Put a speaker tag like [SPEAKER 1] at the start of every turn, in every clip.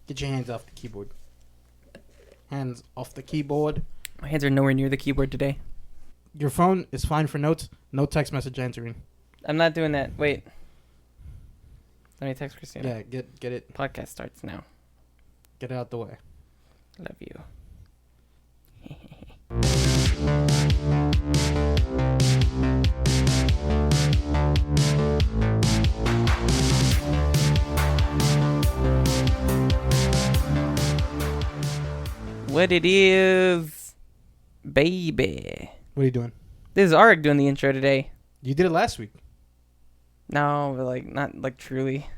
[SPEAKER 1] Get your hands off the keyboard. Hands off the keyboard.
[SPEAKER 2] My hands are nowhere near the keyboard today.
[SPEAKER 1] Your phone is fine for notes. No text message answering.
[SPEAKER 2] I'm not doing that. Wait. Let me text Christina.
[SPEAKER 1] Yeah, get it.
[SPEAKER 2] Podcast starts now.
[SPEAKER 1] Get it out the way.
[SPEAKER 2] Love you. What it is, baby.
[SPEAKER 1] What are you doing?
[SPEAKER 2] This is Arek doing the intro today.
[SPEAKER 1] You did it last week.
[SPEAKER 2] No, but not truly.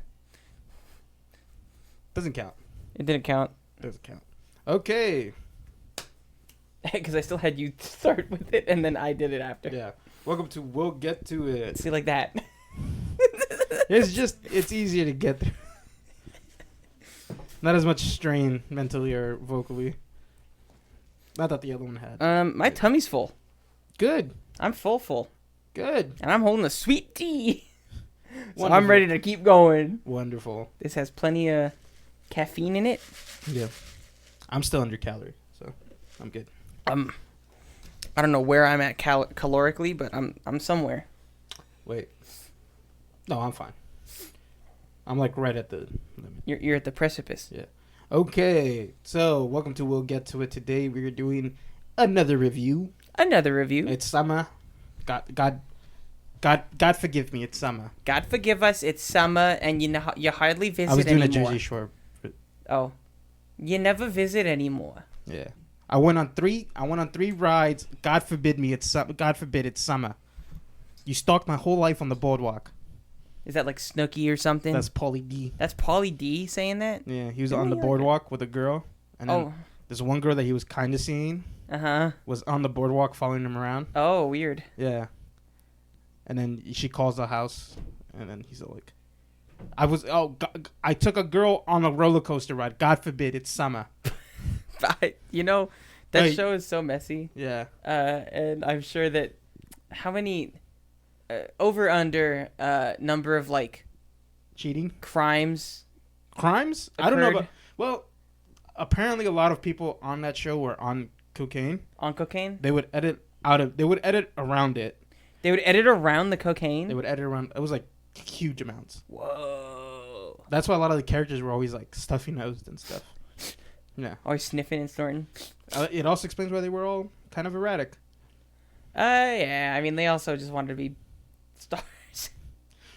[SPEAKER 1] Doesn't count.
[SPEAKER 2] It didn't count.
[SPEAKER 1] Doesn't count. Okay.
[SPEAKER 2] Because I still had you start with it, and then I did it after.
[SPEAKER 1] Yeah. Welcome to We'll Get to It.
[SPEAKER 2] See, like that.
[SPEAKER 1] It's easier to get there. Not as much strain mentally or vocally. Not that the other one had.
[SPEAKER 2] My tummy's full.
[SPEAKER 1] Good.
[SPEAKER 2] I'm full.
[SPEAKER 1] Good.
[SPEAKER 2] And I'm holding a sweet tea. So
[SPEAKER 1] Wonderful.
[SPEAKER 2] I'm ready to keep going.
[SPEAKER 1] Wonderful.
[SPEAKER 2] This has plenty of caffeine in it.
[SPEAKER 1] Yeah. I'm still under calorie, so I'm good.
[SPEAKER 2] I don't know where I'm at calorically, but I'm somewhere.
[SPEAKER 1] Wait. No, I'm fine. I'm like right at the limit.
[SPEAKER 2] You're at the precipice.
[SPEAKER 1] Yeah. Okay. So, welcome to We'll Get to It. Today we're doing another review.
[SPEAKER 2] Another review.
[SPEAKER 1] It's summer. God forgive me. It's summer.
[SPEAKER 2] God forgive us. It's summer, and you hardly visit anymore.
[SPEAKER 1] I was doing a Jersey Shore.
[SPEAKER 2] Oh, you never visit anymore.
[SPEAKER 1] Yeah. I went on three rides. God forbid it's summer. You stalked my whole life on the boardwalk.
[SPEAKER 2] Is that like Snooki or something?
[SPEAKER 1] That's Pauly D.
[SPEAKER 2] That's Pauly D saying that?
[SPEAKER 1] Yeah, he was on the boardwalk with a girl. And then there's one girl that he was kind of seeing.
[SPEAKER 2] Uh-huh.
[SPEAKER 1] Was on the boardwalk following him around.
[SPEAKER 2] Oh, weird.
[SPEAKER 1] Yeah. And then she calls the house. And then he's like, I took a girl on a roller coaster ride. God forbid it's summer.
[SPEAKER 2] That show is so messy.
[SPEAKER 1] Yeah.
[SPEAKER 2] And I'm sure that how many over number of like
[SPEAKER 1] cheating
[SPEAKER 2] crimes
[SPEAKER 1] occurred. I don't know, but well, apparently a lot of people on that show were on cocaine.
[SPEAKER 2] On cocaine?
[SPEAKER 1] They would edit around it.
[SPEAKER 2] They would edit around the cocaine?
[SPEAKER 1] They would edit around. It was like huge amounts.
[SPEAKER 2] Whoa.
[SPEAKER 1] That's why a lot of the characters were always like stuffy nosed and stuff. Yeah.
[SPEAKER 2] Always sniffing and snorting.
[SPEAKER 1] It also explains why they were all kind of erratic.
[SPEAKER 2] Yeah. I mean, they also just wanted to be stars.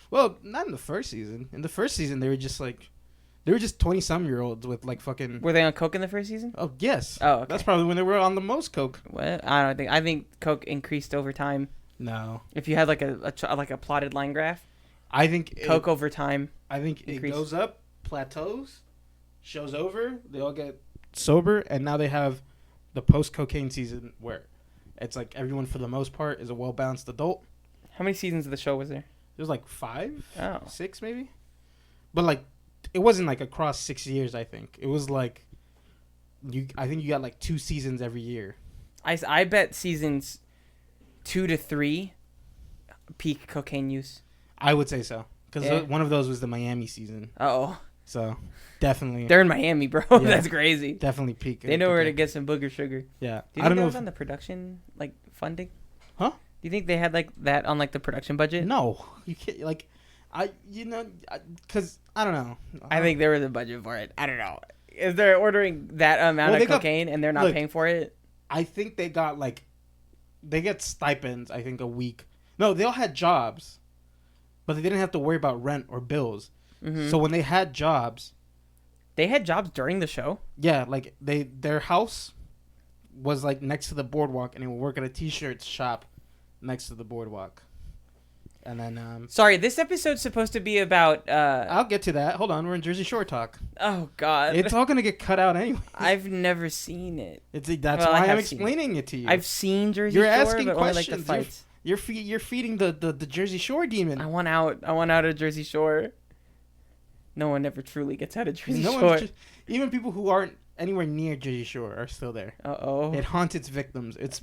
[SPEAKER 1] Well, not in the first season. In the first season, they were just 20-some-year-olds with like fucking.
[SPEAKER 2] Were they on coke in the first season?
[SPEAKER 1] Oh yes.
[SPEAKER 2] Oh, okay.
[SPEAKER 1] That's probably when they were on the most coke.
[SPEAKER 2] Well, I think coke increased over time.
[SPEAKER 1] No.
[SPEAKER 2] If you had like a plotted line graph.
[SPEAKER 1] I think
[SPEAKER 2] coke over time.
[SPEAKER 1] I think
[SPEAKER 2] increased.
[SPEAKER 1] It goes up, plateaus, shows over. They all get sober, and now they have the post-cocaine season where it's like everyone for the most part is a well-balanced adult.
[SPEAKER 2] How many seasons of the show was there?
[SPEAKER 1] There was like 5,
[SPEAKER 2] oh.
[SPEAKER 1] 6 maybe. But like, it wasn't like across 6 years. I think it was like I think you got like 2 seasons every year.
[SPEAKER 2] I bet seasons 2 to 3 peak cocaine use.
[SPEAKER 1] I would say so because
[SPEAKER 2] Yeah.
[SPEAKER 1] one of those was the Miami season.
[SPEAKER 2] Oh,
[SPEAKER 1] so definitely
[SPEAKER 2] they're in Miami, bro.
[SPEAKER 1] Yeah.
[SPEAKER 2] That's crazy.
[SPEAKER 1] Definitely peak.
[SPEAKER 2] They know where to get some booger sugar.
[SPEAKER 1] Yeah,
[SPEAKER 2] Do you think that was on the production like funding?
[SPEAKER 1] Huh?
[SPEAKER 2] Do you think they had like that on like the production budget?
[SPEAKER 1] No, you can't. Like, because I don't know.
[SPEAKER 2] I think there was a budget for it. I don't know. If they're ordering that amount of cocaine and they're not paying for it,
[SPEAKER 1] I think they got they get stipends. I think a week. No, they all had jobs, but they didn't have to worry about rent or bills. Mm-hmm. So when they had jobs,
[SPEAKER 2] they had jobs during the show.
[SPEAKER 1] Yeah, like their house was like next to the boardwalk, and they would work at a t-shirt shop next to the boardwalk. And then
[SPEAKER 2] sorry, this episode's supposed to be about
[SPEAKER 1] I'll get to that. Hold on, we're in Jersey Shore talk.
[SPEAKER 2] Oh god.
[SPEAKER 1] It's all going to get cut out anyway.
[SPEAKER 2] I've never seen it.
[SPEAKER 1] That's why I'm explaining it to you.
[SPEAKER 2] I've seen Jersey Shore,
[SPEAKER 1] asking
[SPEAKER 2] but
[SPEAKER 1] questions.
[SPEAKER 2] only like the fights.
[SPEAKER 1] You're feeding the Jersey Shore demon.
[SPEAKER 2] I want out of Jersey Shore. No one ever truly gets out of Jersey Shore.
[SPEAKER 1] Even people who aren't anywhere near Jersey Shore are still there.
[SPEAKER 2] Uh-oh.
[SPEAKER 1] It haunts its victims. Its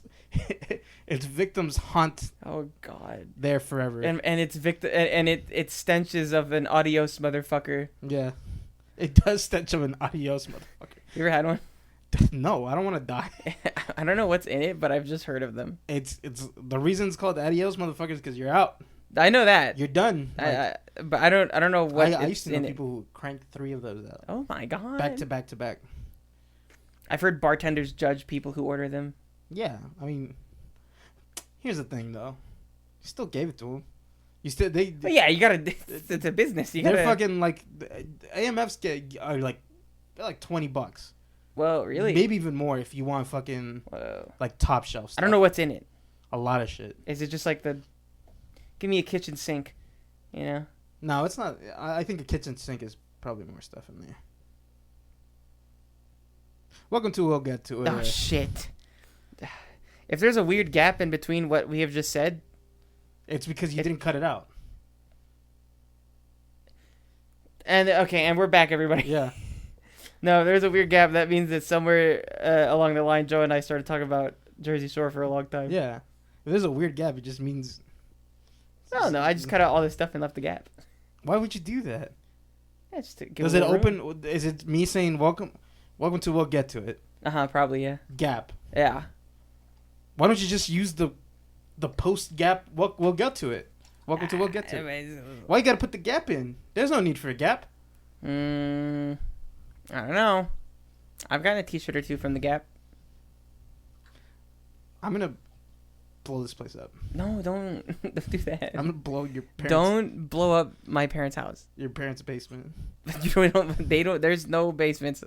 [SPEAKER 1] victims haunt.
[SPEAKER 2] Oh god.
[SPEAKER 1] There forever.
[SPEAKER 2] And its stenches of an adios motherfucker.
[SPEAKER 1] Yeah. It does stench of an adios, motherfucker.
[SPEAKER 2] You ever had one?
[SPEAKER 1] No, I don't want to die.
[SPEAKER 2] I don't know what's in it, but I've just heard of them.
[SPEAKER 1] It's the reason it's called adios, motherfuckers, because you're out.
[SPEAKER 2] I know that.
[SPEAKER 1] You're done.
[SPEAKER 2] But I don't know what.
[SPEAKER 1] I used to know people who crank 3 of those out.
[SPEAKER 2] Oh my god.
[SPEAKER 1] Back to back to back.
[SPEAKER 2] I've heard bartenders judge people who order them.
[SPEAKER 1] Yeah, I mean, here's the thing though. You still gave it to them. You still
[SPEAKER 2] But yeah, you gotta. It's a business. You gotta.
[SPEAKER 1] They're fucking like AMFs are like $20.
[SPEAKER 2] Well, really?
[SPEAKER 1] Maybe even more if you want fucking
[SPEAKER 2] Whoa.
[SPEAKER 1] like top shelf stuff.
[SPEAKER 2] I don't know what's in it.
[SPEAKER 1] A lot of shit.
[SPEAKER 2] Is it just like the? Give me a kitchen sink, you know?
[SPEAKER 1] No, it's not. I think a kitchen sink is probably more stuff in there. Welcome to We'll Get to It.
[SPEAKER 2] Oh shit! If there's a weird gap in between what we have just said,
[SPEAKER 1] it's because you didn't cut it out.
[SPEAKER 2] And we're back, everybody.
[SPEAKER 1] Yeah.
[SPEAKER 2] No, there's a weird gap. That means that somewhere along the line, Joe and I started talking about Jersey Shore for a long time.
[SPEAKER 1] Yeah. If there's a weird gap, it just means.
[SPEAKER 2] No, I just cut out all this stuff and left the gap.
[SPEAKER 1] Why would you do that?
[SPEAKER 2] Yeah, just to give
[SPEAKER 1] Does
[SPEAKER 2] a
[SPEAKER 1] it
[SPEAKER 2] little
[SPEAKER 1] open?
[SPEAKER 2] room.
[SPEAKER 1] Is it me saying welcome to We'll Get to It?
[SPEAKER 2] Probably, yeah.
[SPEAKER 1] Gap.
[SPEAKER 2] Yeah.
[SPEAKER 1] Why don't you just use the post gap? We'll get to it. Welcome to We'll Get to It. Why you gotta put the gap in? There's no need for a gap.
[SPEAKER 2] I don't know. I've gotten a T-shirt or two from the Gap.
[SPEAKER 1] I'm gonna blow this place up.
[SPEAKER 2] No, don't do that.
[SPEAKER 1] I'm gonna blow your parents.
[SPEAKER 2] Don't blow up my parents' house.
[SPEAKER 1] Your parents' basement.
[SPEAKER 2] They don't. There's no basements.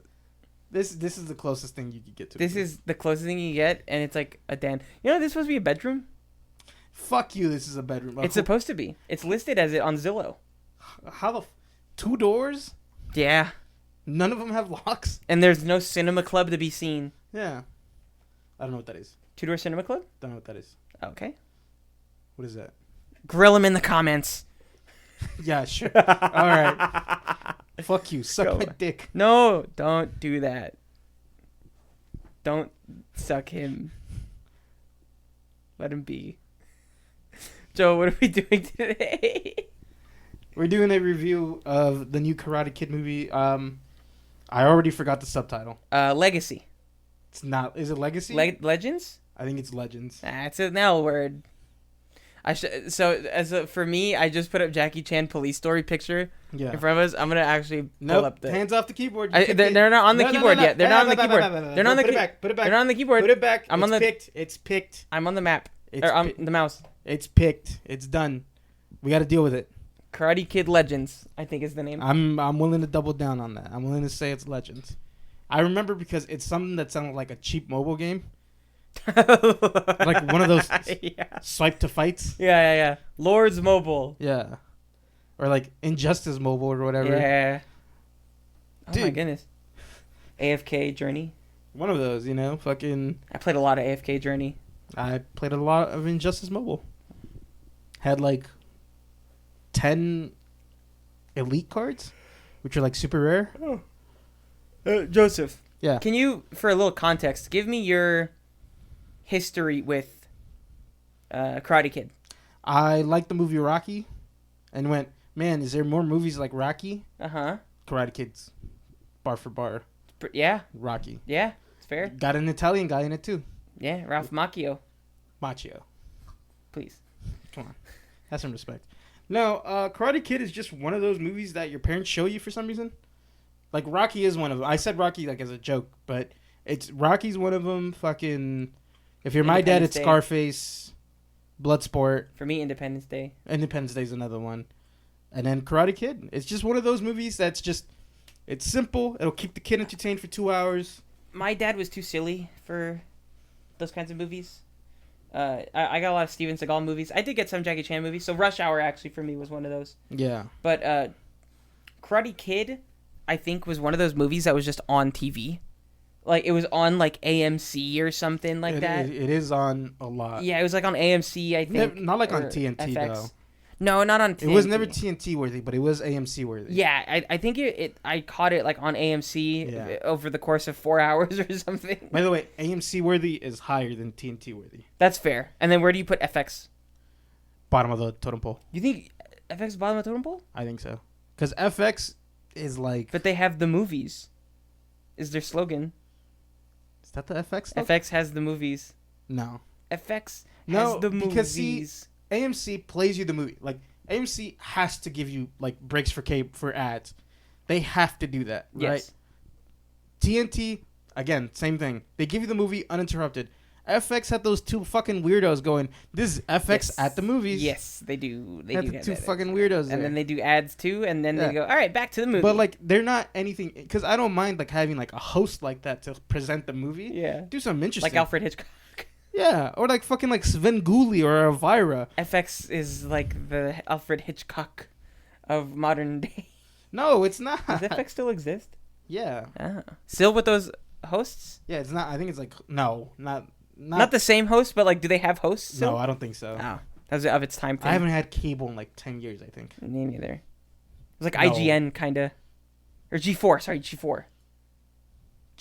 [SPEAKER 1] This is the closest thing you could get to.
[SPEAKER 2] This is the closest thing you get, and it's like a den. You know, this is supposed to be a bedroom.
[SPEAKER 1] Fuck you. This is a bedroom.
[SPEAKER 2] It's supposed to be. It's listed as it on Zillow.
[SPEAKER 1] How the 2 doors?
[SPEAKER 2] Yeah.
[SPEAKER 1] None of them have locks.
[SPEAKER 2] And there's no cinema club to be seen.
[SPEAKER 1] Yeah. I don't know what that is.
[SPEAKER 2] 2-door cinema club?
[SPEAKER 1] Don't know what that is.
[SPEAKER 2] Okay.
[SPEAKER 1] What is that?
[SPEAKER 2] Grill them in the comments.
[SPEAKER 1] Yeah, sure. All right. Fuck you. Suck my dick.
[SPEAKER 2] No, don't do that. Don't suck him. Let him be. Joe, what are we doing today?
[SPEAKER 1] We're doing a review of the new Karate Kid movie. I already forgot the subtitle.
[SPEAKER 2] Legacy.
[SPEAKER 1] It's not. Is it Legacy?
[SPEAKER 2] Legends?
[SPEAKER 1] I think it's Legends.
[SPEAKER 2] It's an L word. For me, I just put up Jackie Chan police story picture in front of us. I'm gonna actually pull up the
[SPEAKER 1] hands off the keyboard.
[SPEAKER 2] They're not on the keyboard yet. They're not on the keyboard. They're not on the keyboard.
[SPEAKER 1] Put it back.
[SPEAKER 2] They're not on the keyboard.
[SPEAKER 1] Put it back.
[SPEAKER 2] I'm on the
[SPEAKER 1] picked. It's picked.
[SPEAKER 2] I'm on the map.
[SPEAKER 1] It's
[SPEAKER 2] on the mouse.
[SPEAKER 1] It's picked. It's done. We got to deal with it.
[SPEAKER 2] Karate Kid Legends, I think is the name.
[SPEAKER 1] I'm willing to double down on that. I'm willing to say it's Legends. I remember because it's something that sounded like a cheap mobile game. Like one of those swipe to fights.
[SPEAKER 2] Yeah. Lords Mobile.
[SPEAKER 1] Yeah. Or like Injustice Mobile or whatever.
[SPEAKER 2] Yeah. Oh my
[SPEAKER 1] Dude.
[SPEAKER 2] goodness. AFK Journey.
[SPEAKER 1] One of those, fucking.
[SPEAKER 2] I played a lot of AFK Journey.
[SPEAKER 1] I played a lot of Injustice Mobile. Had like 10 elite cards, which are like super rare.
[SPEAKER 2] Oh. Joseph.
[SPEAKER 1] Yeah.
[SPEAKER 2] Can you, for a little context, give me your history with Karate Kid?
[SPEAKER 1] I liked the movie Rocky and went, man, is there more movies like Rocky?
[SPEAKER 2] Uh-huh.
[SPEAKER 1] Karate Kids. Bar for bar.
[SPEAKER 2] Yeah.
[SPEAKER 1] Rocky.
[SPEAKER 2] Yeah, it's fair.
[SPEAKER 1] Got an Italian guy in it too.
[SPEAKER 2] Yeah, Ralph Macchio.
[SPEAKER 1] Macchio.
[SPEAKER 2] Please.
[SPEAKER 1] Come on. Have some respect. No, Karate Kid is just one of those movies that your parents show you for some reason. Like, Rocky is one of them. I said Rocky, like, as a joke, but Rocky's one of them. Fucking, if you're my dad, it's
[SPEAKER 2] Day.
[SPEAKER 1] Scarface, Bloodsport.
[SPEAKER 2] For me, Independence Day.
[SPEAKER 1] Independence Day is another one. And then Karate Kid. It's just one of those movies that's just, it's simple. It'll keep the kid entertained for 2 hours.
[SPEAKER 2] My dad was too silly for those kinds of movies. I got a lot of Steven Seagal movies. I did get some Jackie Chan movies. So Rush Hour, actually, for me, was one of those.
[SPEAKER 1] Yeah.
[SPEAKER 2] But Karate Kid, I think, was one of those movies that was just on TV. Like, it was on, like, AMC or something like that.
[SPEAKER 1] It is on a lot.
[SPEAKER 2] Yeah, it was, like, on AMC, I think.
[SPEAKER 1] Not like on TNT,
[SPEAKER 2] FX.
[SPEAKER 1] though.
[SPEAKER 2] No, not on TNT.
[SPEAKER 1] It was never TNT worthy, but it was AMC worthy.
[SPEAKER 2] Yeah, I think I caught it, like, on AMC over the course of 4 hours or something.
[SPEAKER 1] By the way, AMC worthy is higher than TNT worthy.
[SPEAKER 2] That's fair. And then where do you put FX?
[SPEAKER 1] Bottom of the totem pole.
[SPEAKER 2] You think FX is bottom of the totem pole?
[SPEAKER 1] I think so. Because FX is like.
[SPEAKER 2] But they have the movies. Is their slogan?
[SPEAKER 1] Is that the FX stuff?
[SPEAKER 2] FX has the movies.
[SPEAKER 1] No.
[SPEAKER 2] FX
[SPEAKER 1] No,
[SPEAKER 2] has the
[SPEAKER 1] because see,
[SPEAKER 2] movies.
[SPEAKER 1] AMC plays you the movie. Like AMC has to give you like breaks for ads. They have to do that, right?
[SPEAKER 2] Yes.
[SPEAKER 1] TNT again, same thing. They give you the movie uninterrupted. FX had those two fucking weirdos going, "This is FX
[SPEAKER 2] Yes.
[SPEAKER 1] at the movies."
[SPEAKER 2] Yes, they do. They
[SPEAKER 1] Had
[SPEAKER 2] do
[SPEAKER 1] the
[SPEAKER 2] have
[SPEAKER 1] two
[SPEAKER 2] that.
[SPEAKER 1] fucking weirdos there.
[SPEAKER 2] And then they do ads too, and then
[SPEAKER 1] Yeah.
[SPEAKER 2] they go, all right, back to the movie.
[SPEAKER 1] But like they're not anything because I don't mind like having like a host like that to present the movie.
[SPEAKER 2] yeah,
[SPEAKER 1] Do something interesting.
[SPEAKER 2] like Alfred Hitchcock.
[SPEAKER 1] Yeah, or like fucking like Sven Gulli or Elvira.
[SPEAKER 2] FX is like the Alfred Hitchcock of modern day.
[SPEAKER 1] No, it's not.
[SPEAKER 2] Does FX still exist?
[SPEAKER 1] Yeah.
[SPEAKER 2] Still with those hosts?
[SPEAKER 1] Yeah, it's not. I think it's like no, not
[SPEAKER 2] Not the same host, but like, do they have hosts still?
[SPEAKER 1] No, I don't think so.
[SPEAKER 2] Oh, that was of its time thing.
[SPEAKER 1] I haven't had cable in like 10 years, I think.
[SPEAKER 2] Me neither. It was like
[SPEAKER 1] No.
[SPEAKER 2] IGN kind of, or G4. Sorry, G4.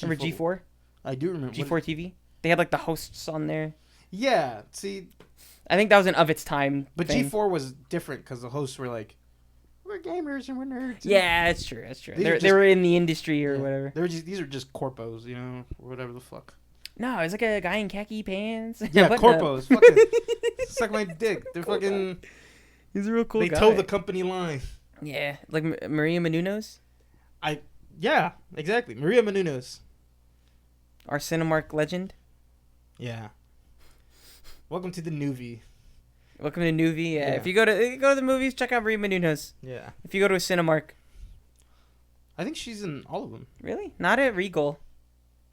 [SPEAKER 2] Remember G4?
[SPEAKER 1] I do remember.
[SPEAKER 2] G4 TV. They had like the hosts on there.
[SPEAKER 1] Yeah, see,
[SPEAKER 2] I think that was an of its time.
[SPEAKER 1] but
[SPEAKER 2] thing.
[SPEAKER 1] G4 was different because the hosts were like, we're gamers and we're nerds.
[SPEAKER 2] Yeah, that's true. That's true.
[SPEAKER 1] These are
[SPEAKER 2] They
[SPEAKER 1] just-
[SPEAKER 2] were in the industry or
[SPEAKER 1] Yeah.
[SPEAKER 2] whatever.
[SPEAKER 1] These are just corpos, you know, or whatever the fuck.
[SPEAKER 2] No, it was like a guy in khaki pants.
[SPEAKER 1] Yeah,
[SPEAKER 2] What
[SPEAKER 1] corpos. Fucking suck my dick. They're fucking.
[SPEAKER 2] He's a real cool
[SPEAKER 1] They
[SPEAKER 2] guy.
[SPEAKER 1] toe the company line.
[SPEAKER 2] Yeah, like Maria Menounos,
[SPEAKER 1] Yeah, exactly. Maria Menounos.
[SPEAKER 2] our Cinemark legend.
[SPEAKER 1] Yeah. Welcome to the Nuvi.
[SPEAKER 2] Welcome to Nuvi.
[SPEAKER 1] Yeah.
[SPEAKER 2] If you go to the movies, check out Maria Menounos.
[SPEAKER 1] Yeah.
[SPEAKER 2] If you go to a Cinemark,
[SPEAKER 1] I think she's in all of them.
[SPEAKER 2] really, not at Regal.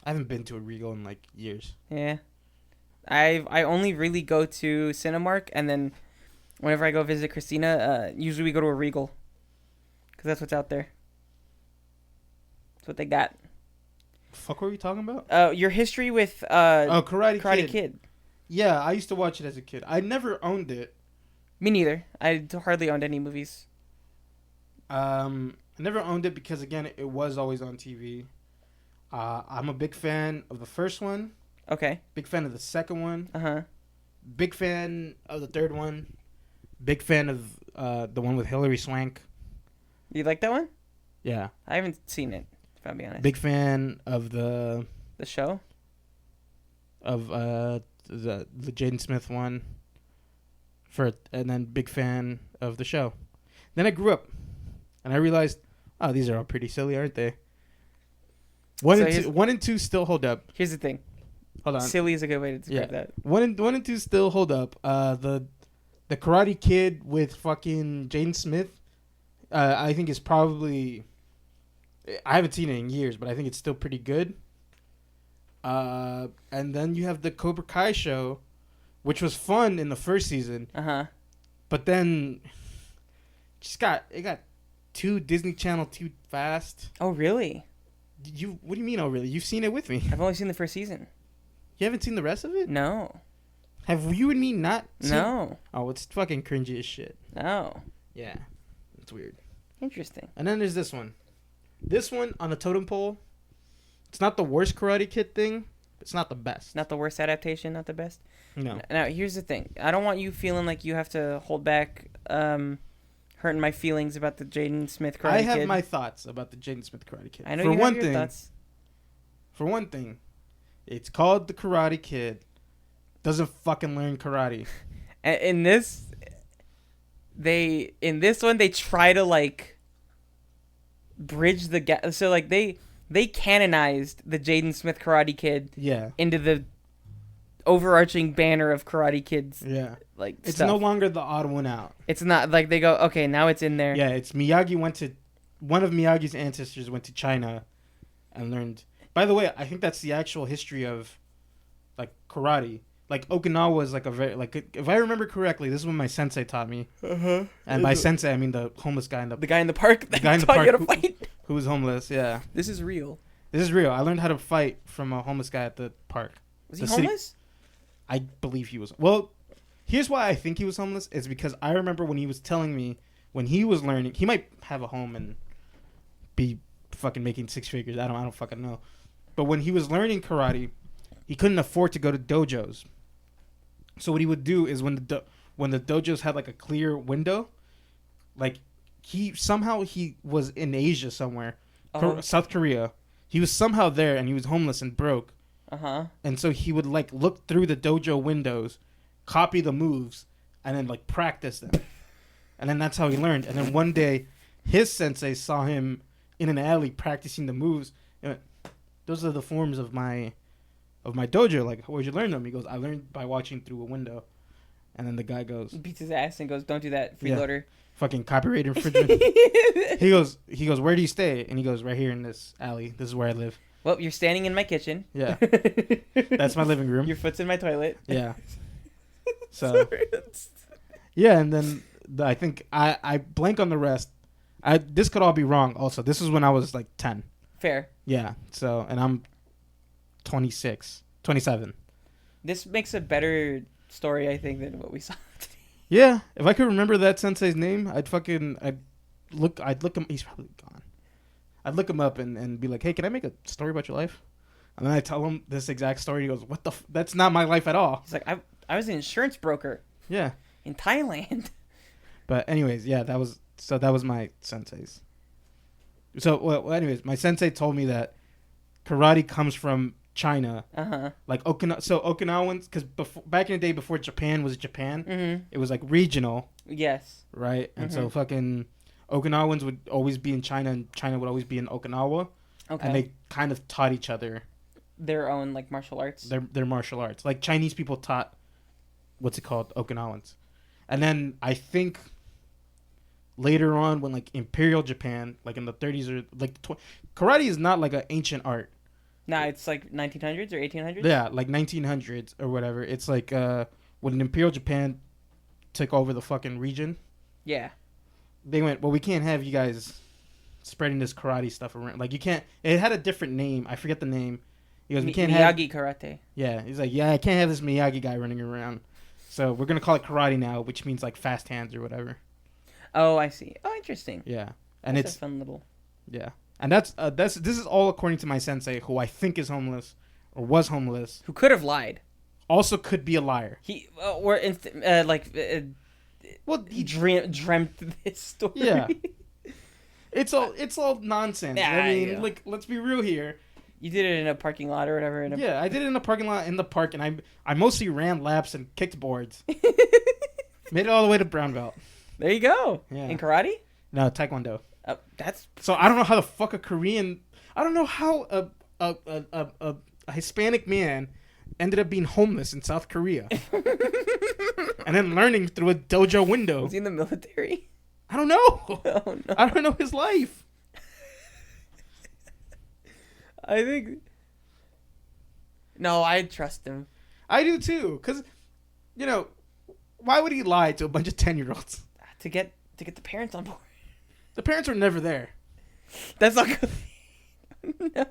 [SPEAKER 1] I haven't been to a Regal in like years.
[SPEAKER 2] Yeah, I only really go to Cinemark, and then whenever I go visit Christina, usually we go to a Regal, because that's what's out there. That's what they got.
[SPEAKER 1] Fuck, what were we talking about?
[SPEAKER 2] Your history with
[SPEAKER 1] Karate Kid.
[SPEAKER 2] Kid.
[SPEAKER 1] Yeah, I used to watch it as a kid. I never owned it.
[SPEAKER 2] Me neither. I hardly owned any movies.
[SPEAKER 1] I never owned it because again, it was always on TV. I'm a big fan of the first one.
[SPEAKER 2] Okay.
[SPEAKER 1] Big fan of the second one.
[SPEAKER 2] Uh-huh.
[SPEAKER 1] Big fan of the third one. Big fan of the one with Hilary Swank.
[SPEAKER 2] You like that one?
[SPEAKER 1] Yeah.
[SPEAKER 2] I haven't seen it, if I'm being honest.
[SPEAKER 1] Big fan of the
[SPEAKER 2] show?
[SPEAKER 1] the Jaden Smith one. And then big fan of the show. Then I grew up, and I realized, oh, these are all pretty silly, aren't they? One and two still hold up.
[SPEAKER 2] Here's the thing.
[SPEAKER 1] Hold on.
[SPEAKER 2] Silly is a good way to describe that.
[SPEAKER 1] One and two still hold up. The Karate Kid with fucking Jaden Smith, I think is probably. I haven't seen it in years, but I think it's still pretty good. And then you have the Cobra Kai show, which was fun in the first season,
[SPEAKER 2] Uh-huh.
[SPEAKER 1] but then it got too Disney Channel too fast.
[SPEAKER 2] Oh, really?
[SPEAKER 1] What do you mean? Oh, really? You've seen it with me.
[SPEAKER 2] I've only seen the first season.
[SPEAKER 1] You haven't seen the rest of it?
[SPEAKER 2] No.
[SPEAKER 1] Have you and me not seen?
[SPEAKER 2] No.
[SPEAKER 1] Oh, it's fucking cringy as shit.
[SPEAKER 2] No.
[SPEAKER 1] Yeah, it's weird.
[SPEAKER 2] Interesting.
[SPEAKER 1] And then there's this one. This one on the totem pole. It's not the worst Karate Kid thing. It's not the best.
[SPEAKER 2] Not the worst adaptation, not the best.
[SPEAKER 1] No.
[SPEAKER 2] Now, here's the thing. I don't want you feeling like you have to hold back hurting my feelings about the Jaden Smith Karate Kid.
[SPEAKER 1] I have my thoughts about the Jaden Smith Karate Kid.
[SPEAKER 2] I know
[SPEAKER 1] for
[SPEAKER 2] you
[SPEAKER 1] one
[SPEAKER 2] have your
[SPEAKER 1] thing,
[SPEAKER 2] thoughts.
[SPEAKER 1] For one thing, it's called the Karate Kid. Doesn't fucking learn karate.
[SPEAKER 2] In this one they try to like bridge the gap. So like they canonized the Jaden Smith Karate Kid
[SPEAKER 1] Yeah.
[SPEAKER 2] into the overarching banner of Karate Kids.
[SPEAKER 1] Yeah.
[SPEAKER 2] Like
[SPEAKER 1] It's
[SPEAKER 2] stuff.
[SPEAKER 1] no longer the odd one out.
[SPEAKER 2] It's not like they go, okay, now it's in there.
[SPEAKER 1] Yeah, it's one of Miyagi's ancestors went to China and learned. By the way, I think that's the actual history of like karate. Like Okinawa is like a very like if I remember correctly, this is what my sensei taught me.
[SPEAKER 2] Uh-huh.
[SPEAKER 1] And by sensei I mean the homeless guy in
[SPEAKER 2] The guy in the park.
[SPEAKER 1] The guy in the
[SPEAKER 2] taught you
[SPEAKER 1] park
[SPEAKER 2] how to fight.
[SPEAKER 1] who was homeless. Yeah,
[SPEAKER 2] This is real.
[SPEAKER 1] this is real. I learned how to fight from a homeless guy at the park.
[SPEAKER 2] Was he
[SPEAKER 1] The city-
[SPEAKER 2] homeless?
[SPEAKER 1] I believe he was. Well, here's why I think he was homeless is because I remember when he was telling me when he was learning, he might have a home and be fucking making six figures. I don't fucking know. But when he was learning karate, he couldn't afford to go to dojos. So what he would do is when the dojos had like a clear window, like he was in Asia somewhere,
[SPEAKER 2] Oh.
[SPEAKER 1] South Korea. He was somehow there, and he was homeless and broke. And so he would like look through the dojo windows, copy the moves, and then like practice them. And then that's how he learned. And then one day, his sensei saw him in an alley practicing the moves. And went, those are the forms of my dojo. Like, where'd you learn them? He goes, I learned by watching through a window. And then the guy goes,
[SPEAKER 2] Beats his ass and goes, "Don't do that, freeloader."
[SPEAKER 1] Fucking copyright infringement. he goes, where do you stay? And he goes, right here in this alley. This is where I live.
[SPEAKER 2] Well, you're standing in my kitchen.
[SPEAKER 1] Yeah. That's my living room.
[SPEAKER 2] Your foot's in my toilet.
[SPEAKER 1] Yeah. So. Yeah, and then I think I blank on the rest. This could all be wrong. Also, this is when I was like 10.
[SPEAKER 2] Fair.
[SPEAKER 1] Yeah. So, and I'm 27.
[SPEAKER 2] This makes a better story, I think, than what we saw today.
[SPEAKER 1] Yeah. If I could remember that sensei's name, I'd look him. He's probably gone. I'd look him up and be like, hey, can I make a story about your life? And then I tell him this exact story. He goes, what the? That's not my life at all.
[SPEAKER 2] He's like, I was an insurance broker.
[SPEAKER 1] Yeah.
[SPEAKER 2] In Thailand.
[SPEAKER 1] But anyways, yeah, that was my sensei's. So well, anyways, my sensei told me that karate comes from China. Like Okinawans, because back in the day before Japan was Japan, it was like regional.
[SPEAKER 2] Yes.
[SPEAKER 1] Right, and so fucking Okinawans would always be in China, and China would always be in Okinawa. Okay. And they kind of taught each other
[SPEAKER 2] their own like martial arts.
[SPEAKER 1] Their martial arts, like Chinese people taught, what's it called, Okinawans, and then I think later on when like Imperial Japan, like in the 30s or like karate is not like an ancient art.
[SPEAKER 2] Nah, it's like 1900s or 1800s.
[SPEAKER 1] Yeah, like 1900s or whatever. It's like when Imperial Japan took over the fucking region. Yeah. They went, well, we can't have you guys spreading this karate stuff around. Like, you can't. It had a different name. I forget the name. He goes, we can't
[SPEAKER 2] Miyagi karate.
[SPEAKER 1] Yeah, he's like, yeah, I can't have this Miyagi guy running around. So we're gonna call it karate now, which means like fast hands or whatever.
[SPEAKER 2] Oh, I see. Oh, interesting.
[SPEAKER 1] Yeah, and
[SPEAKER 2] that's
[SPEAKER 1] it's
[SPEAKER 2] a fun little.
[SPEAKER 1] Yeah, and this is all according to my sensei, who I think is homeless or was homeless,
[SPEAKER 2] who could have lied.
[SPEAKER 1] Also, could be a liar.
[SPEAKER 2] He he dreamt this story.
[SPEAKER 1] Yeah, it's all nonsense.
[SPEAKER 2] Yeah,
[SPEAKER 1] I mean, like, let's be real here.
[SPEAKER 2] You did it in a parking lot or whatever.
[SPEAKER 1] Yeah, I did it in a parking lot in the park, and I mostly ran laps and kicked boards. Made it all the way to brown belt.
[SPEAKER 2] There you go.
[SPEAKER 1] Yeah.
[SPEAKER 2] In karate?
[SPEAKER 1] No, taekwondo.
[SPEAKER 2] That's
[SPEAKER 1] so I don't know how the fuck a Korean. I don't know how a Hispanic man ended up being homeless in South Korea, and then learning through a dojo window.
[SPEAKER 2] Was he in the military?
[SPEAKER 1] I don't know. Oh, no. I don't know his life.
[SPEAKER 2] I think. No, I trust him.
[SPEAKER 1] I do too, because, why would he lie to a bunch of 10-year-olds?
[SPEAKER 2] To get the parents on board.
[SPEAKER 1] The parents were never there.
[SPEAKER 2] That's not good. No.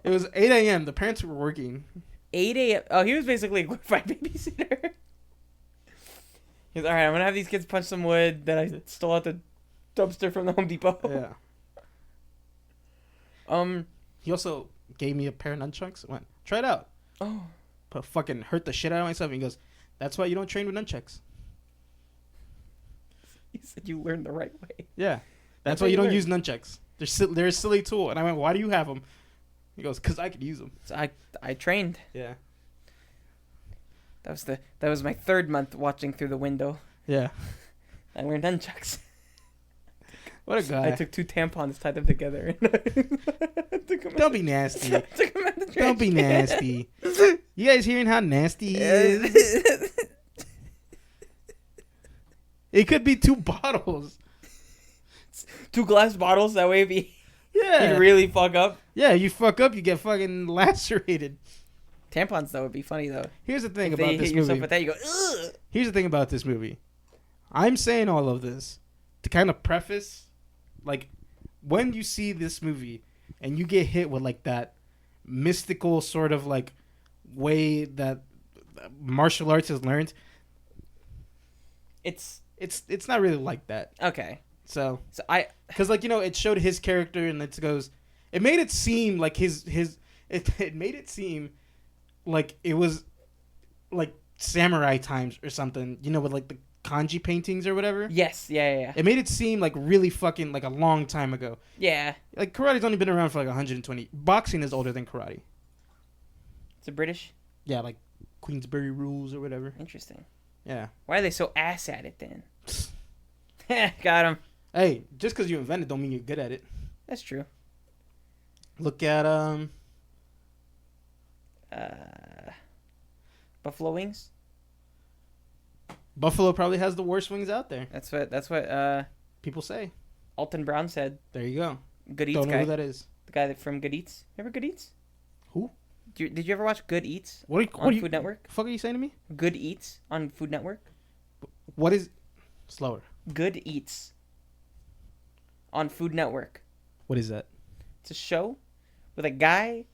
[SPEAKER 1] It was 8 a.m. The parents were working.
[SPEAKER 2] 8 a.m. Oh, he was basically a glorified babysitter. He's all right. I'm gonna have these kids punch some wood that I stole out the dumpster from the Home Depot.
[SPEAKER 1] Yeah. He also gave me a pair of nunchucks. I went, try it out.
[SPEAKER 2] Oh.
[SPEAKER 1] But fucking hurt the shit out of myself. And he goes, that's why you don't train with nunchucks.
[SPEAKER 2] He said you learned the right way.
[SPEAKER 1] Yeah. That's why you don't use nunchucks. They're a silly tool. And I went, why do you have them? He goes, because I could use them.
[SPEAKER 2] So I trained.
[SPEAKER 1] Yeah.
[SPEAKER 2] That was my 3rd month watching through the window.
[SPEAKER 1] Yeah.
[SPEAKER 2] I learned nunchucks.
[SPEAKER 1] What a guy.
[SPEAKER 2] I took 2 tampons, tied them together.
[SPEAKER 1] Don't be nasty. Don't be nasty. You guys hearing how nasty he is? It could be 2 bottles.
[SPEAKER 2] 2 glass bottles, that way if
[SPEAKER 1] yeah.
[SPEAKER 2] he'd really fuck up.
[SPEAKER 1] Yeah, you fuck up, you get fucking lacerated.
[SPEAKER 2] Tampons, though, would be funny, though.
[SPEAKER 1] Here's the thing
[SPEAKER 2] if
[SPEAKER 1] about
[SPEAKER 2] they
[SPEAKER 1] this
[SPEAKER 2] hit
[SPEAKER 1] movie.
[SPEAKER 2] Yourself with that, you go, ugh!
[SPEAKER 1] Here's the thing about this movie. I'm saying all of this to kind of preface, like, when you see this movie and you get hit with, like, that mystical sort of, like, way that martial arts is learned, it's not really like that.
[SPEAKER 2] Okay.
[SPEAKER 1] So because, like, it showed his character, and it made it seem like it made it seem like it was like samurai times or something, with like the kanji paintings or whatever.
[SPEAKER 2] Yes, yeah.
[SPEAKER 1] It made it seem like really fucking like a long time ago.
[SPEAKER 2] Yeah.
[SPEAKER 1] Like karate's only been around for like 120. Boxing is older than karate.
[SPEAKER 2] It's a British?
[SPEAKER 1] Yeah, like Queensberry rules or whatever.
[SPEAKER 2] Interesting.
[SPEAKER 1] Yeah.
[SPEAKER 2] Why are they so ass at it then? Got him.
[SPEAKER 1] Hey, just because you invented don't mean you're good at it.
[SPEAKER 2] That's true.
[SPEAKER 1] Look at
[SPEAKER 2] Buffalo wings.
[SPEAKER 1] Buffalo probably has the worst wings out there.
[SPEAKER 2] That's what
[SPEAKER 1] People say.
[SPEAKER 2] Alton Brown said.
[SPEAKER 1] There you go.
[SPEAKER 2] Good Eats
[SPEAKER 1] Don't know
[SPEAKER 2] guy.
[SPEAKER 1] who that is.
[SPEAKER 2] The guy from Good Eats. Remember Good Eats?
[SPEAKER 1] Who?
[SPEAKER 2] Did you ever watch Good Eats
[SPEAKER 1] What
[SPEAKER 2] on Food Network?
[SPEAKER 1] Fuck are you saying to me?
[SPEAKER 2] Good Eats on Food Network.
[SPEAKER 1] What is slower?
[SPEAKER 2] Good Eats on Food Network.
[SPEAKER 1] What is that?
[SPEAKER 2] It's a show with a guy.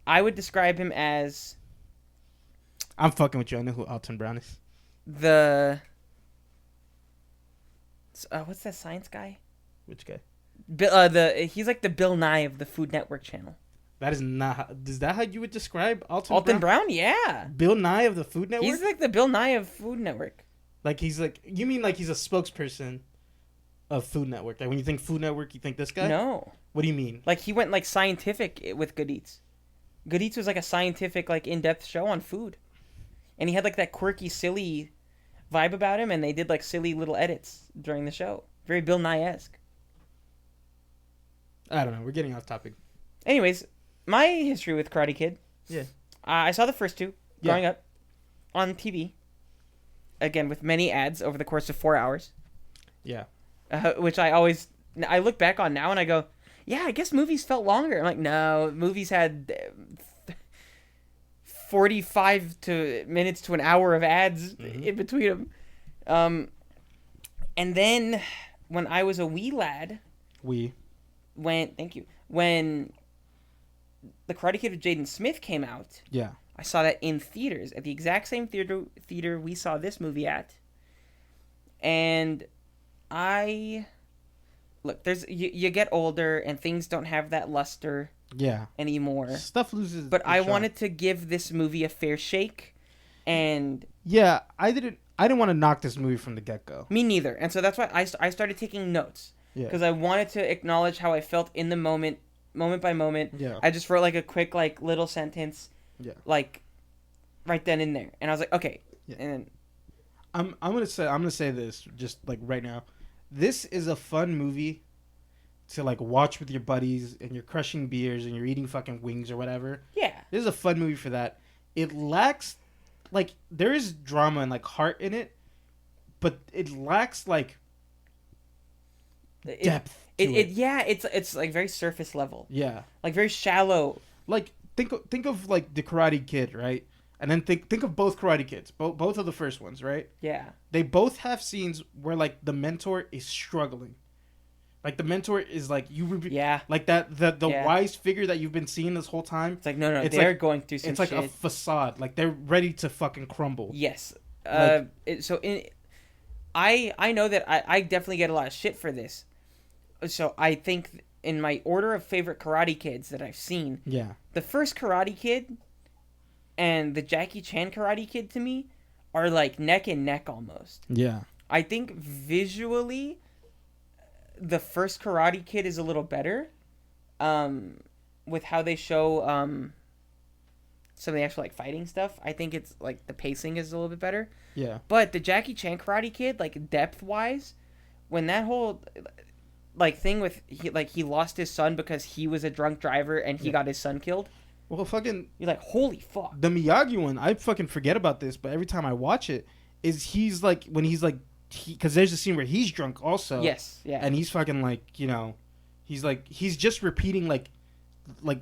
[SPEAKER 2] I would describe him as
[SPEAKER 1] I'm fucking with you. I know who Alton Brown is.
[SPEAKER 2] the what's that science guy?
[SPEAKER 1] Which guy?
[SPEAKER 2] He's like the Bill Nye of the Food Network channel.
[SPEAKER 1] That is not. Is that how you would describe
[SPEAKER 2] Alton Brown? Yeah.
[SPEAKER 1] Bill Nye of the Food Network.
[SPEAKER 2] He's like the Bill Nye of Food Network.
[SPEAKER 1] Like he's like. You mean like he's a spokesperson of Food Network? Like when you think Food Network, you think this guy?
[SPEAKER 2] No.
[SPEAKER 1] What do you mean?
[SPEAKER 2] Like he went like scientific with Good Eats. Good Eats was like a scientific, like in-depth show on food, and he had like that quirky, silly vibe about him, and they did like silly little edits during the show. Very Bill Nye-esque.
[SPEAKER 1] I don't know. We're getting off topic.
[SPEAKER 2] Anyways, my history with Karate Kid.
[SPEAKER 1] Yeah.
[SPEAKER 2] I saw the first two growing up on TV. Again, with many ads over the course of 4 hours.
[SPEAKER 1] Yeah.
[SPEAKER 2] Which I look back on now and I go, yeah, I guess movies felt longer. I'm like, no, movies had 45 minutes to an hour of ads in between them. And then when I was a wee lad, when The Karate Kid with Jaden Smith came out, I saw that in theaters at the exact same theater we saw this movie at. And there's you get older and things don't have that luster anymore.
[SPEAKER 1] Stuff loses.
[SPEAKER 2] But I wanted to give this movie a fair shake, and
[SPEAKER 1] I didn't want to knock this movie from the get-go.
[SPEAKER 2] Me neither. And so that's why I started taking notes because I wanted to acknowledge how I felt in the moment by moment.
[SPEAKER 1] Yeah.
[SPEAKER 2] I just wrote like a quick like little sentence.
[SPEAKER 1] Yeah.
[SPEAKER 2] Like right then and there, and I was like, okay.
[SPEAKER 1] Yeah.
[SPEAKER 2] And then
[SPEAKER 1] I'm gonna say this just like right now. This is a fun movie to like watch with your buddies and you're crushing beers and you're eating fucking wings or whatever.
[SPEAKER 2] Yeah.
[SPEAKER 1] This is a fun movie for that. It lacks like there is drama and like heart in it, but it lacks like depth.
[SPEAKER 2] It's like very surface level.
[SPEAKER 1] Yeah.
[SPEAKER 2] Like very shallow.
[SPEAKER 1] Like think of like the Karate Kid, right? And then think of both Karate Kids, both of the first ones, right?
[SPEAKER 2] Yeah.
[SPEAKER 1] They both have scenes where like the mentor is struggling, like the mentor is like like that the wise figure that you've been seeing this whole time.
[SPEAKER 2] It's like no, they're like, going through some.
[SPEAKER 1] It's like
[SPEAKER 2] shit.
[SPEAKER 1] a facade, like they're ready to fucking crumble.
[SPEAKER 2] Yes.
[SPEAKER 1] I
[SPEAKER 2] know that I definitely get a lot of shit for this. So I think in my order of favorite Karate Kids that I've seen, the first Karate Kid and the Jackie Chan Karate Kid to me are like neck and neck almost.
[SPEAKER 1] Yeah.
[SPEAKER 2] I think visually the first Karate Kid is a little better with how they show some of the actual like fighting stuff. I think it's like the pacing is a little bit better.
[SPEAKER 1] Yeah.
[SPEAKER 2] But the Jackie Chan Karate Kid, like depth wise, when that whole like thing with he lost his son because he was a drunk driver and he got his son killed.
[SPEAKER 1] Well, fucking...
[SPEAKER 2] You're like, holy fuck.
[SPEAKER 1] The Miyagi one, I fucking forget about this, but every time I watch it, he's like... When he's like... Because there's a scene where he's drunk also.
[SPEAKER 2] Yes, yeah.
[SPEAKER 1] And he's fucking like, you know... He's like... He's just repeating like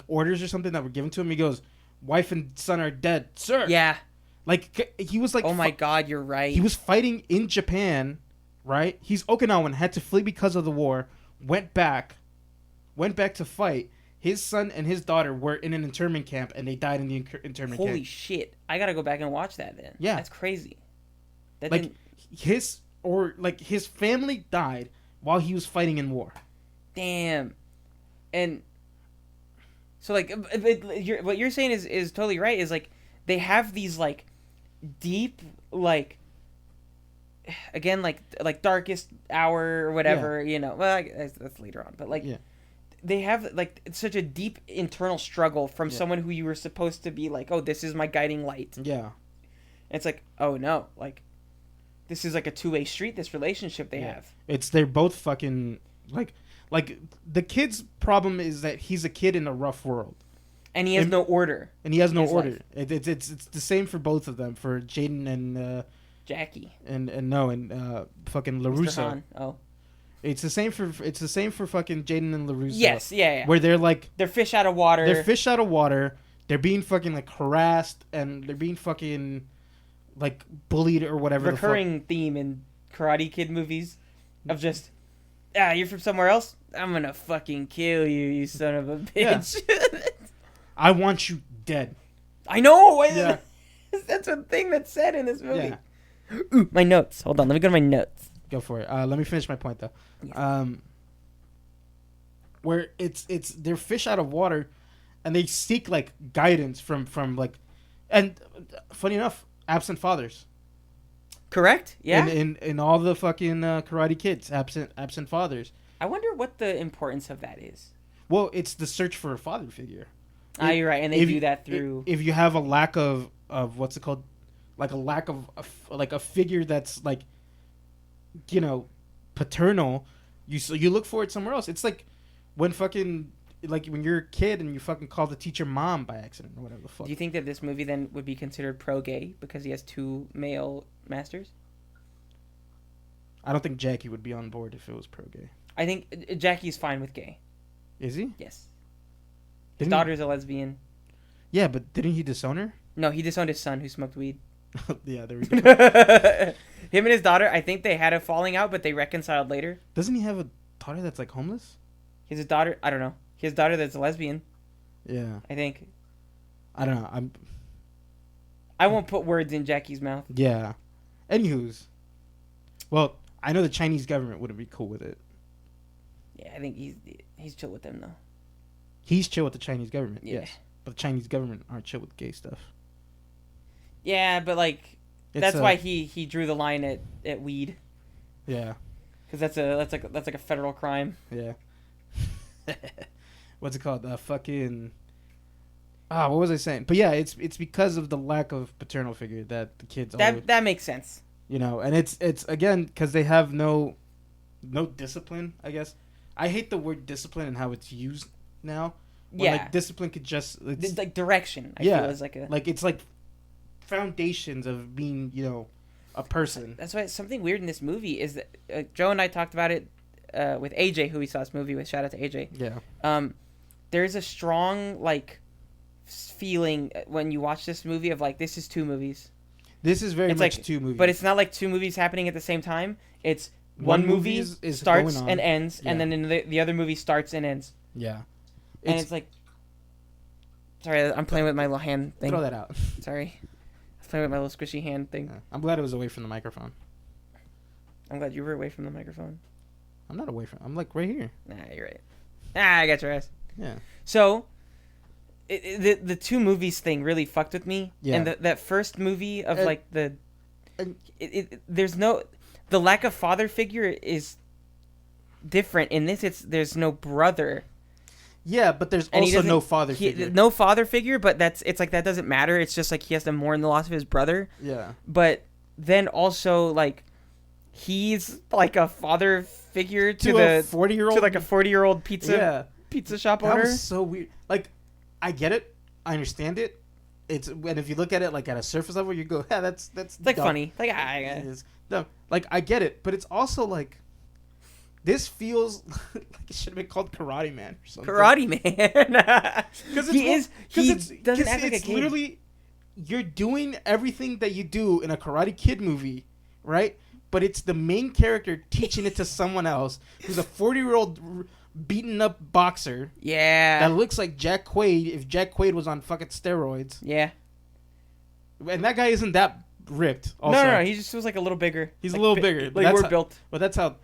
[SPEAKER 1] orders or something that were given to him. He goes, wife and son are dead, sir.
[SPEAKER 2] Yeah.
[SPEAKER 1] Like, he was like...
[SPEAKER 2] Oh my god, you're right.
[SPEAKER 1] He was fighting in Japan, right? He's Okinawan, had to flee because of the war, went back to fight... His son and his daughter were in an internment camp, and they died in the internment camp.
[SPEAKER 2] Holy shit! I gotta go back and watch that then.
[SPEAKER 1] Yeah,
[SPEAKER 2] that's crazy. That
[SPEAKER 1] like his family died while he was fighting in war.
[SPEAKER 2] Damn. And so like, what you're saying is totally right. Is like they have these like deep like again, like Darkest Hour or whatever, you know. Well, that's later on, but like
[SPEAKER 1] Yeah.
[SPEAKER 2] they have like it's such a deep internal struggle from someone who you were supposed to be like, oh, this is my guiding light.
[SPEAKER 1] Yeah.
[SPEAKER 2] And it's like, oh no, like this is like a two-way street. This relationship they have.
[SPEAKER 1] They're both fucking like the kid's problem is that he's a kid in a rough world.
[SPEAKER 2] And he has no order.
[SPEAKER 1] And he has no order. It's the same for both of them, for Jaden and
[SPEAKER 2] Jackie.
[SPEAKER 1] And fucking
[SPEAKER 2] Mr.
[SPEAKER 1] LaRusso.
[SPEAKER 2] Han. Oh.
[SPEAKER 1] It's the same for fucking Jaden and LaRusso.
[SPEAKER 2] Yes, yeah.
[SPEAKER 1] Where they're like
[SPEAKER 2] they're fish out of water.
[SPEAKER 1] They're fish out of water. They're being fucking like harassed and they're being fucking like bullied or whatever.
[SPEAKER 2] Recurring theme in Karate Kid movies of just you're from somewhere else? I'm gonna fucking kill you, you son of a bitch.
[SPEAKER 1] Yeah. I want you dead.
[SPEAKER 2] I know.
[SPEAKER 1] Yeah.
[SPEAKER 2] That's a thing that's said in this movie.
[SPEAKER 1] Yeah.
[SPEAKER 2] Ooh, my notes. Hold on. Let me go to my notes.
[SPEAKER 1] Go for it. Let me finish my point though.
[SPEAKER 2] Yeah.
[SPEAKER 1] Where it's they're fish out of water, and they seek like guidance from like, and funny enough, absent fathers.
[SPEAKER 2] Correct. Yeah.
[SPEAKER 1] In all the fucking Karate Kids, absent fathers.
[SPEAKER 2] I wonder what the importance of that is.
[SPEAKER 1] Well, it's the search for a father figure.
[SPEAKER 2] You're right, and they do that through.
[SPEAKER 1] If you have a lack of what's it called, like a lack of like a figure that's like, you know, paternal, you look for it somewhere else. It's like when fucking like when you're a kid and you fucking call the teacher mom by accident or whatever the fuck.
[SPEAKER 2] Do you think that this movie then would be considered pro-gay because he has two male masters?
[SPEAKER 1] I don't think Jackie would be on board if it was pro-gay.
[SPEAKER 2] I think Jackie's fine with gay.
[SPEAKER 1] Is he?
[SPEAKER 2] Yes. His daughter's a lesbian.
[SPEAKER 1] Yeah, but didn't he disown her?
[SPEAKER 2] No, he disowned his son who smoked weed.
[SPEAKER 1] Yeah, there we go.
[SPEAKER 2] Him and his daughter, I think they had a falling out, but they reconciled later.
[SPEAKER 1] Doesn't he have a daughter that's like homeless?
[SPEAKER 2] He has a daughter, I don't know. He has a daughter that's a lesbian.
[SPEAKER 1] Yeah.
[SPEAKER 2] I think.
[SPEAKER 1] I don't know.
[SPEAKER 2] I won't put words in Jackie's mouth.
[SPEAKER 1] Yeah. Anywho's. Well, I know the Chinese government wouldn't be cool with it.
[SPEAKER 2] Yeah, I think he's chill with them though.
[SPEAKER 1] He's chill with the Chinese government,
[SPEAKER 2] Yeah.
[SPEAKER 1] yes. But the Chinese government aren't chill with gay stuff.
[SPEAKER 2] Yeah, but like that's why he drew the line at weed.
[SPEAKER 1] Yeah.
[SPEAKER 2] Because that's like a federal crime.
[SPEAKER 1] Yeah. What's it called? Fucking. What was I saying? But yeah, it's because of the lack of paternal figure that the kids.
[SPEAKER 2] That makes sense.
[SPEAKER 1] You know, and it's again because they have no discipline. I guess I hate the word discipline and how it's used now. When, like, discipline could just
[SPEAKER 2] it's like direction. I feel is
[SPEAKER 1] it's like foundations of being, you know, a person.
[SPEAKER 2] That's why something weird in this movie is that Joe and I talked about it with AJ, who we saw this movie with. Shout out to AJ.
[SPEAKER 1] Yeah.
[SPEAKER 2] There's a strong like feeling when you watch this movie of like this is two movies.
[SPEAKER 1] This is very much
[SPEAKER 2] like,
[SPEAKER 1] two movies.
[SPEAKER 2] But it's not like two movies happening at the same time. It's one movie starts and ends, and then the other movie starts and ends.
[SPEAKER 1] Yeah.
[SPEAKER 2] And it's like... Sorry, I'm playing with my little hand thing.
[SPEAKER 1] Throw that out.
[SPEAKER 2] Sorry. I was playing with my little squishy hand thing.
[SPEAKER 1] Yeah. I'm glad it was away from the microphone.
[SPEAKER 2] I'm glad you were away from the microphone.
[SPEAKER 1] I'm not away from... I'm like right here.
[SPEAKER 2] Nah, you're right. I got your ass.
[SPEAKER 1] Yeah.
[SPEAKER 2] So... The two movies thing really fucked with me.
[SPEAKER 1] Yeah.
[SPEAKER 2] And that first movie of like the... there's no... The lack of father figure is different. In this, there's no brother.
[SPEAKER 1] Yeah, but there's also no father figure.
[SPEAKER 2] No father figure, but it's like that doesn't matter. It's just like he has to mourn the loss of his brother.
[SPEAKER 1] Yeah.
[SPEAKER 2] But then also like he's like a father figure to
[SPEAKER 1] a 40-year-old
[SPEAKER 2] to like a 40-year-old pizza shop owner.
[SPEAKER 1] That was so weird. Like, I get it. I understand it. And if you look at it like at a surface level, you go, yeah, that's
[SPEAKER 2] it's like
[SPEAKER 1] dumb.
[SPEAKER 2] funny. Like
[SPEAKER 1] it is dumb. Like, I get it, but it's also like this feels like it should have been called Karate Man or something.
[SPEAKER 2] Karate Man.
[SPEAKER 1] Because
[SPEAKER 2] he doesn't act like a kid.
[SPEAKER 1] Literally, you're doing everything that you do in a Karate Kid movie, right? But it's the main character teaching it to someone else who's a 40-year-old beaten up boxer.
[SPEAKER 2] Yeah.
[SPEAKER 1] That looks like Jack Quaid if Jack Quaid was on fucking steroids.
[SPEAKER 2] Yeah.
[SPEAKER 1] And that guy isn't that ripped. Also.
[SPEAKER 2] No. He just was like a little bigger.
[SPEAKER 1] He's a little bigger.
[SPEAKER 2] Like we're built.
[SPEAKER 1] But that's how,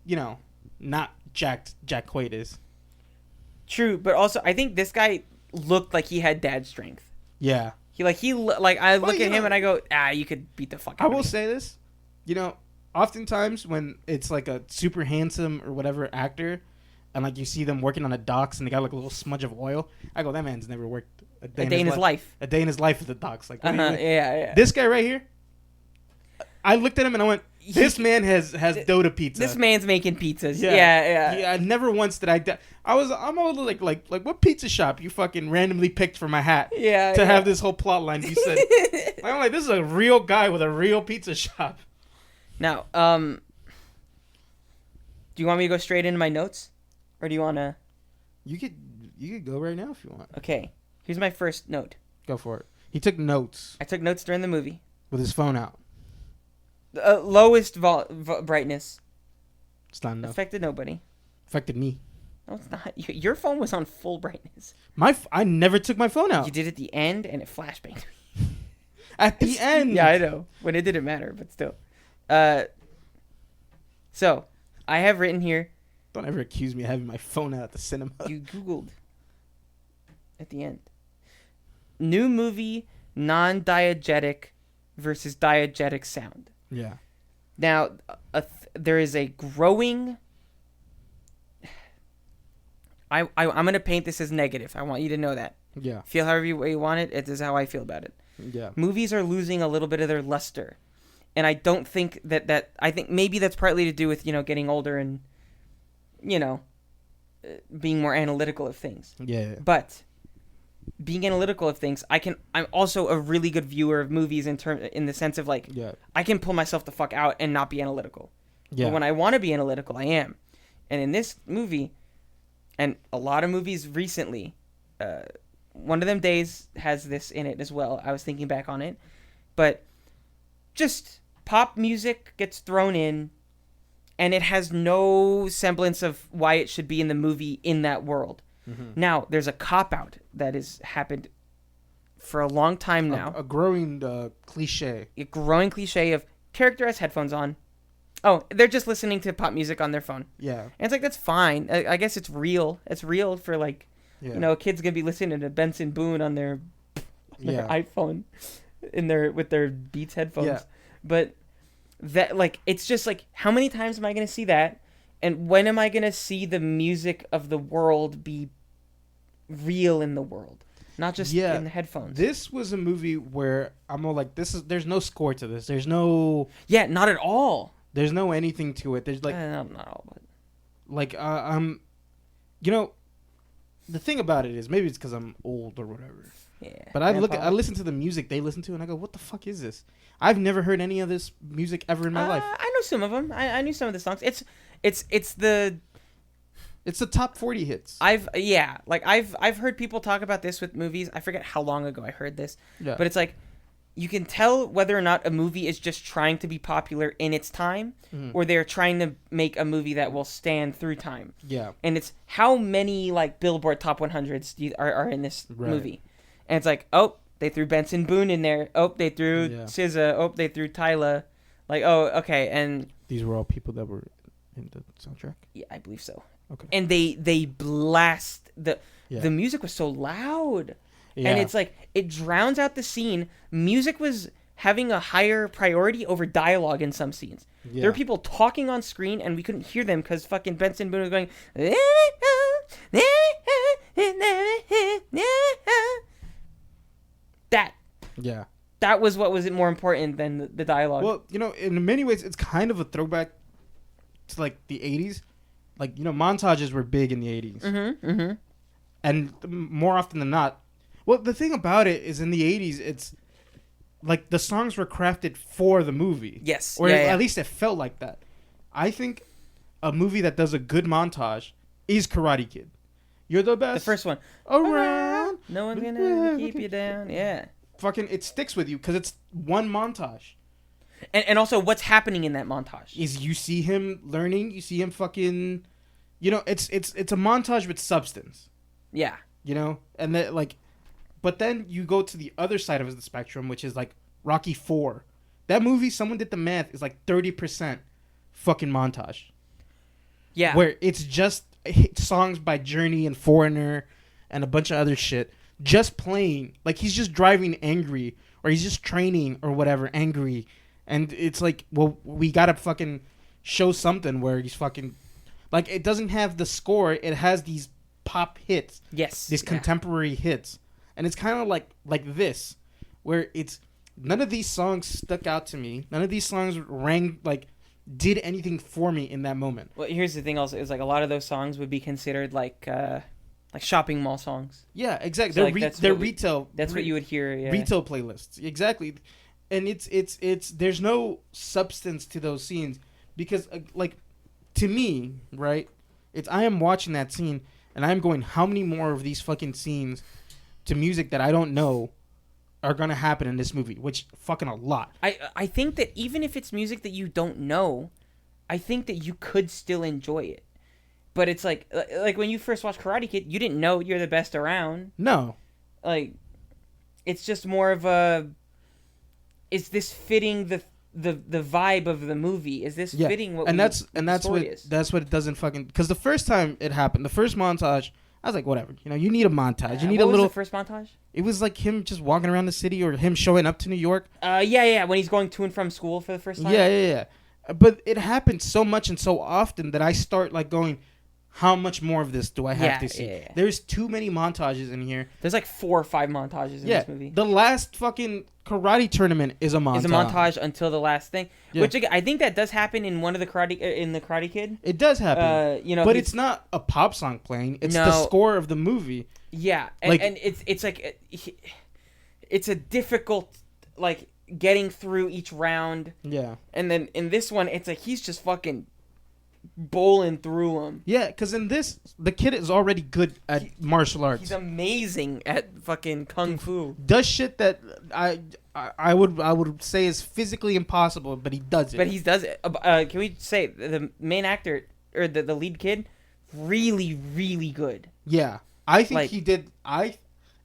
[SPEAKER 1] you know, not jacked Jack Quaid is.
[SPEAKER 2] True, but also I think this guy looked like he had dad strength.
[SPEAKER 1] Yeah.
[SPEAKER 2] I look at him and I go, you could beat the fuck out of me.
[SPEAKER 1] I will say this, you know, oftentimes when it's like a super handsome or whatever actor, and like you see them working on the docks and they got like a little smudge of oil, I go, that man's never worked a day in his life. A day in his life at the docks. Like,
[SPEAKER 2] Yeah.
[SPEAKER 1] This guy right here, I looked at him and I went, this man has Dota pizza.
[SPEAKER 2] This man's making pizzas. Yeah.
[SPEAKER 1] Never once did I'm all like what pizza shop you fucking randomly picked for my hat? To have this whole plot line you said. I'm like, this is a real guy with a real pizza shop.
[SPEAKER 2] Now, do you want me to go straight into my notes, or do you want to?
[SPEAKER 1] You could go right now if you want.
[SPEAKER 2] Okay, here's my first note.
[SPEAKER 1] Go for it. He took notes.
[SPEAKER 2] I took notes during the movie
[SPEAKER 1] with his phone out.
[SPEAKER 2] Lowest brightness.
[SPEAKER 1] It's not enough.
[SPEAKER 2] Affected nobody.
[SPEAKER 1] Affected me.
[SPEAKER 2] No, it's not. Your phone was on full brightness.
[SPEAKER 1] I never took my phone out.
[SPEAKER 2] You did at the end, and it flashbanged me.
[SPEAKER 1] At the end.
[SPEAKER 2] Yeah, I know. When it didn't matter, but still. So I have written here.
[SPEAKER 1] Don't ever accuse me of having my phone out at the cinema.
[SPEAKER 2] You Googled at the end. New movie, non-diegetic versus diegetic sound.
[SPEAKER 1] Yeah.
[SPEAKER 2] Now, there is a growing... I'm going to paint this as negative. I want you to know that.
[SPEAKER 1] Yeah.
[SPEAKER 2] Feel however you want it. It is how I feel about it.
[SPEAKER 1] Yeah.
[SPEAKER 2] Movies are losing a little bit of their luster. And I don't think that I think maybe that's partly to do with, getting older and, being more analytical of things.
[SPEAKER 1] Yeah.
[SPEAKER 2] But being analytical of things, I'm also a really good viewer of movies in the sense of like, I can pull myself the fuck out and not be analytical. Yeah. But when I want to be analytical, I am. And in this movie, and a lot of movies recently, One of Them Days has this in it as well. I was thinking back on it. But just pop music gets thrown in, and it has no semblance of why it should be in the movie in that world. Mm-hmm. Now, there's a cop-out that has happened for a long time now.
[SPEAKER 1] A growing cliche.
[SPEAKER 2] A growing cliche of character has headphones on. Oh, they're just listening to pop music on their phone.
[SPEAKER 1] Yeah.
[SPEAKER 2] And it's like, that's fine. I guess it's real. It's real for like, a kid's going to be listening to Benson Boone on their iPhone with their Beats headphones. Yeah. But that, like, it's just like, how many times am I going to see that? And when am I going to see the music of the world be real in the world? Not just in the headphones.
[SPEAKER 1] This was a movie where I'm all like, there's no score to this. There's no...
[SPEAKER 2] Yeah, not at all.
[SPEAKER 1] There's no anything to it. There's like...
[SPEAKER 2] not all, but...
[SPEAKER 1] Like, the thing about it is, maybe it's because I'm old or whatever.
[SPEAKER 2] Yeah.
[SPEAKER 1] But I listen to the music they listen to, and I go, what the fuck is this? I've never heard any of this music ever in my life.
[SPEAKER 2] I know some of them. I knew some of the songs. It's the
[SPEAKER 1] top 40 hits.
[SPEAKER 2] I've heard people talk about this with movies. I forget how long ago I heard this. Yeah. But it's like, you can tell whether or not a movie is just trying to be popular in its time, or they're trying to make a movie that will stand through time.
[SPEAKER 1] Yeah.
[SPEAKER 2] And it's how many like Billboard Top 100s are in this movie. And it's like, oh, they threw Benson Boone in there. Oh, they threw SZA. Oh, they threw Tyla. Like, oh, okay. And
[SPEAKER 1] these were all people that were in the soundtrack?
[SPEAKER 2] Yeah, I believe so.
[SPEAKER 1] Okay.
[SPEAKER 2] And they blast the music was so loud. Yeah. And it's like, it drowns out the scene. Music was having a higher priority over dialogue in some scenes. Yeah. There were people talking on screen, and we couldn't hear them because fucking Benson Boone was going... That.
[SPEAKER 1] Yeah.
[SPEAKER 2] That was what was more important than the dialogue.
[SPEAKER 1] Well, in many ways, it's kind of a throwback to, like, the 80s. Like, montages were big in the 80s.
[SPEAKER 2] Mm-hmm, mm-hmm.
[SPEAKER 1] And more often than not... Well, the thing about it is in the 80s, it's like the songs were crafted for the movie.
[SPEAKER 2] Yes.
[SPEAKER 1] Or at least it felt like that. I think a movie that does a good montage is Karate Kid. You're the best.
[SPEAKER 2] The first one.
[SPEAKER 1] Around.
[SPEAKER 2] No one's going to keep you down. Yeah.
[SPEAKER 1] Fucking, it sticks with you because it's one montage.
[SPEAKER 2] And also what's happening in that montage.
[SPEAKER 1] Is you see him learning, you see him fucking, it's a montage with substance.
[SPEAKER 2] Yeah.
[SPEAKER 1] And that like... But then you go to the other side of the spectrum, which is like Rocky 4. That movie, someone did the math, is like 30% fucking montage.
[SPEAKER 2] Yeah.
[SPEAKER 1] Where it's just songs by Journey and Foreigner and a bunch of other shit just playing. Like he's just driving angry, or he's just training or whatever angry, And it's like, well, we gotta fucking show something where he's fucking like, it doesn't have the score. It has these pop hits.
[SPEAKER 2] Yes.
[SPEAKER 1] These contemporary hits, and it's kind of like this, where it's none of these songs stuck out to me. None of these songs rang like did anything for me in that moment.
[SPEAKER 2] Well, here's the thing. Also, is like a lot of those songs would be considered like shopping mall songs.
[SPEAKER 1] Yeah, exactly.
[SPEAKER 2] So,
[SPEAKER 1] They're retail.
[SPEAKER 2] That's what you would hear. Yeah.
[SPEAKER 1] Retail playlists, exactly. And it's there's no substance to those scenes because like to me, right? I am watching that scene and I'm going, how many more of these fucking scenes to music that I don't know are gonna happen in this movie? Which fucking a lot.
[SPEAKER 2] I think that even if it's music that you don't know, I think that you could still enjoy it. But it's like when you first watched Karate Kid, you didn't know you're the best around.
[SPEAKER 1] No.
[SPEAKER 2] Like, it's just more of a, is this fitting the vibe of the movie? Is this fitting what
[SPEAKER 1] that's
[SPEAKER 2] story is?
[SPEAKER 1] That's what it doesn't fucking, because the first time it happened, the first montage, I was like, whatever, you need a montage. You need a little.
[SPEAKER 2] What was the first montage?
[SPEAKER 1] It was like him just walking around the city or him showing up to New York.
[SPEAKER 2] Yeah, when he's going to and from school for the first time.
[SPEAKER 1] Yeah. But it happens so much and so often that I start like going, how much more of this do I have to see?
[SPEAKER 2] Yeah.
[SPEAKER 1] There's too many montages in here.
[SPEAKER 2] There's like 4 or 5 montages in this movie.
[SPEAKER 1] The last fucking karate tournament is a montage.
[SPEAKER 2] Is a montage until the last thing,
[SPEAKER 1] Yeah.
[SPEAKER 2] which again, I think that does happen in one of the Karate Kid.
[SPEAKER 1] It does happen. But it's not a pop song playing. It's the score of the movie.
[SPEAKER 2] Yeah, and it's like it's a difficult like getting through each round.
[SPEAKER 1] Yeah.
[SPEAKER 2] And then in this one, it's like he's just fucking bowling through them.
[SPEAKER 1] Yeah, because in this, the kid is already good at martial arts.
[SPEAKER 2] He's amazing at fucking kung fu.
[SPEAKER 1] Does shit that I would say is physically impossible, but he does it.
[SPEAKER 2] But he does it. Can we say the main actor or the lead kid, really, really good.
[SPEAKER 1] Yeah, I think he did.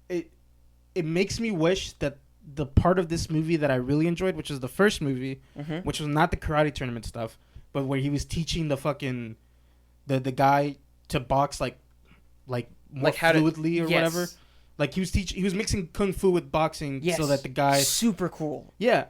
[SPEAKER 1] It makes me wish that the part of this movie that I really enjoyed, which is the first movie, which was not the karate tournament stuff, but where he was teaching the fucking the guy to box like more
[SPEAKER 2] how
[SPEAKER 1] fluidly or whatever. Like he was mixing kung fu with boxing so that the guy
[SPEAKER 2] super cool.
[SPEAKER 1] Yeah,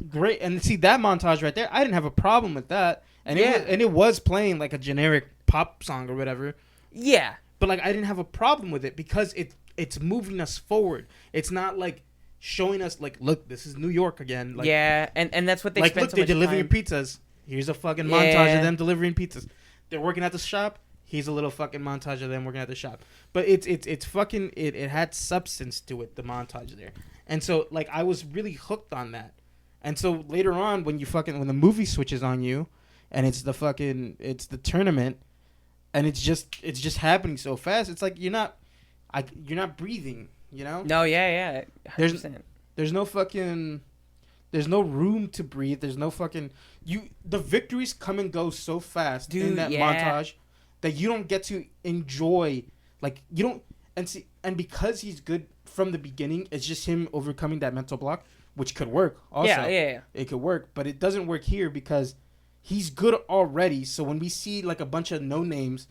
[SPEAKER 1] great. And see that montage right there, I didn't have a problem with that. And it was playing like a generic pop song or whatever.
[SPEAKER 2] Yeah,
[SPEAKER 1] but like I didn't have a problem with it because it's moving us forward. It's not like showing us like, look, this is New York again. Like,
[SPEAKER 2] yeah, and that's what they
[SPEAKER 1] like
[SPEAKER 2] spent
[SPEAKER 1] look,
[SPEAKER 2] so
[SPEAKER 1] they're
[SPEAKER 2] much
[SPEAKER 1] delivering
[SPEAKER 2] time.
[SPEAKER 1] pizzas. Here's a fucking montage of them delivering pizzas. They're working at the shop. Here's a little fucking montage of them working at the shop. But it's fucking it had substance to it, the montage there. And so like I was really hooked on that. And so later on when the movie switches on you and it's the tournament and it's just happening so fast, it's like you're not breathing,
[SPEAKER 2] No, yeah. 100%.
[SPEAKER 1] There's no room to breathe. There's no fucking the victories come and go so fast in that montage that you don't get to enjoy, like you don't and because he's good from the beginning, it's just him overcoming that mental block, which could work also.
[SPEAKER 2] Yeah.
[SPEAKER 1] It could work, but it doesn't work here because he's good already. So when we see like a bunch of no names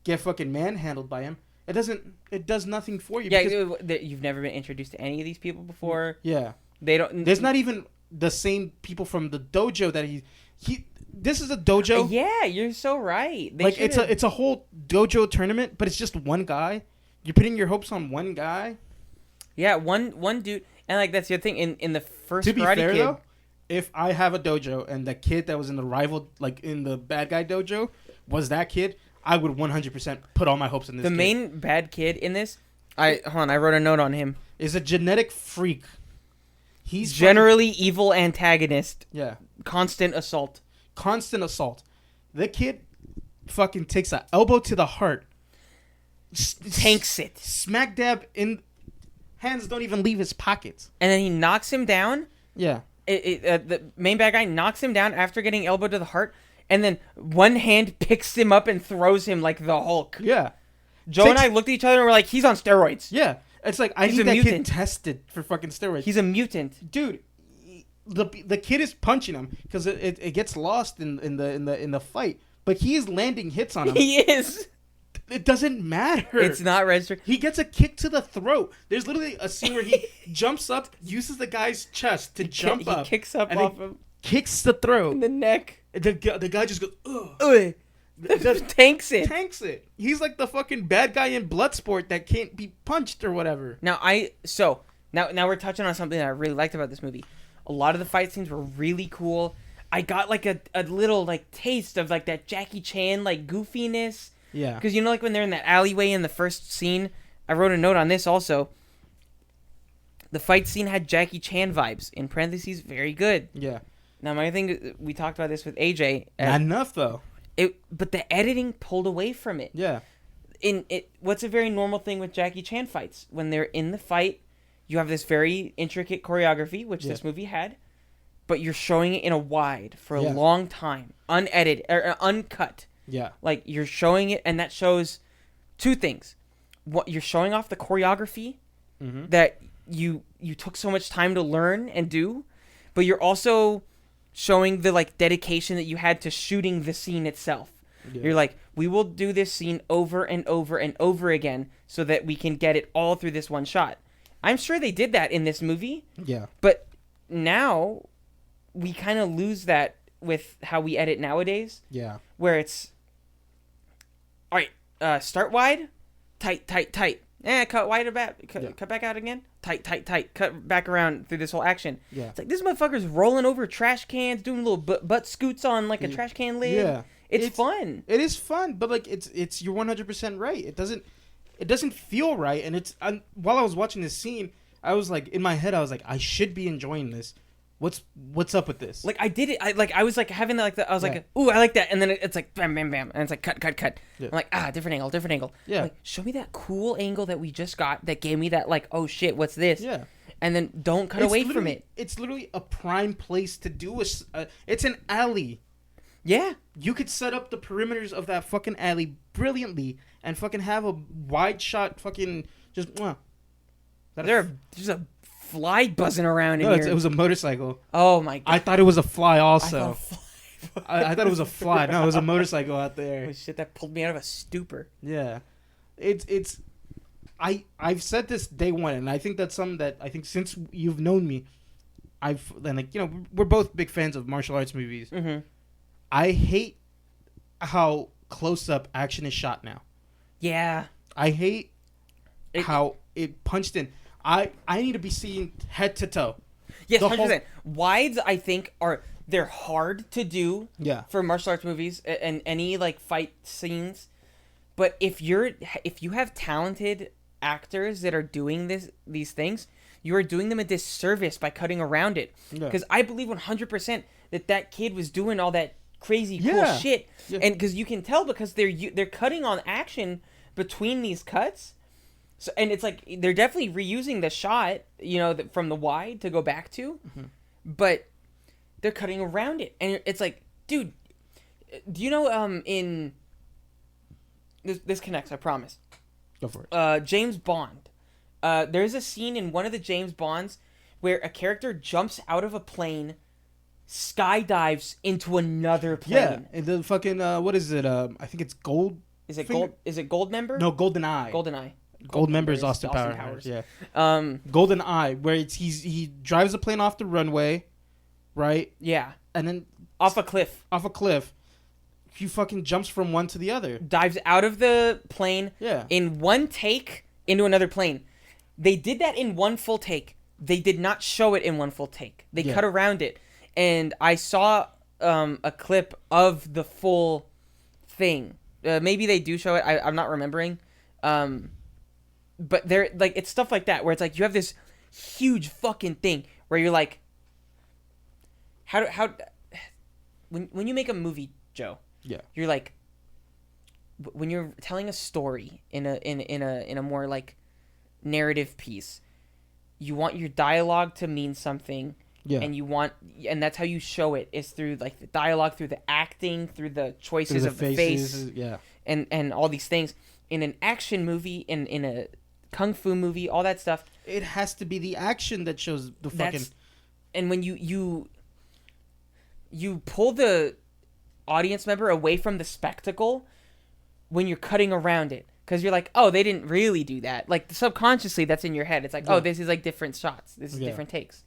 [SPEAKER 1] get fucking manhandled by him, it does nothing for you.
[SPEAKER 2] Yeah, you've never been introduced to any of these people before.
[SPEAKER 1] Yeah.
[SPEAKER 2] They don't.
[SPEAKER 1] There's not even the same people from the dojo that he. This is a dojo.
[SPEAKER 2] Yeah, you're so right.
[SPEAKER 1] It's a whole dojo tournament, but it's just one guy. You're putting your hopes on one guy.
[SPEAKER 2] Yeah, one dude, and like that's the other thing in the first
[SPEAKER 1] To be
[SPEAKER 2] Karate
[SPEAKER 1] fair,
[SPEAKER 2] Kid.
[SPEAKER 1] though, if I have a dojo and the kid that was in the rival, like in the bad guy dojo, was that kid, I would 100% put all my hopes in this.
[SPEAKER 2] The main bad kid in this, I wrote a note on him.
[SPEAKER 1] Is a genetic freak. He's
[SPEAKER 2] generally evil antagonist.
[SPEAKER 1] Yeah.
[SPEAKER 2] Constant assault.
[SPEAKER 1] The kid fucking takes an elbow to the heart.
[SPEAKER 2] Tanks it.
[SPEAKER 1] Smack dab in. Hands don't even leave his pockets.
[SPEAKER 2] And then he knocks him down.
[SPEAKER 1] Yeah.
[SPEAKER 2] The main bad guy knocks him down after getting elbowed to the heart. And then one hand picks him up and throws him like the Hulk.
[SPEAKER 1] Yeah.
[SPEAKER 2] Joe and I looked at each other and we're like, he's on steroids.
[SPEAKER 1] Yeah. It's like, I need that kid tested for fucking steroids.
[SPEAKER 2] He's a mutant.
[SPEAKER 1] Dude, the kid is punching him because it gets lost in the fight. But he is landing hits on him.
[SPEAKER 2] He is.
[SPEAKER 1] It doesn't matter.
[SPEAKER 2] It's not registered.
[SPEAKER 1] He gets a kick to the throat. There's literally a scene where he jumps up, uses the guy's chest to jump up.
[SPEAKER 2] He kicks up off him.
[SPEAKER 1] kicks the
[SPEAKER 2] In
[SPEAKER 1] throat.
[SPEAKER 2] the neck.
[SPEAKER 1] The guy just goes, ugh.
[SPEAKER 2] Ugh.
[SPEAKER 1] Just
[SPEAKER 2] Tanks it.
[SPEAKER 1] tanks it. He's like the fucking bad guy in Bloodsport that can't be punched or whatever.
[SPEAKER 2] Now we're touching on something that I really liked about this movie. A lot of the fight scenes were really cool. I got like a little like taste of like that Jackie Chan like goofiness.
[SPEAKER 1] Yeah.
[SPEAKER 2] Because you know, like when they're in that alleyway in the first scene, I wrote a note on this also. The fight scene had Jackie Chan vibes. In parentheses, very good.
[SPEAKER 1] Yeah.
[SPEAKER 2] Now my thing, we talked about this with AJ.
[SPEAKER 1] Not enough though.
[SPEAKER 2] But the editing pulled away from it.
[SPEAKER 1] Yeah.
[SPEAKER 2] What's a very normal thing with Jackie Chan fights? When they're in the fight, you have this very intricate choreography, which this movie had, but you're showing it in a wide for a long time, unedited or uncut.
[SPEAKER 1] Yeah.
[SPEAKER 2] Like you're showing it, and that shows two things. What you're showing off the choreography that you took so much time to learn and do, but you're also showing the like dedication that you had to shooting the scene itself. Yeah. You're like, we will do this scene over and over and over again so that we can get it all through this one shot. I'm sure they did that in this movie. Yeah. But now we kind of lose that with how we edit nowadays. Yeah. Where it's, all right, start wide, tight, tight, tight. Cut wide back, cut back out again. Tight, tight, tight. Cut back around through this whole action. Yeah. It's like this motherfucker's rolling over trash cans, doing little butt scoots on like a trash can lid. Yeah. It's fun.
[SPEAKER 1] It is fun, but like it's you're 100% right. It doesn't feel right, and while I was watching this scene, I was like in my head I was like I should be enjoying this. What's up with this?
[SPEAKER 2] Like I did it. I was like having like I was like, ooh, I like that, and then it's like bam, bam, bam, and it's like cut. Yeah. I'm like different angle. Yeah. Like, show me that cool angle that we just got that gave me that like, oh shit, what's this? Yeah. And then don't cut away from it.
[SPEAKER 1] It's literally a prime place to do it's an alley. Yeah. You could set up the perimeters of that fucking alley brilliantly and fucking have a wide shot fucking just.
[SPEAKER 2] There's a fly buzzing around in here.
[SPEAKER 1] It was a motorcycle.
[SPEAKER 2] Oh my god!
[SPEAKER 1] I thought it was a fly also. I thought it was a fly. No, it was a motorcycle out there.
[SPEAKER 2] Holy shit, that pulled me out of a stupor.
[SPEAKER 1] Yeah, I've said this day one, and I think that's something that I think since you've known me, we're both big fans of martial arts movies. Mm-hmm. I hate how close up action is shot now. Yeah, I hate how it punched in. I need to be seen head to toe.
[SPEAKER 2] Yes, 100%. Wides, I think, they're hard to do for martial arts movies and any like fight scenes. But if you have talented actors that are doing these things, you are doing them a disservice by cutting around it. Because I believe 100% that kid was doing all that crazy cool shit, and because you can tell because they're cutting on action between these cuts. So, and it's like they're definitely reusing the shot, from the wide to go back to, but they're cutting around it, and it's like, dude, do you know? In this connects, I promise.
[SPEAKER 1] Go for it.
[SPEAKER 2] James Bond. There's a scene in one of the James Bonds where a character jumps out of a plane, skydives into another plane.
[SPEAKER 1] Yeah, and the fucking what is it? I think it's Gold.
[SPEAKER 2] Is it Gold? Is it Goldmember?
[SPEAKER 1] No, GoldenEye.
[SPEAKER 2] GoldenEye.
[SPEAKER 1] Goldmember is Austin Powers. Yeah. GoldenEye, where he drives a plane off the runway, right?
[SPEAKER 2] Yeah.
[SPEAKER 1] And then
[SPEAKER 2] off a cliff.
[SPEAKER 1] He fucking jumps from one to the other.
[SPEAKER 2] Dives out of the plane. Yeah. In one take into another plane. They did that in one full take. They did not show it in one full take. They cut around it, and I saw a clip of the full thing. Maybe they do show it. I'm not remembering. But they're like, it's stuff like that where it's like you have this huge fucking thing where you're like, how when you make a movie, Joe, you're like, when you're telling a story in a more like narrative piece, you want your dialogue to mean something, and that's how you show it is through like the dialogue, through the acting, through the choices of the face, and all these things. In an action movie, in a kung fu movie, all that stuff,
[SPEAKER 1] it has to be the action that shows the fucking.
[SPEAKER 2] And when you pull the audience member away from the spectacle when you're cutting around it, because you're like, oh, they didn't really do that. Like subconsciously, that's in your head. It's like, oh, this is like different shots. This is different takes.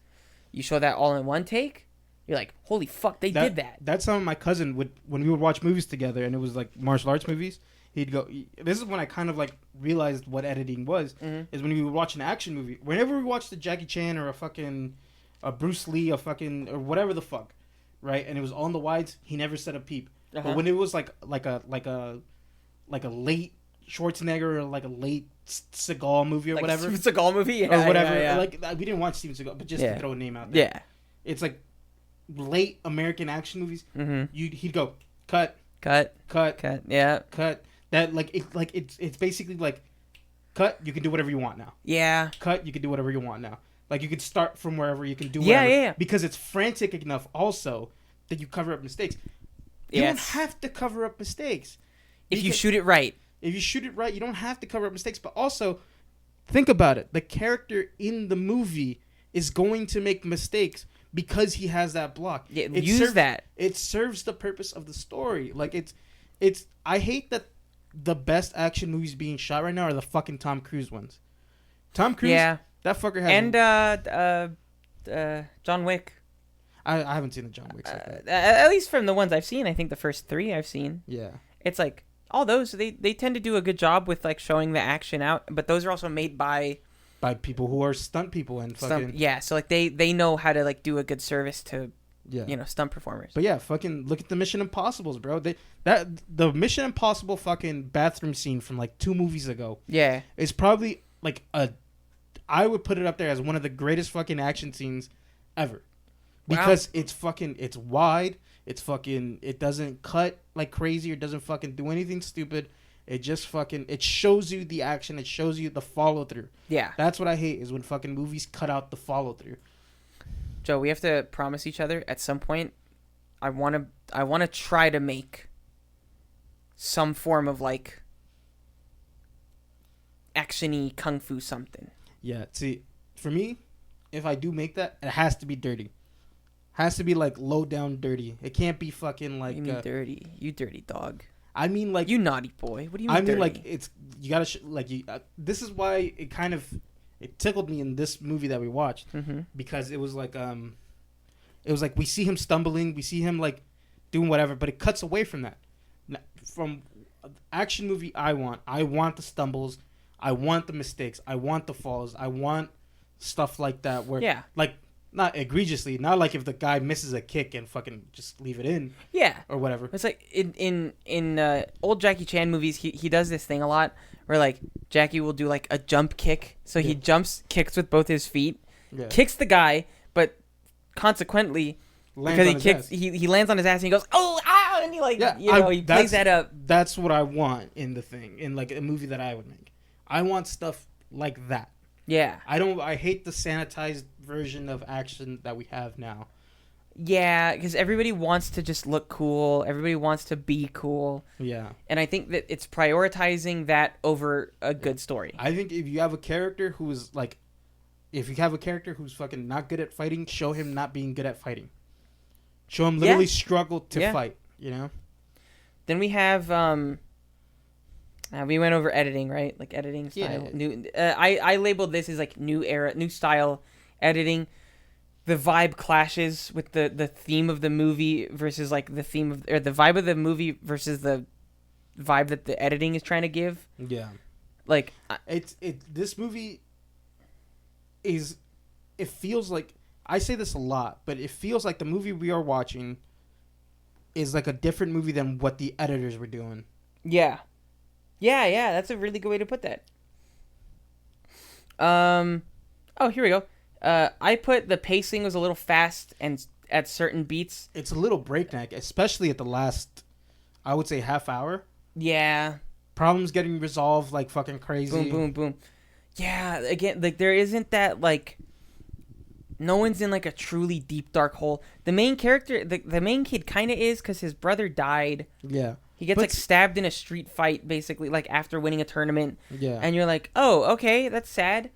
[SPEAKER 2] You show that all in one take, you're like, holy fuck, they did that.
[SPEAKER 1] That's how my cousin would, when we would watch movies together, and it was like martial arts movies. He'd go. This is when I kind of like realized what editing was. Is when we would watch an action movie. Whenever we watched a Jackie Chan or a Bruce Lee, or whatever the fuck, right? And it was on the wides. He never said a peep. But when it was like a late Schwarzenegger or like a late Seagal movie or
[SPEAKER 2] like
[SPEAKER 1] whatever,
[SPEAKER 2] Seagal movie,
[SPEAKER 1] or whatever.
[SPEAKER 2] Yeah.
[SPEAKER 1] Like we didn't watch Steven Seagal, but just to throw a name out there.
[SPEAKER 2] Yeah,
[SPEAKER 1] it's like late American action movies. He'd go cut.
[SPEAKER 2] Yeah,
[SPEAKER 1] cut. That it's basically like cut. You can do whatever you want now.
[SPEAKER 2] Yeah.
[SPEAKER 1] Cut. You can do whatever you want now. Like you can start from wherever, you can do whatever.
[SPEAKER 2] Yeah.
[SPEAKER 1] Because it's frantic enough also that you cover up mistakes. You don't have to cover up mistakes
[SPEAKER 2] if you shoot it right.
[SPEAKER 1] If you shoot it right, you don't have to cover up mistakes. But also, think about it. The character in the movie is going to make mistakes because he has that block.
[SPEAKER 2] Yeah, use that.
[SPEAKER 1] It serves the purpose of the story. Like it's. I hate that the best action movies being shot right now are the fucking Tom Cruise ones. Tom Cruise. Yeah. That fucker has.
[SPEAKER 2] And John Wick.
[SPEAKER 1] I haven't seen the John Wick.
[SPEAKER 2] At least from the ones I've seen, I think the first 3 I've seen.
[SPEAKER 1] Yeah.
[SPEAKER 2] It's like all those they tend to do a good job with like showing the action out, but those are also made by
[SPEAKER 1] people who are stunt people and fucking
[SPEAKER 2] so like they know how to like do a good service to stunt performers.
[SPEAKER 1] But yeah, fucking look at the Mission Impossibles, bro. The Mission Impossible fucking bathroom scene from like 2 movies ago.
[SPEAKER 2] Yeah.
[SPEAKER 1] Is probably like I would put it up there as one of the greatest fucking action scenes ever. Because it's wide, it doesn't cut like crazy, or doesn't fucking do anything stupid. It just it shows you the action, it shows you the follow through.
[SPEAKER 2] Yeah.
[SPEAKER 1] That's what I hate, is when fucking movies cut out the follow through.
[SPEAKER 2] Joe, we have to promise each other at some point. I want to try to make some form of like actiony kung fu something.
[SPEAKER 1] Yeah, see, for me, if I do make that, it has to be dirty. Has to be like low down dirty. It can't be fucking like.
[SPEAKER 2] You mean dirty? You dirty dog.
[SPEAKER 1] I mean like
[SPEAKER 2] you naughty boy. What do you mean? I mean
[SPEAKER 1] dirty? Like it's you gotta this is why it tickled me in this movie that we watched, because it was like we see him stumbling, we see him like doing whatever, but it cuts away from that. From action movie, I want the stumbles, I want the mistakes, I want the falls, I want stuff like that where like. Not egregiously, not like if the guy misses a kick and fucking just leave it in.
[SPEAKER 2] Yeah.
[SPEAKER 1] Or whatever.
[SPEAKER 2] It's like in old Jackie Chan movies, he does this thing a lot where like Jackie will do like a jump kick. So he kicks with both his feet, kicks the guy, but consequently, because he lands on his ass and he goes, oh, ah, and he like, he plays that up.
[SPEAKER 1] That's what I want in the thing, in like a movie that I would make. I want stuff like that.
[SPEAKER 2] Yeah.
[SPEAKER 1] I hate the sanitized version of action that we have now.
[SPEAKER 2] Yeah, because everybody wants to just look cool. Everybody wants to be cool.
[SPEAKER 1] Yeah.
[SPEAKER 2] And I think that it's prioritizing that over a good story.
[SPEAKER 1] I think if you have a character who's fucking not good at fighting, show him not being good at fighting. Show him literally struggle to fight, you know?
[SPEAKER 2] Then we have... we went over editing, right? Like editing style.
[SPEAKER 1] Yeah.
[SPEAKER 2] New. I labeled this as like new era, new style editing. The vibe clashes with the theme of the movie versus like the vibe of the movie versus the vibe that the editing is trying to give.
[SPEAKER 1] Yeah.
[SPEAKER 2] Like
[SPEAKER 1] this movie is. It feels like, I say this a lot, but it feels like the movie we are watching is like a different movie than what the editors were doing.
[SPEAKER 2] Yeah. Yeah, that's a really good way to put that. Oh, here we go. I put the pacing was a little fast and at certain beats.
[SPEAKER 1] It's a little breakneck, especially at the last, I would say, half hour.
[SPEAKER 2] Yeah.
[SPEAKER 1] Problems getting resolved like fucking crazy.
[SPEAKER 2] Boom, boom, boom. Yeah, again, like there isn't that like, no one's in like a truly deep dark hole. The main character, the main kid kind of is because his brother died.
[SPEAKER 1] Yeah.
[SPEAKER 2] He gets like stabbed in a street fight, basically, like after winning a tournament.
[SPEAKER 1] Yeah.
[SPEAKER 2] And you're like, oh, okay, that's sad.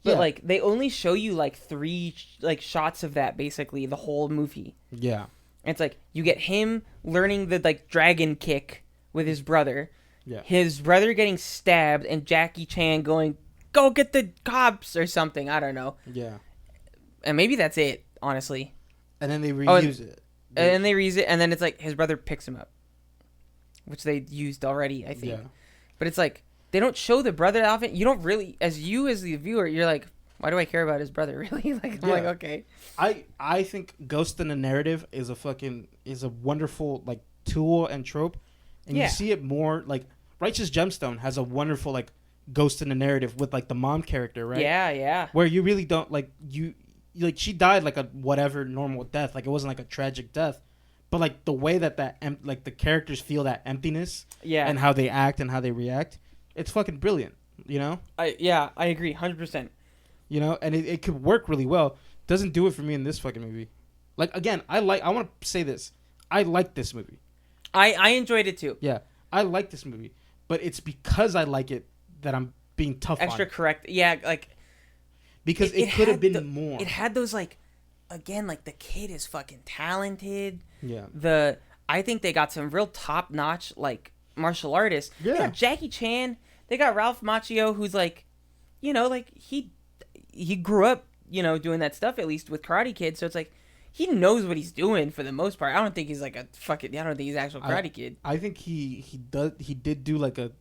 [SPEAKER 2] But like they only show you like 3 like shots of that, basically the whole movie.
[SPEAKER 1] Yeah.
[SPEAKER 2] And it's like you get him learning the like dragon kick with his brother.
[SPEAKER 1] Yeah.
[SPEAKER 2] His brother getting stabbed and Jackie Chan going, go get the cops or something. I don't know.
[SPEAKER 1] Yeah.
[SPEAKER 2] And maybe that's it, honestly.
[SPEAKER 1] And then they reuse it.
[SPEAKER 2] And then they reuse it, and then it's like his brother picks him up, which they used already, I think.
[SPEAKER 1] Yeah.
[SPEAKER 2] But it's like they don't show the brother often. You don't really, as the viewer, you're like, why do I care about his brother? Really? Like I'm like, okay.
[SPEAKER 1] I think Ghost in the Narrative is a wonderful like tool and trope, and you see it more like Righteous Gemstone has a wonderful like Ghost in the Narrative with like the mom character, right?
[SPEAKER 2] Yeah, yeah.
[SPEAKER 1] Where you really don't like like she died like a whatever normal death, like it wasn't like a tragic death, but like the way that like the characters feel that emptiness, and how they act and how they react, it's fucking brilliant, you know?
[SPEAKER 2] I agree 100%.
[SPEAKER 1] You know, and it could work really well. Doesn't do it for me in this fucking movie. Like again, I want to say this. I like this movie.
[SPEAKER 2] I enjoyed it too.
[SPEAKER 1] Yeah, I like this movie, but it's because I like it that I'm being tough
[SPEAKER 2] extra
[SPEAKER 1] on it.
[SPEAKER 2] correct. Yeah, like
[SPEAKER 1] because it could have been more.
[SPEAKER 2] It had those like, again, like the kid is fucking talented.
[SPEAKER 1] Yeah.
[SPEAKER 2] I think they got some real top notch like martial artists.
[SPEAKER 1] Yeah.
[SPEAKER 2] They got Jackie Chan. They got Ralph Macchio, who's like, you know, like he grew up, you know, doing that stuff, at least with Karate Kid. So it's like he knows what he's doing for the most part. I don't think he's like I don't think he's an actual Karate Kid.
[SPEAKER 1] I think he did do like a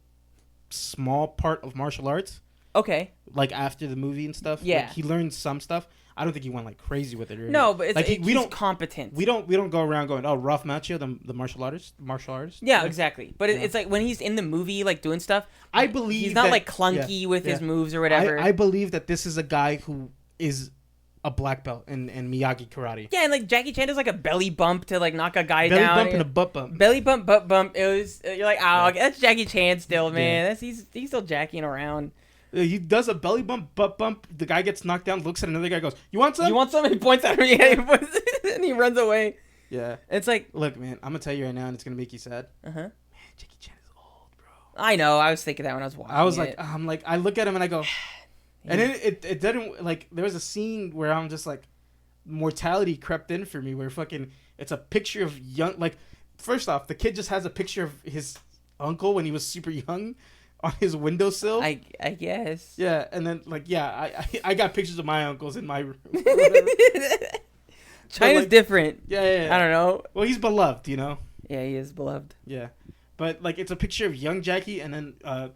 [SPEAKER 1] small part of martial arts.
[SPEAKER 2] Okay.
[SPEAKER 1] Like after the movie and stuff.
[SPEAKER 2] Yeah.
[SPEAKER 1] Like he learned some stuff. I don't think he went like crazy with it. Or
[SPEAKER 2] no, but it's
[SPEAKER 1] like
[SPEAKER 2] he's competent.
[SPEAKER 1] We don't go around going, oh, Ralph Macchio, the martial artist.
[SPEAKER 2] Yeah, exactly. But it's like when he's in the movie, like doing stuff.
[SPEAKER 1] I believe
[SPEAKER 2] he's not like clunky with his moves or whatever.
[SPEAKER 1] I believe that this is a guy who is a black belt in Miyagi karate.
[SPEAKER 2] Yeah, and like Jackie Chan does like a belly bump to like knock a guy down.
[SPEAKER 1] Belly bump and a butt bump.
[SPEAKER 2] Belly bump, butt bump. It was you're like, oh, okay, that's Jackie Chan still, man.
[SPEAKER 1] Yeah.
[SPEAKER 2] He's still jacking around.
[SPEAKER 1] He does a belly bump, butt bump. The guy gets knocked down, looks at another guy, goes, "You want some?
[SPEAKER 2] You want some?" And he points at him, and he runs away.
[SPEAKER 1] Yeah,
[SPEAKER 2] it's like,
[SPEAKER 1] look, man, I'm gonna tell you right now, and it's gonna make you sad.
[SPEAKER 2] Man,
[SPEAKER 1] Jackie Chan is old, bro.
[SPEAKER 2] I know. I was thinking that when I was watching.
[SPEAKER 1] I was like, I look at him and I go, and then it didn't like. There was a scene where I'm just like, mortality crept in for me, where fucking it's a picture of young. Like, first off, the kid just has a picture of his uncle when he was super young on his windowsill.
[SPEAKER 2] I guess.
[SPEAKER 1] Yeah, and then like I got pictures of my uncles in my room.
[SPEAKER 2] China's
[SPEAKER 1] like,
[SPEAKER 2] different.
[SPEAKER 1] Yeah.
[SPEAKER 2] I don't know.
[SPEAKER 1] Well, he's beloved, you know.
[SPEAKER 2] Yeah, he is beloved.
[SPEAKER 1] Yeah, but like it's a picture of young Jackie, and then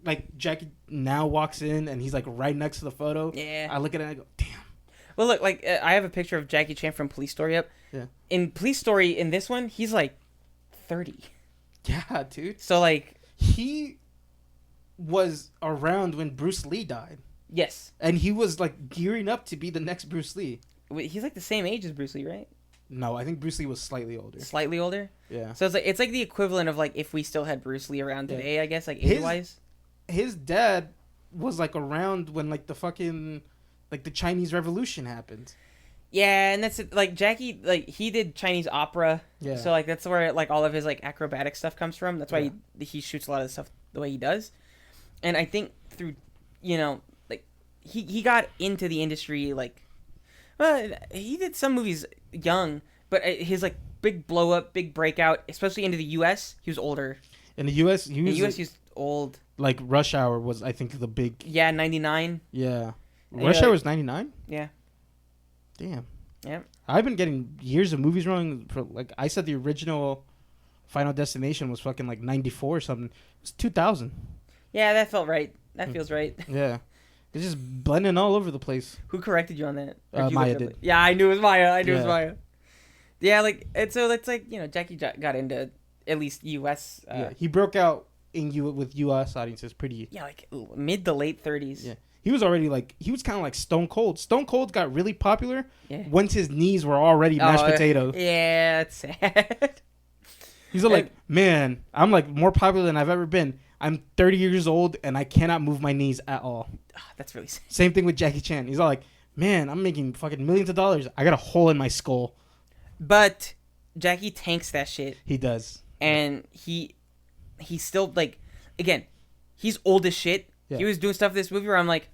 [SPEAKER 1] like Jackie now walks in, and he's like right next to the photo.
[SPEAKER 2] Yeah.
[SPEAKER 1] I look at it and I go, damn.
[SPEAKER 2] Well, look, like I have a picture of Jackie Chan from Police Story up.
[SPEAKER 1] Yeah.
[SPEAKER 2] In Police Story, in this one, he's like 30.
[SPEAKER 1] Yeah, dude.
[SPEAKER 2] So like
[SPEAKER 1] he was around when Bruce Lee died.
[SPEAKER 2] Yes.
[SPEAKER 1] And he was like gearing up to be the next Bruce Lee.
[SPEAKER 2] Wait, he's like the same age as Bruce Lee, right?
[SPEAKER 1] No, I think Bruce Lee was slightly older.
[SPEAKER 2] Slightly older?
[SPEAKER 1] Yeah.
[SPEAKER 2] So it's like the equivalent of like if we still had Bruce Lee around today, I guess, like age-wise.
[SPEAKER 1] His dad was like around when like the fucking like the Chinese Revolution happened.
[SPEAKER 2] Yeah, and that's it. Like Jackie, like he did Chinese opera.
[SPEAKER 1] Yeah.
[SPEAKER 2] So like that's where like all of his like acrobatic stuff comes from. That's why he shoots a lot of the stuff the way he does. And I think through, you know, like he got into the industry like, well, he did some movies young, but his like big blow up, big breakout, especially into the U.S. He was older.
[SPEAKER 1] In the U.S., he
[SPEAKER 2] was old.
[SPEAKER 1] Like Rush Hour was, I think, the big.
[SPEAKER 2] Yeah, 99.
[SPEAKER 1] Yeah, Rush Hour was 99.
[SPEAKER 2] Yeah.
[SPEAKER 1] Damn.
[SPEAKER 2] Yeah.
[SPEAKER 1] I've been getting years of movies wrong. For, like I said, the original Final Destination was fucking like 94 or something. It was 2000.
[SPEAKER 2] Yeah, that felt right. That feels right.
[SPEAKER 1] Yeah. It's just blending all over the place.
[SPEAKER 2] Who corrected you on that?
[SPEAKER 1] Maya did.
[SPEAKER 2] Yeah, I knew it was Maya. It was Maya. Yeah, like, and so that's like, you know, Jackie got into at least U.S.
[SPEAKER 1] Yeah, he broke out with U.S. audiences pretty.
[SPEAKER 2] Yeah, like mid to late 30s.
[SPEAKER 1] Yeah. He was already like, he was kind of like Stone Cold. Stone Cold got really popular once his knees were already mashed potato.
[SPEAKER 2] Yeah, it's sad.
[SPEAKER 1] He's like, man, I'm like more popular than I've ever been. I'm 30 years old and I cannot move my knees at all.
[SPEAKER 2] That's really sad.
[SPEAKER 1] Same thing with Jackie Chan. He's all like, man, I'm making fucking millions of dollars. I got a hole in my skull.
[SPEAKER 2] But Jackie tanks that shit.
[SPEAKER 1] He does.
[SPEAKER 2] And he's still like, again, he's old as shit. Yeah. He was doing stuff in this movie where I'm like,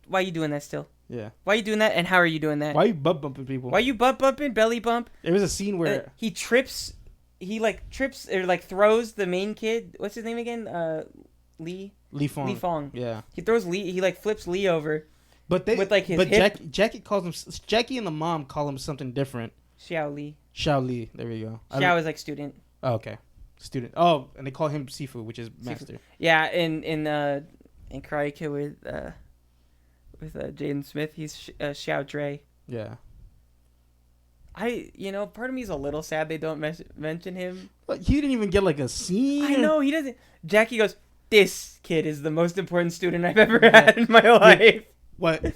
[SPEAKER 2] why are you doing that still?
[SPEAKER 1] Yeah.
[SPEAKER 2] Why are you doing that and how are you doing that?
[SPEAKER 1] Why are you butt bumping people?
[SPEAKER 2] Why are you butt bumping, belly bump?
[SPEAKER 1] There was a scene where
[SPEAKER 2] he trips or like throws the main kid. What's his name again? Lee Fong.
[SPEAKER 1] Yeah.
[SPEAKER 2] He throws Lee. He like flips Lee over.
[SPEAKER 1] But they,
[SPEAKER 2] with like his
[SPEAKER 1] but
[SPEAKER 2] hip.
[SPEAKER 1] Jackie and the mom call him something different.
[SPEAKER 2] Xiao Li.
[SPEAKER 1] Xiao Li. There we go.
[SPEAKER 2] Xiao is like student.
[SPEAKER 1] Oh, okay. Student. Oh, and they call him Sifu, which is master.
[SPEAKER 2] Yeah, in Karate Kid with Jaden Smith, he's Xiao Dre.
[SPEAKER 1] Yeah.
[SPEAKER 2] Part of me is a little sad they don't mention him.
[SPEAKER 1] But he didn't even get like a scene.
[SPEAKER 2] I know he doesn't. Jackie goes, "This kid is the most important student I've ever had in my life."
[SPEAKER 1] What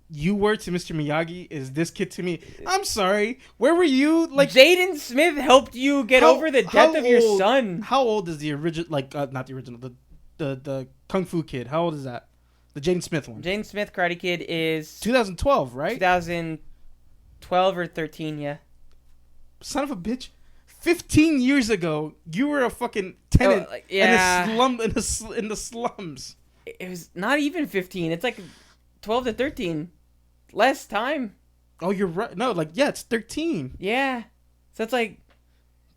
[SPEAKER 1] you were to Mr. Miyagi is this kid to me. I'm sorry. Where were you? Like
[SPEAKER 2] Jaden Smith helped you get over the death of your son.
[SPEAKER 1] How old is the original? Like not the original. The Kung Fu Kid. How old is that? The Jaden Smith one.
[SPEAKER 2] Jaden Smith Karate Kid is
[SPEAKER 1] 2012, right?
[SPEAKER 2] 2012 or 13, yeah.
[SPEAKER 1] Son of a bitch. 15 years ago, you were a fucking tenant in the slums.
[SPEAKER 2] It was not even 15. It's like 12 to 13. Less time.
[SPEAKER 1] Oh, you're right. No, it's 13.
[SPEAKER 2] Yeah. So it's like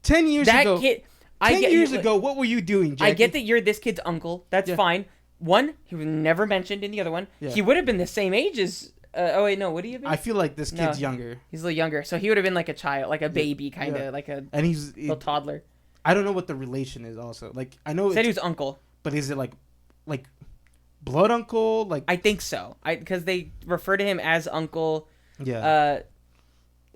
[SPEAKER 1] 10 years ago.
[SPEAKER 2] That kid.
[SPEAKER 1] 10 years ago, what were you doing, Jackie?
[SPEAKER 2] I get that you're this kid's uncle. That's fine. One, he was never mentioned in the other one.
[SPEAKER 1] Yeah.
[SPEAKER 2] He would have been the same age as... would he have been?
[SPEAKER 1] I feel like this kid's younger.
[SPEAKER 2] He's a little younger. So he would have been like a child, like a baby, kind of, like a little toddler.
[SPEAKER 1] I don't know what the relation is also. Like, I know...
[SPEAKER 2] Said he was uncle.
[SPEAKER 1] But is it like blood uncle? Like
[SPEAKER 2] I think so. Because they refer to him as uncle.
[SPEAKER 1] Yeah.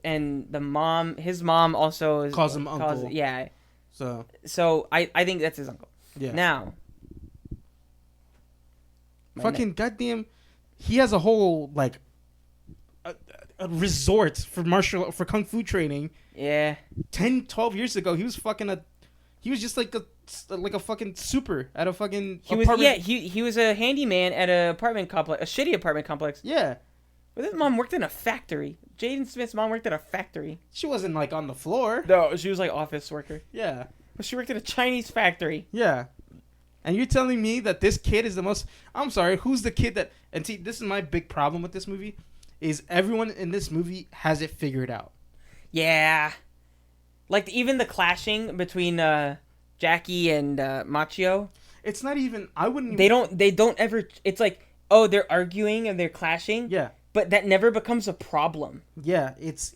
[SPEAKER 2] And his mom also
[SPEAKER 1] calls him uncle.
[SPEAKER 2] Yeah.
[SPEAKER 1] So
[SPEAKER 2] I think that's his uncle.
[SPEAKER 1] Yeah.
[SPEAKER 2] Now.
[SPEAKER 1] Fucking goddamn, he has a whole like a resort for kung fu training.
[SPEAKER 2] Yeah.
[SPEAKER 1] 10, 12 years ago, he was just like a fucking super at a fucking apartment.
[SPEAKER 2] He was a handyman at a shitty apartment complex.
[SPEAKER 1] Yeah.
[SPEAKER 2] But his mom worked in a factory. Jaden Smith's mom worked at a factory.
[SPEAKER 1] She wasn't like on the floor.
[SPEAKER 2] No, she was like office worker.
[SPEAKER 1] Yeah.
[SPEAKER 2] But she worked at a Chinese factory.
[SPEAKER 1] Yeah. And you're telling me that this kid is the most... I'm sorry, who's the kid that... And see, this is my big problem with this movie, is everyone in this movie has it figured out.
[SPEAKER 2] Yeah. Like, even the clashing between Jackie and Machio.
[SPEAKER 1] It's not even... I wouldn't
[SPEAKER 2] even... They don't ever... It's like, oh, they're arguing and they're clashing.
[SPEAKER 1] Yeah.
[SPEAKER 2] But that never becomes a problem.
[SPEAKER 1] Yeah, it's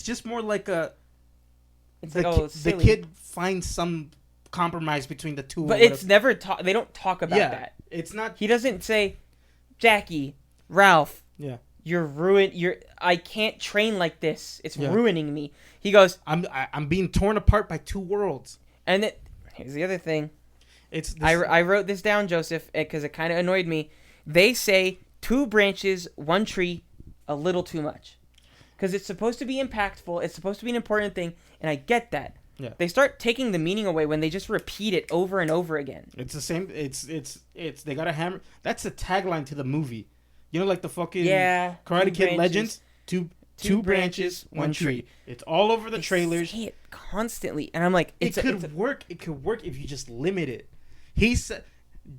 [SPEAKER 1] just more like a...
[SPEAKER 2] It's like, oh, silly.
[SPEAKER 1] The kid finds some... compromise between the two,
[SPEAKER 2] but it's never they don't talk about that.
[SPEAKER 1] It's not.
[SPEAKER 2] He doesn't say, Jackie, Ralph,
[SPEAKER 1] yeah,
[SPEAKER 2] you're ruined. I can't train like this. It's ruining me. He goes,
[SPEAKER 1] I'm being torn apart by two worlds.
[SPEAKER 2] And here's the other thing. I wrote this down, Joseph, because it kind of annoyed me. They say 2 branches, 1 tree, a little too much, because it's supposed to be impactful. It's supposed to be an important thing, and I get that.
[SPEAKER 1] Yeah.
[SPEAKER 2] They start taking the meaning away when they just repeat it over and over again.
[SPEAKER 1] It's the same. It's they got a hammer. That's the tagline to the movie. You know, like the fucking Karate Kid Legends. Two branches, one tree. It's all over the trailers.
[SPEAKER 2] Say it constantly, and I'm like,
[SPEAKER 1] it could work. It could work if you just limit it.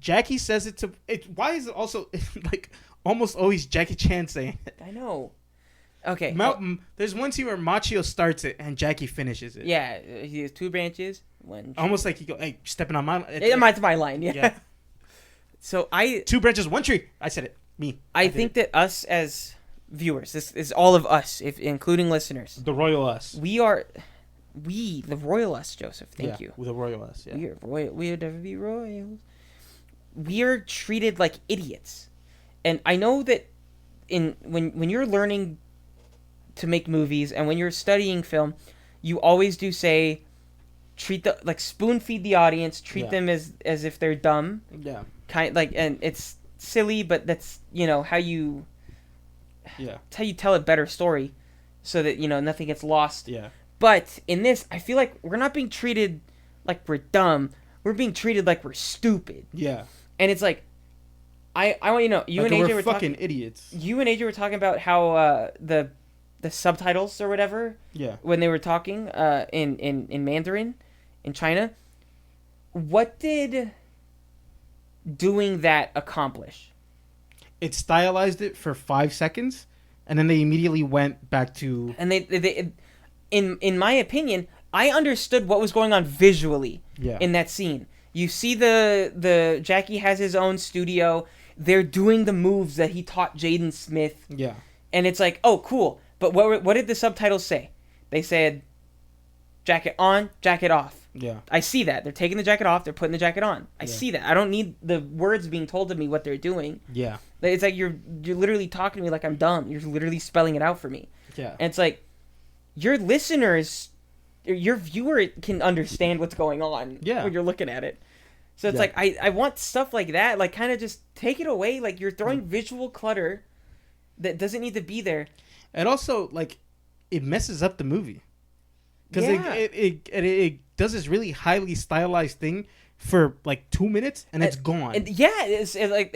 [SPEAKER 1] Jackie says it to. Why is it also like almost always Jackie Chan saying it?
[SPEAKER 2] I know. Okay.
[SPEAKER 1] There's one scene where Machio starts it and Jackie finishes it.
[SPEAKER 2] Yeah, he has 2 branches, 1 tree.
[SPEAKER 1] Almost like he go, hey, stepping on my.
[SPEAKER 2] It's my line. Yeah. So 2
[SPEAKER 1] branches, 1 tree. I said it. Me.
[SPEAKER 2] I think that us as viewers, this is all of us, including listeners.
[SPEAKER 1] The royal us.
[SPEAKER 2] The royal us, Joseph. Thank you.
[SPEAKER 1] The royal us. Yeah.
[SPEAKER 2] We are royal. We would never be royals. We are treated like idiots, and I know that when you're learning to make movies and when you're studying film, you always do say, spoon feed the audience, treat them as if they're dumb.
[SPEAKER 1] Yeah.
[SPEAKER 2] And it's silly, but that's how you.
[SPEAKER 1] Yeah.
[SPEAKER 2] It's how you tell a better story, so that nothing gets lost.
[SPEAKER 1] Yeah.
[SPEAKER 2] But in this, I feel like we're not being treated like we're dumb. We're being treated like we're stupid.
[SPEAKER 1] Yeah.
[SPEAKER 2] And it's like, I want you to know, you and AJ were
[SPEAKER 1] fucking idiots.
[SPEAKER 2] You and AJ were talking about how the subtitles or whatever.
[SPEAKER 1] Yeah.
[SPEAKER 2] When they were talking in Mandarin in China, what did doing that accomplish?
[SPEAKER 1] It stylized it for 5 seconds, and then they immediately went back to.
[SPEAKER 2] And they in my opinion, I understood what was going on visually in that scene. You see the Jackie has his own studio, they're doing the moves that he taught Jaden Smith,
[SPEAKER 1] Yeah.
[SPEAKER 2] and it's like, oh, cool. But what did the subtitles say? They said, jacket on, jacket off.
[SPEAKER 1] Yeah.
[SPEAKER 2] I see that. They're taking the jacket off. They're putting the jacket on. I
[SPEAKER 1] Yeah.
[SPEAKER 2] see that. I don't need the words being told to me what they're doing.
[SPEAKER 1] Yeah.
[SPEAKER 2] It's like you're literally talking to me like I'm dumb. You're literally spelling it out for me.
[SPEAKER 1] Yeah.
[SPEAKER 2] And it's like your listeners, your viewer can understand what's going on when you're looking at it. So it's like I want stuff like that. Like kind of just take it away. Like you're throwing visual clutter that doesn't need to be there.
[SPEAKER 1] And also, like, it messes up the movie. Because
[SPEAKER 2] Yeah.
[SPEAKER 1] it does this really highly stylized thing for, like, 2 minutes, and it's gone.
[SPEAKER 2] And yeah, it's like...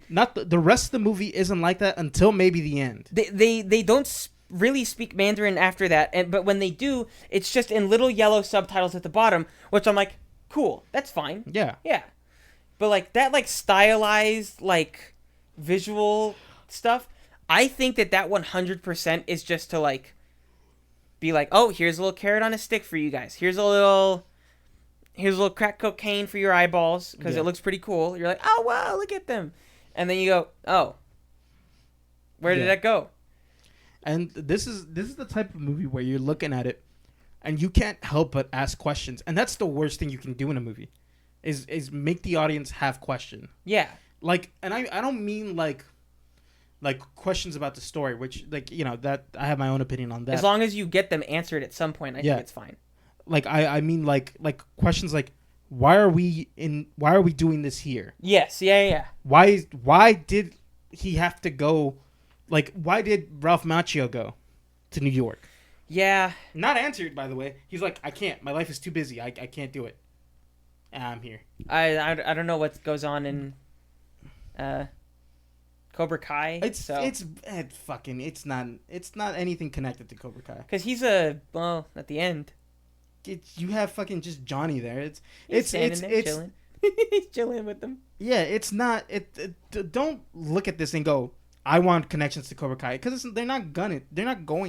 [SPEAKER 1] Not the rest of the movie isn't like that until maybe the end.
[SPEAKER 2] They don't really speak Mandarin after that, but when they do, it's just in little yellow subtitles at the bottom, which I'm like, cool, that's fine.
[SPEAKER 1] Yeah.
[SPEAKER 2] Yeah. But, like, that, like, stylized, like, visual stuff... I think that 100% is just to, like, be like, oh, here's a little carrot on a stick for you guys. Here's a little crack cocaine for your eyeballs because it looks pretty cool. You're like, oh, wow, look at them. And then you go, oh, where did that go?
[SPEAKER 1] And this is the type of movie where you're looking at it and you can't help but ask questions. And that's the worst thing you can do in a movie is make the audience have question.
[SPEAKER 2] Yeah.
[SPEAKER 1] Like, and I don't mean like questions about the story, which, like, you know, that I have my own opinion on that.
[SPEAKER 2] As long as you get them answered at some point, I think it's fine.
[SPEAKER 1] Like I mean like questions like why are we doing this here?
[SPEAKER 2] Yes, yeah.
[SPEAKER 1] Why did he have to go? Like, why did Ralph Macchio go to New York?
[SPEAKER 2] Yeah.
[SPEAKER 1] Not answered, by the way. He's like, I can't. My life is too busy. I can't do it. And I'm here.
[SPEAKER 2] I don't know what goes on in Cobra Kai.
[SPEAKER 1] It's not anything connected to Cobra Kai.
[SPEAKER 2] Because he's at the end.
[SPEAKER 1] You have fucking just Johnny there.
[SPEAKER 2] He's chilling. He's chilling with them.
[SPEAKER 1] Yeah, it's not. Don't look at this and go, I want connections to Cobra Kai, because they're not going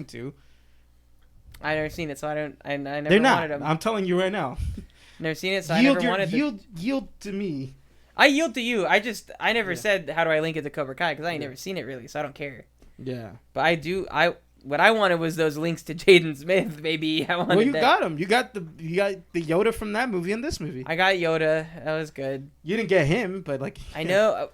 [SPEAKER 1] to.
[SPEAKER 2] I never seen it, so I never
[SPEAKER 1] they're not.
[SPEAKER 2] wanted them.
[SPEAKER 1] I'm telling you right now.
[SPEAKER 2] Never seen it, so I never wanted them.
[SPEAKER 1] Yield to me.
[SPEAKER 2] I yield to you. I never said how do I link it to Cobra Kai because I ain't never seen it really, so I don't care.
[SPEAKER 1] Yeah.
[SPEAKER 2] But I do. What I wanted was those links to Jaden Smith, baby. I wanted.
[SPEAKER 1] Well, you got them. You got the Yoda from that movie and this movie.
[SPEAKER 2] I got Yoda. That was good.
[SPEAKER 1] You didn't get him, but like.
[SPEAKER 2] I know.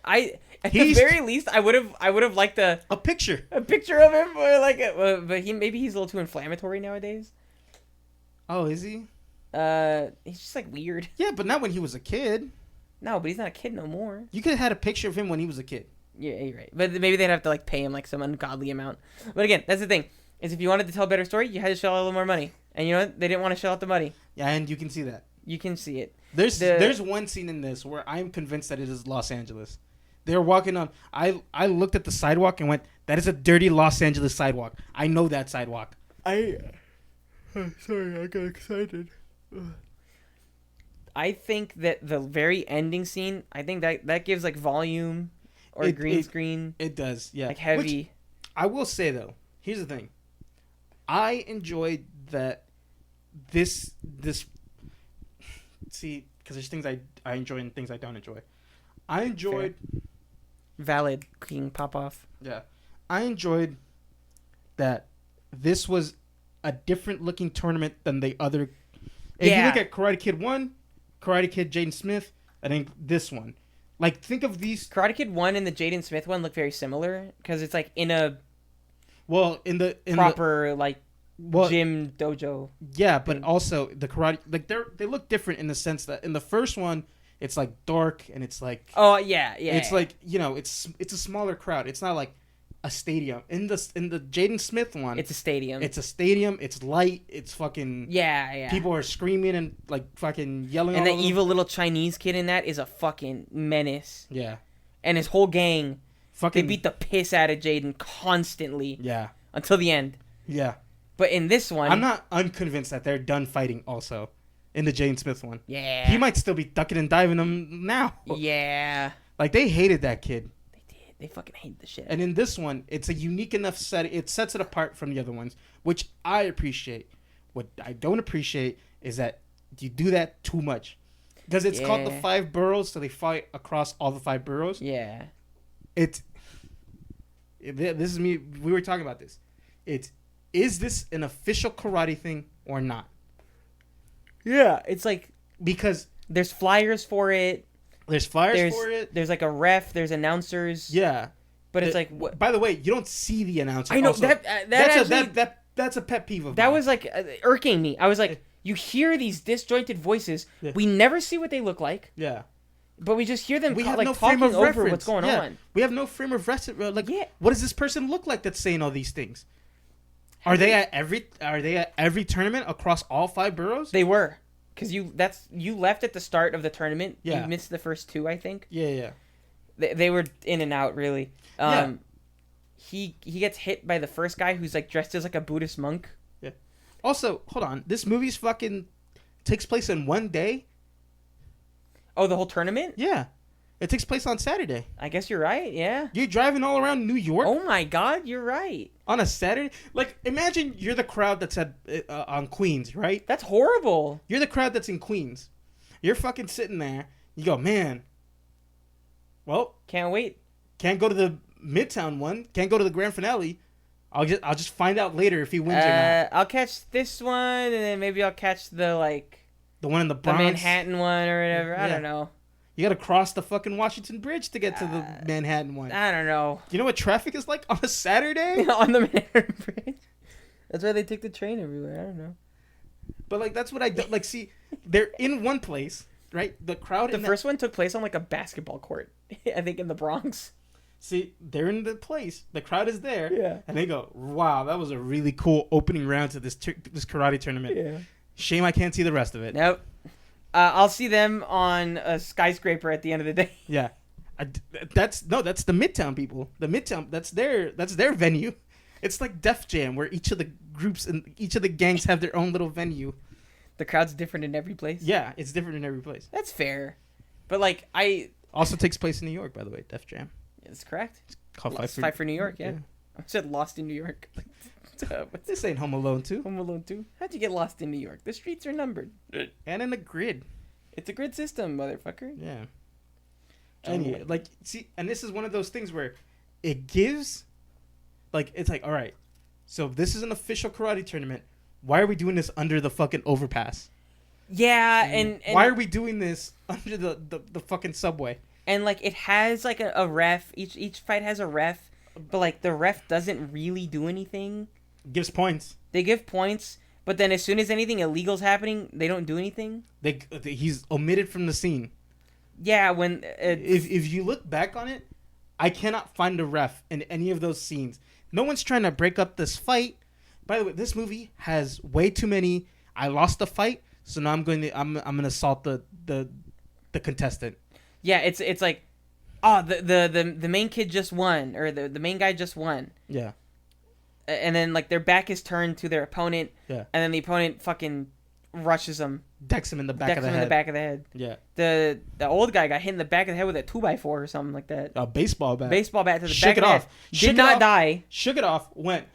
[SPEAKER 2] At the very least, I would have liked a
[SPEAKER 1] picture
[SPEAKER 2] of him, or like, but maybe he's a little too inflammatory nowadays.
[SPEAKER 1] Oh, is he?
[SPEAKER 2] He's just like weird.
[SPEAKER 1] Yeah, but not when he was a kid.
[SPEAKER 2] No, but he's not a kid no more.
[SPEAKER 1] You could have had a picture of him when he was a kid.
[SPEAKER 2] Yeah, you're right. But maybe they'd have to like pay him like some ungodly amount. But again, that's the thing. Is if you wanted to tell a better story, you had to shell out a little more money. And you know what? They didn't want to shell out the money.
[SPEAKER 1] Yeah, and you can see that.
[SPEAKER 2] You can see it.
[SPEAKER 1] There's one scene in this where I'm convinced that it is Los Angeles. They're walking on. I looked at the sidewalk and went, that is a dirty Los Angeles sidewalk. I know that sidewalk.
[SPEAKER 2] Sorry, I got excited. I think that the very ending scene, I think that gives like volume or green screen.
[SPEAKER 1] It does, yeah.
[SPEAKER 2] Like heavy.
[SPEAKER 1] Which, I will say though, here's the thing. I enjoyed that this see, because there's things I enjoy and things I don't enjoy. I enjoyed
[SPEAKER 2] Valid King pop off.
[SPEAKER 1] Yeah. I enjoyed that this was a different looking tournament than the other. If you look at Karate Kid 1, Karate Kid Jaden Smith, I think this one. Like, think of these.
[SPEAKER 2] Karate Kid 1 and the Jaden Smith one look very similar because it's like in a proper gym dojo.
[SPEAKER 1] Yeah, but also the karate, like they look different in the sense that in the first one it's like dark and it's like it's like, you know, it's a smaller crowd. It's not like a stadium. In the Jaden Smith one,
[SPEAKER 2] it's a stadium.
[SPEAKER 1] It's light. It's fucking people are screaming and like fucking yelling.
[SPEAKER 2] And the evil little Chinese kid in that is a fucking menace.
[SPEAKER 1] Yeah.
[SPEAKER 2] And his whole gang,
[SPEAKER 1] fucking,
[SPEAKER 2] they beat the piss out of Jaden constantly.
[SPEAKER 1] Yeah.
[SPEAKER 2] Until the end.
[SPEAKER 1] Yeah.
[SPEAKER 2] But in this one,
[SPEAKER 1] I'm not unconvinced that they're done fighting also. In the Jaden Smith one.
[SPEAKER 2] Yeah.
[SPEAKER 1] He might still be ducking and diving them now.
[SPEAKER 2] Yeah.
[SPEAKER 1] Like, they hated that kid.
[SPEAKER 2] They did. They fucking hated the shit.
[SPEAKER 1] And in this one, it's a unique enough set. It sets it apart from the other ones, which I appreciate. What I don't appreciate is that you do that too much. Because it's called the 5 boroughs, so they fight across all the 5 boroughs.
[SPEAKER 2] Yeah.
[SPEAKER 1] It's this is me. We were talking about this. Is this an official karate thing or not?
[SPEAKER 2] Yeah, it's like
[SPEAKER 1] Because
[SPEAKER 2] there's flyers for it.
[SPEAKER 1] there's flyers for it.
[SPEAKER 2] There's like a ref. There's announcers.
[SPEAKER 1] Yeah,
[SPEAKER 2] but it's like what?
[SPEAKER 1] By the way, you don't see the announcer.
[SPEAKER 2] I know
[SPEAKER 1] also. That's a pet peeve of
[SPEAKER 2] that
[SPEAKER 1] mine.
[SPEAKER 2] was like irking me. I was like, you hear these disjointed voices.
[SPEAKER 1] Yeah.
[SPEAKER 2] We never see what they look like.
[SPEAKER 1] Yeah.
[SPEAKER 2] But we just hear them
[SPEAKER 1] We have
[SPEAKER 2] like
[SPEAKER 1] no
[SPEAKER 2] talking
[SPEAKER 1] frame of
[SPEAKER 2] over
[SPEAKER 1] reference.
[SPEAKER 2] what's going on.
[SPEAKER 1] We have no frame of reference. Like,
[SPEAKER 2] Yeah.
[SPEAKER 1] what does this person look like that's saying all these things? Are they at every tournament across all 5 boroughs?
[SPEAKER 2] They were, because you left at the start of the tournament.
[SPEAKER 1] Yeah.
[SPEAKER 2] You missed the first 2, I think.
[SPEAKER 1] Yeah.
[SPEAKER 2] They were in and out really.
[SPEAKER 1] Yeah.
[SPEAKER 2] He gets hit by the first guy who's like dressed as like a Buddhist monk.
[SPEAKER 1] Yeah. Also, hold on. This movie's fucking takes place in one day.
[SPEAKER 2] Oh, the whole tournament?
[SPEAKER 1] Yeah. It takes place on Saturday.
[SPEAKER 2] I guess you're right. Yeah.
[SPEAKER 1] You're driving all around New York
[SPEAKER 2] Oh my God, you're right.
[SPEAKER 1] on a Saturday. Like, imagine you're the crowd that's at on Queens, right?
[SPEAKER 2] That's horrible.
[SPEAKER 1] You're the crowd that's in Queens. You're fucking sitting there. You go, man. Well,
[SPEAKER 2] Can't wait.
[SPEAKER 1] can't go to the Midtown one. Can't go to the grand finale. I'll just find out later if he wins or not.
[SPEAKER 2] I'll catch this one, and then maybe I'll catch the
[SPEAKER 1] The one in the
[SPEAKER 2] the
[SPEAKER 1] Bronx.
[SPEAKER 2] Manhattan one or whatever. I
[SPEAKER 1] Yeah.
[SPEAKER 2] don't know.
[SPEAKER 1] You gotta cross the fucking Washington Bridge to get to the Manhattan one.
[SPEAKER 2] I don't know.
[SPEAKER 1] You know what traffic is like on a Saturday?
[SPEAKER 2] On the Manhattan Bridge. That's why they take the train everywhere. I don't know.
[SPEAKER 1] But like that's what I do. Like, see, they're in one place, right? The crowd.
[SPEAKER 2] The first one took place on like a basketball court. I think in the Bronx.
[SPEAKER 1] See, they're in the place. The crowd is there.
[SPEAKER 2] Yeah.
[SPEAKER 1] And they go, "Wow, that was a really cool opening round to this this karate tournament."
[SPEAKER 2] Yeah.
[SPEAKER 1] Shame I can't see the rest of it.
[SPEAKER 2] Nope. I'll see them on a skyscraper at the end of the day.
[SPEAKER 1] Yeah. That's the Midtown people. The Midtown, that's their venue. It's like Def Jam, where each of the groups and each of the gangs have their own little venue.
[SPEAKER 2] The crowd's different in every place.
[SPEAKER 1] Yeah, it's different in every place.
[SPEAKER 2] That's fair. But like I
[SPEAKER 1] Also takes place in New York, by the way. Def Jam.
[SPEAKER 2] That's correct.
[SPEAKER 1] Called
[SPEAKER 2] Fight for New York, yeah. I said Lost in New York. What's
[SPEAKER 1] This ain't Home Alone 2.
[SPEAKER 2] Home Alone 2? How'd you get lost in New York? The streets are numbered.
[SPEAKER 1] And in a grid.
[SPEAKER 2] It's a grid system, motherfucker.
[SPEAKER 1] Yeah.
[SPEAKER 2] John
[SPEAKER 1] Anyway,
[SPEAKER 2] Wayne.
[SPEAKER 1] like, see, and this is one of those things where it gives, like, it's like, all right, so this is an official karate tournament. Why are we doing this under the fucking overpass?
[SPEAKER 2] Yeah, and
[SPEAKER 1] why are we doing this under the fucking subway?
[SPEAKER 2] And like it has like a ref. Each fight has a ref, but like the ref doesn't really do anything.
[SPEAKER 1] Gives points.
[SPEAKER 2] They give points, but then as soon as anything illegal's happening, they don't do anything.
[SPEAKER 1] He's omitted from the scene.
[SPEAKER 2] Yeah, when
[SPEAKER 1] if you look back on it, I cannot find a ref in any of those scenes. No one's trying to break up this fight. By the way, this movie has way too many. I lost the fight, so now I'm gonna assault the contestant.
[SPEAKER 2] Yeah, it's like, oh, the main kid just won, or the main guy just won.
[SPEAKER 1] Yeah.
[SPEAKER 2] And then like their back is turned to their opponent.
[SPEAKER 1] Yeah.
[SPEAKER 2] And then the opponent fucking rushes them.
[SPEAKER 1] Decks him in the back of the head.
[SPEAKER 2] in the back of the head.
[SPEAKER 1] Yeah.
[SPEAKER 2] The old guy got hit in the back of the head with a 2x4 or something like that.
[SPEAKER 1] A baseball bat.
[SPEAKER 2] Baseball bat to the
[SPEAKER 1] Shook
[SPEAKER 2] back
[SPEAKER 1] it
[SPEAKER 2] of the
[SPEAKER 1] off.
[SPEAKER 2] head.
[SPEAKER 1] Shook
[SPEAKER 2] Did
[SPEAKER 1] it
[SPEAKER 2] not
[SPEAKER 1] off.
[SPEAKER 2] die.
[SPEAKER 1] Shook it off. Went.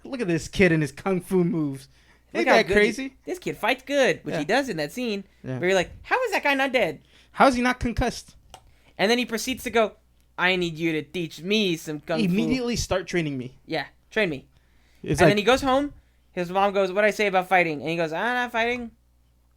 [SPEAKER 1] Look at this kid and his kung fu moves. Ain't
[SPEAKER 2] Look how
[SPEAKER 1] that
[SPEAKER 2] good
[SPEAKER 1] crazy?
[SPEAKER 2] This kid fights good, which
[SPEAKER 1] Yeah.
[SPEAKER 2] he does in that scene.
[SPEAKER 1] Yeah.
[SPEAKER 2] Where you're like, how is that guy not dead?
[SPEAKER 1] How is he not concussed?
[SPEAKER 2] And then he proceeds to go, I need you to teach me some kung fu.
[SPEAKER 1] Immediately start training me.
[SPEAKER 2] Yeah, train me.
[SPEAKER 1] It's
[SPEAKER 2] And
[SPEAKER 1] like,
[SPEAKER 2] then he goes home. His mom goes, what'd I say about fighting? And he goes, I'm not fighting.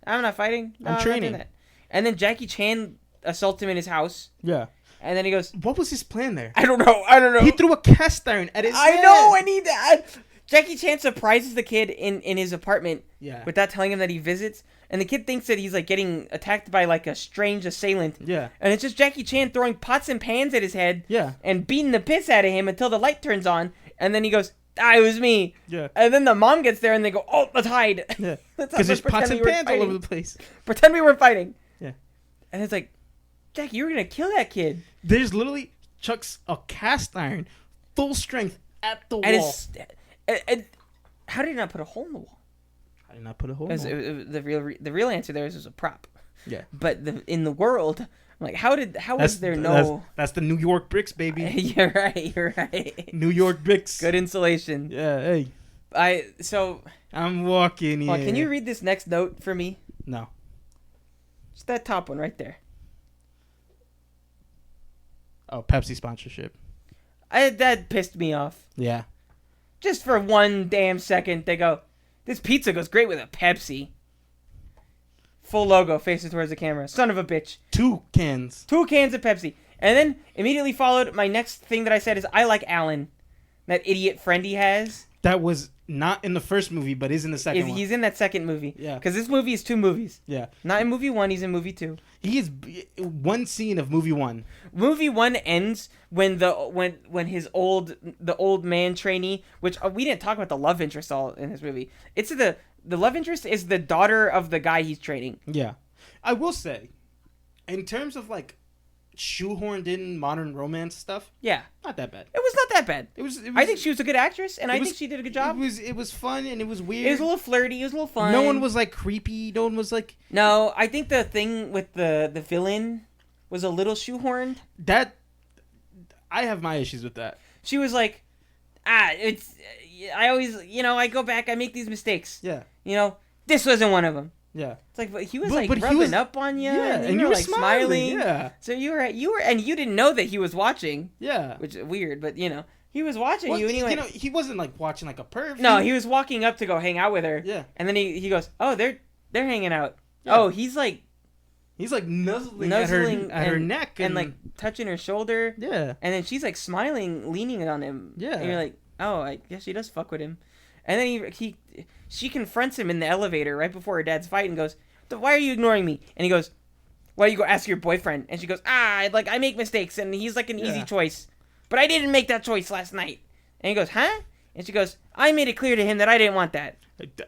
[SPEAKER 2] I'm not fighting. No,
[SPEAKER 1] I'm
[SPEAKER 2] not
[SPEAKER 1] training.
[SPEAKER 2] doing that. And then Jackie Chan assaults him in his house.
[SPEAKER 1] yeah.
[SPEAKER 2] And then he goes,
[SPEAKER 1] What was his plan there?
[SPEAKER 2] I don't know.
[SPEAKER 1] He threw a cast iron at his
[SPEAKER 2] I
[SPEAKER 1] head.
[SPEAKER 2] know, I need that. Jackie Chan surprises the kid in his apartment
[SPEAKER 1] Yeah.
[SPEAKER 2] without telling him that he visits. And the kid thinks that he's like getting attacked by like a strange assailant.
[SPEAKER 1] Yeah.
[SPEAKER 2] And it's just Jackie Chan throwing pots and pans at his head.
[SPEAKER 1] Yeah.
[SPEAKER 2] And beating the piss out of him until the light turns on. And then he goes, it was me.
[SPEAKER 1] Yeah.
[SPEAKER 2] And then the mom gets there and they go, oh, let's hide.
[SPEAKER 1] Yeah.
[SPEAKER 2] Let's
[SPEAKER 1] Because there's
[SPEAKER 2] pretend
[SPEAKER 1] pots and
[SPEAKER 2] we were
[SPEAKER 1] pans all
[SPEAKER 2] fighting.
[SPEAKER 1] over the place.
[SPEAKER 2] Pretend we were fighting.
[SPEAKER 1] Yeah.
[SPEAKER 2] And it's like, Jackie, you were going to kill that kid.
[SPEAKER 1] There's literally chucks a cast iron, full strength, at the
[SPEAKER 2] And
[SPEAKER 1] wall.
[SPEAKER 2] how did he not put a hole in the wall?
[SPEAKER 1] I did not put a hole.
[SPEAKER 2] The real answer there is a prop.
[SPEAKER 1] Yeah.
[SPEAKER 2] But in the world, I'm like, how was there no?
[SPEAKER 1] That's the New York bricks, baby.
[SPEAKER 2] You're right.
[SPEAKER 1] New York bricks.
[SPEAKER 2] Good insulation.
[SPEAKER 1] Yeah. Hey.
[SPEAKER 2] I'm
[SPEAKER 1] walking here.
[SPEAKER 2] Can you read this next note for me?
[SPEAKER 1] No.
[SPEAKER 2] Just that top one right there.
[SPEAKER 1] Oh, Pepsi sponsorship.
[SPEAKER 2] That pissed me off.
[SPEAKER 1] Yeah.
[SPEAKER 2] Just for one damn second, they go, this pizza goes great with a Pepsi. Full logo facing towards the camera. Son of a bitch.
[SPEAKER 1] 2 cans.
[SPEAKER 2] 2 cans of Pepsi. And then immediately followed, my next thing that I said is, I like Alan. That idiot friend he has.
[SPEAKER 1] That was not in the first movie, but is in the second one.
[SPEAKER 2] He's in that second movie.
[SPEAKER 1] Yeah.
[SPEAKER 2] Because this movie is 2 movies.
[SPEAKER 1] Yeah.
[SPEAKER 2] Not in movie 1, he's in movie 2.
[SPEAKER 1] He is one scene of movie 1.
[SPEAKER 2] Movie 1 ends when the old man trainee, which we didn't talk about the love interest all in this movie. It's the love interest is the daughter of the guy he's training.
[SPEAKER 1] Yeah. I will say, in terms of like shoehorned in modern romance stuff,
[SPEAKER 2] yeah,
[SPEAKER 1] not that bad.
[SPEAKER 2] It was not that bad.
[SPEAKER 1] It was
[SPEAKER 2] I think she was a good actress, and I think she did a good job.
[SPEAKER 1] It was fun and it was weird.
[SPEAKER 2] It was a little flirty. It was a little fun.
[SPEAKER 1] No one was like creepy. No one was like.
[SPEAKER 2] No, I think the thing with the villain was a little shoehorned.
[SPEAKER 1] That I have my issues with that.
[SPEAKER 2] She was like, it's. I always, I go back. I make these mistakes.
[SPEAKER 1] Yeah.
[SPEAKER 2] This wasn't one of them.
[SPEAKER 1] Yeah.
[SPEAKER 2] It's like, but he was
[SPEAKER 1] but
[SPEAKER 2] rubbing up on you.
[SPEAKER 1] Yeah,
[SPEAKER 2] and you were like smiling.
[SPEAKER 1] Yeah.
[SPEAKER 2] So you were, and you didn't know that he was watching.
[SPEAKER 1] Yeah.
[SPEAKER 2] Which is weird, but he was watching
[SPEAKER 1] Well,
[SPEAKER 2] you, and he went.
[SPEAKER 1] He wasn't like watching like a perv.
[SPEAKER 2] No, he was walking up to go hang out with her.
[SPEAKER 1] Yeah.
[SPEAKER 2] And then he goes, oh, they're hanging out.
[SPEAKER 1] Yeah.
[SPEAKER 2] Oh, he's like
[SPEAKER 1] nuzzling at her neck
[SPEAKER 2] and like touching her shoulder.
[SPEAKER 1] Yeah.
[SPEAKER 2] And then she's like smiling, leaning on him.
[SPEAKER 1] Yeah.
[SPEAKER 2] And you're like, oh, I guess she does fuck with him. And then she confronts him in the elevator right before her dad's fight and goes, why are you ignoring me? And he goes, why don't you go ask your boyfriend? And she goes, I make mistakes and he's like an easy choice. But I didn't make that choice last night. And he goes, huh? And she goes, I made it clear to him that I didn't want that.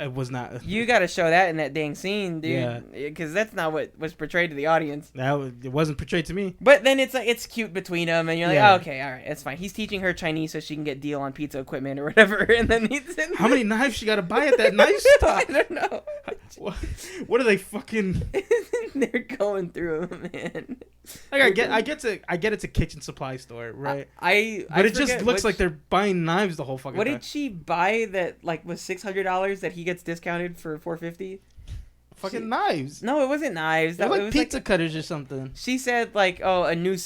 [SPEAKER 1] It was not.
[SPEAKER 2] You got to show that in that dang scene, dude.
[SPEAKER 1] Yeah.
[SPEAKER 2] Because that's not what was portrayed to the audience.
[SPEAKER 1] It wasn't portrayed to me.
[SPEAKER 2] But then it's like it's cute between them, and you're like,
[SPEAKER 1] Yeah.
[SPEAKER 2] oh, okay, all right, it's fine. He's teaching her Chinese so she can get deal on pizza equipment or whatever. And then
[SPEAKER 1] how many knives she got to buy at that knife store?
[SPEAKER 2] I don't know.
[SPEAKER 1] What are they fucking?
[SPEAKER 2] They're going through them, man.
[SPEAKER 1] Like I get it's a kitchen supply store, right?
[SPEAKER 2] But
[SPEAKER 1] it just looks like they're buying knives the whole fucking
[SPEAKER 2] What
[SPEAKER 1] time.
[SPEAKER 2] did she buy that like was $600 that he gets discounted for $450?
[SPEAKER 1] Fucking knives.
[SPEAKER 2] No, it wasn't knives.
[SPEAKER 1] They're
[SPEAKER 2] It
[SPEAKER 1] like
[SPEAKER 2] was
[SPEAKER 1] pizza cutters or something.
[SPEAKER 2] She said like, oh, a new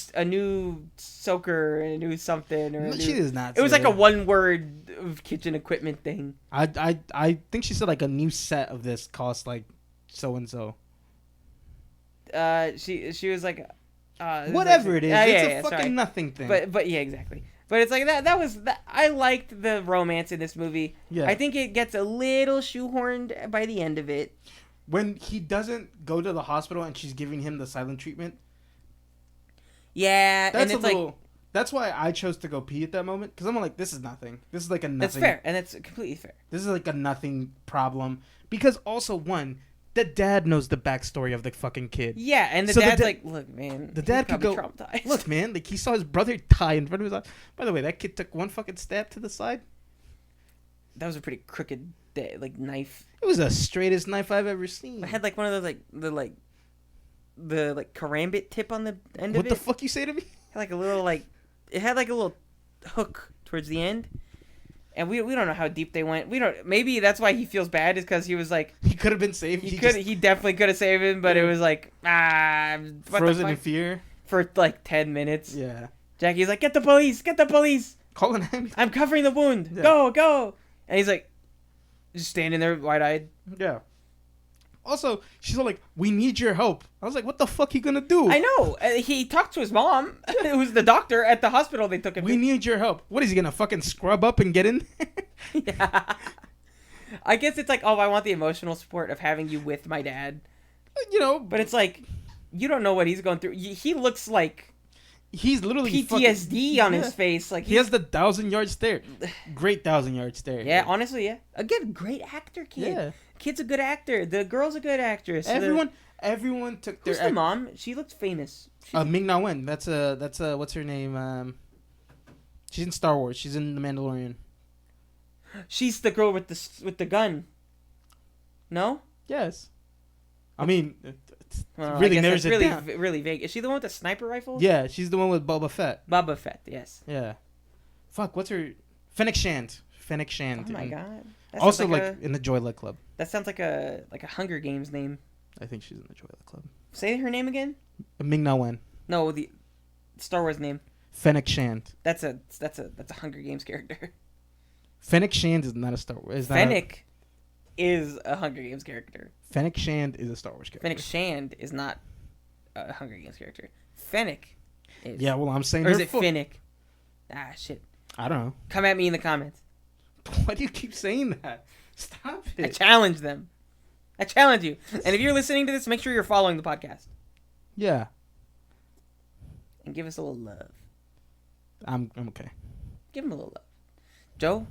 [SPEAKER 2] soaker and a new something or.
[SPEAKER 1] She does not.
[SPEAKER 2] It was like a one word of kitchen equipment thing.
[SPEAKER 1] I think she said like a new set of this cost like so and so.
[SPEAKER 2] She was like,
[SPEAKER 1] whatever it is, it's a fucking nothing thing.
[SPEAKER 2] But yeah, exactly. But it's like that was I liked the romance in this movie.
[SPEAKER 1] Yeah.
[SPEAKER 2] I think it gets a little shoehorned by the end of it.
[SPEAKER 1] When he doesn't go to the hospital and she's giving him the silent treatment.
[SPEAKER 2] Yeah,
[SPEAKER 1] that's
[SPEAKER 2] and it's
[SPEAKER 1] like. That's why I chose to go pee at that moment, because I'm like, this is nothing. This is like a nothing.
[SPEAKER 2] That's fair, and that's completely fair.
[SPEAKER 1] This is like a nothing problem. Because also, one, the dad knows the backstory of the fucking kid.
[SPEAKER 2] Yeah, and the dad's like, look, man.
[SPEAKER 1] The dad could go,
[SPEAKER 2] traumatized.
[SPEAKER 1] Look, man, like he saw his brother die in front of his eyes. By the way, that kid took one fucking stab to the side.
[SPEAKER 2] That was a pretty crooked, knife.
[SPEAKER 1] It was the straightest knife I've ever seen.
[SPEAKER 2] It had like one of those the karambit tip on the end of it.
[SPEAKER 1] What the fuck you say to me?
[SPEAKER 2] It had like a little it had like a little hook towards the end. And we don't know how deep they went. Maybe that's why he feels bad, is because he was like,
[SPEAKER 1] he could have been saved.
[SPEAKER 2] He definitely could have saved him, but it was like
[SPEAKER 1] frozen in fear
[SPEAKER 2] for like 10 minutes.
[SPEAKER 1] Yeah.
[SPEAKER 2] Jackie's like, get the police,
[SPEAKER 1] Call an ambulance.
[SPEAKER 2] I'm covering the wound. Yeah. Go. And he's like, just standing there wide-eyed.
[SPEAKER 1] Yeah. Also, she's all like, we need your help. I was like, what the fuck are you gonna do?
[SPEAKER 2] I know. He talked to his mom, who's the doctor at the hospital they took him to.
[SPEAKER 1] We need your help. What is he gonna fucking scrub up and get in?
[SPEAKER 2] Yeah. I guess it's like, oh, I want the emotional support of having you with my dad. But it's like, you don't know what he's going through. He looks like
[SPEAKER 1] he's literally
[SPEAKER 2] PTSD on his face. Like
[SPEAKER 1] he has the 1,000-yard stare. Great 1,000-yard stare.
[SPEAKER 2] Yeah, honestly, yeah. Again, great actor, kid. Yeah. Kid's a good actor. The girl's a good actress.
[SPEAKER 1] Everyone took their.
[SPEAKER 2] Who's the mom? She looked famous.
[SPEAKER 1] Ming Na Wen. That's what's her name? She's in Star Wars. She's in The Mandalorian.
[SPEAKER 2] She's the girl with the gun. No.
[SPEAKER 1] Yes. I mean,
[SPEAKER 2] really narrows it down. Really vague. Is she the one with the sniper rifle?
[SPEAKER 1] Yeah, she's the one with Boba Fett.
[SPEAKER 2] Boba Fett, yes.
[SPEAKER 1] Yeah. Fuck, what's her? Fennec Shand. Oh
[SPEAKER 2] my god.
[SPEAKER 1] Also, like in the Joy Luck Club.
[SPEAKER 2] That sounds like a Hunger Games name.
[SPEAKER 1] I think she's in the Joy Luck Club.
[SPEAKER 2] Say her name again.
[SPEAKER 1] Ming Na Wen.
[SPEAKER 2] No, the Star Wars name.
[SPEAKER 1] Fennec Shand.
[SPEAKER 2] That's a Hunger Games character.
[SPEAKER 1] Fennec Shand is not a Star Wars.
[SPEAKER 2] Fennec is a Hunger Games character.
[SPEAKER 1] Fennec Shand is a Star Wars character.
[SPEAKER 2] Fennec Shand is not a Hunger Games character. Fennec is.
[SPEAKER 1] Yeah, well, I'm saying.
[SPEAKER 2] Or is it Finnick? Ah, shit.
[SPEAKER 1] I don't know.
[SPEAKER 2] Come at me in the comments.
[SPEAKER 1] Why do you keep saying that? Stop it.
[SPEAKER 2] I challenge them. I challenge you. And if you're listening to this, make sure you're following the podcast.
[SPEAKER 1] Yeah.
[SPEAKER 2] And give us a little love.
[SPEAKER 1] I'm okay.
[SPEAKER 2] Give him a little love. Joe,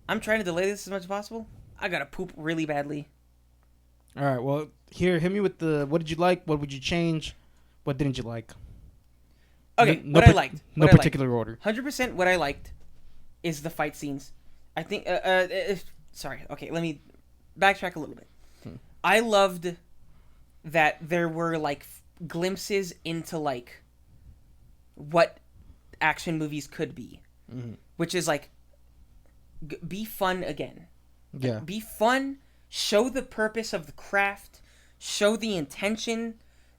[SPEAKER 2] I'm trying to delay this as much as possible. I gotta poop really badly.
[SPEAKER 1] All right, well, here, hit me with the, what did you like? What would you change? What didn't you like?
[SPEAKER 2] Okay, what I liked.
[SPEAKER 1] No particular order.
[SPEAKER 2] 100% what I liked is the fight scenes. I think, sorry, okay, let me backtrack a little bit. I loved that there were, like, glimpses into, like, what action movies could be. Mm-hmm. Which is, like, be fun again.
[SPEAKER 1] Yeah.
[SPEAKER 2] Like, be fun, show the purpose of the craft, show the intention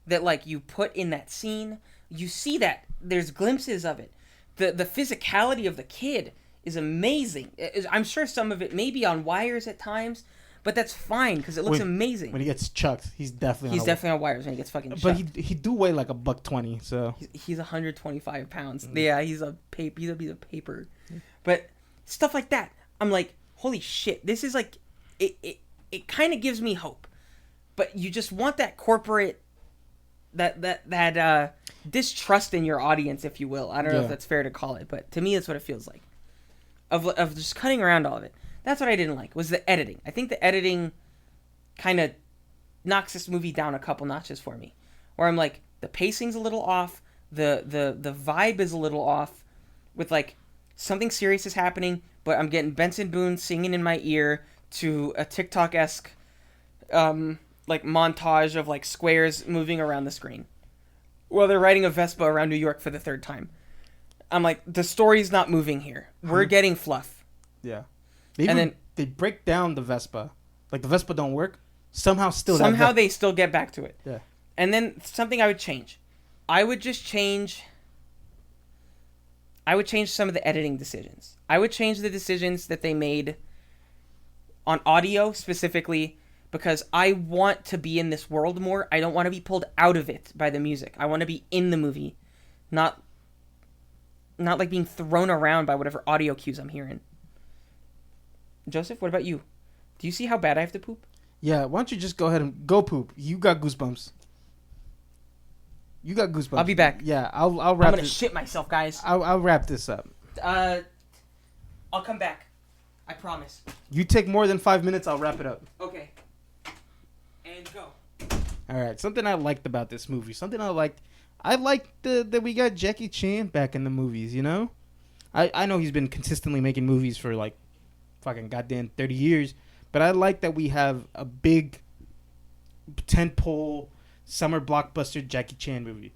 [SPEAKER 2] that, like, you put in that scene. You see that. There's glimpses of it. The physicality of the kid is amazing. I'm sure some of it may be on wires at times, but that's fine because it looks amazing.
[SPEAKER 1] When he gets chucked, he's definitely
[SPEAKER 2] on wires when he gets fucking chucked.
[SPEAKER 1] But he do weigh like $120, so
[SPEAKER 2] he's 125 pounds. Yeah, he's a piece of paper. But stuff like that, I'm like, holy shit! This is like, it kind of gives me hope. But you just want that corporate, that distrust in your audience, if you will. I don't know if that's fair to call it, but to me, that's what it feels like. Of just cutting around all of it. That's what I didn't like, was the editing. I think the editing kind of knocks this movie down a couple notches for me. Where I'm like, the pacing's a little off, the vibe is a little off, with like, something serious is happening, but I'm getting Benson Boone singing in my ear to a TikTok-esque, like, montage of, like, squares moving around the screen. While they're riding a Vespa around New York for the third time. I'm like, the story's not moving here. We're getting fluff.
[SPEAKER 1] Yeah. They break down the Vespa. Like, the Vespa don't work. Somehow they
[SPEAKER 2] still get back to it.
[SPEAKER 1] Yeah.
[SPEAKER 2] And then something I would change. I would change some of the editing decisions. I would change the decisions that they made on audio specifically because I want to be in this world more. I don't want to be pulled out of it by the music. I want to be in the movie, not like being thrown around by whatever audio cues I'm hearing. Joseph, what about you? Do you see how bad I have to poop?
[SPEAKER 1] Yeah, why don't you just go ahead and go poop? You got goosebumps.
[SPEAKER 2] I'll be back.
[SPEAKER 1] Yeah, I'll wrap.
[SPEAKER 2] I'm gonna shit myself, guys.
[SPEAKER 1] I'll wrap this up.
[SPEAKER 2] I'll come back. I promise.
[SPEAKER 1] You take more than 5 minutes, I'll wrap it up.
[SPEAKER 2] Okay. And go.
[SPEAKER 1] All right. Something I liked about this movie. I liked that we got Jackie Chan back in the movies. You know, I know he's been consistently making movies for like fucking goddamn 30 years, but I like that we have a big tentpole summer blockbuster Jackie Chan movie.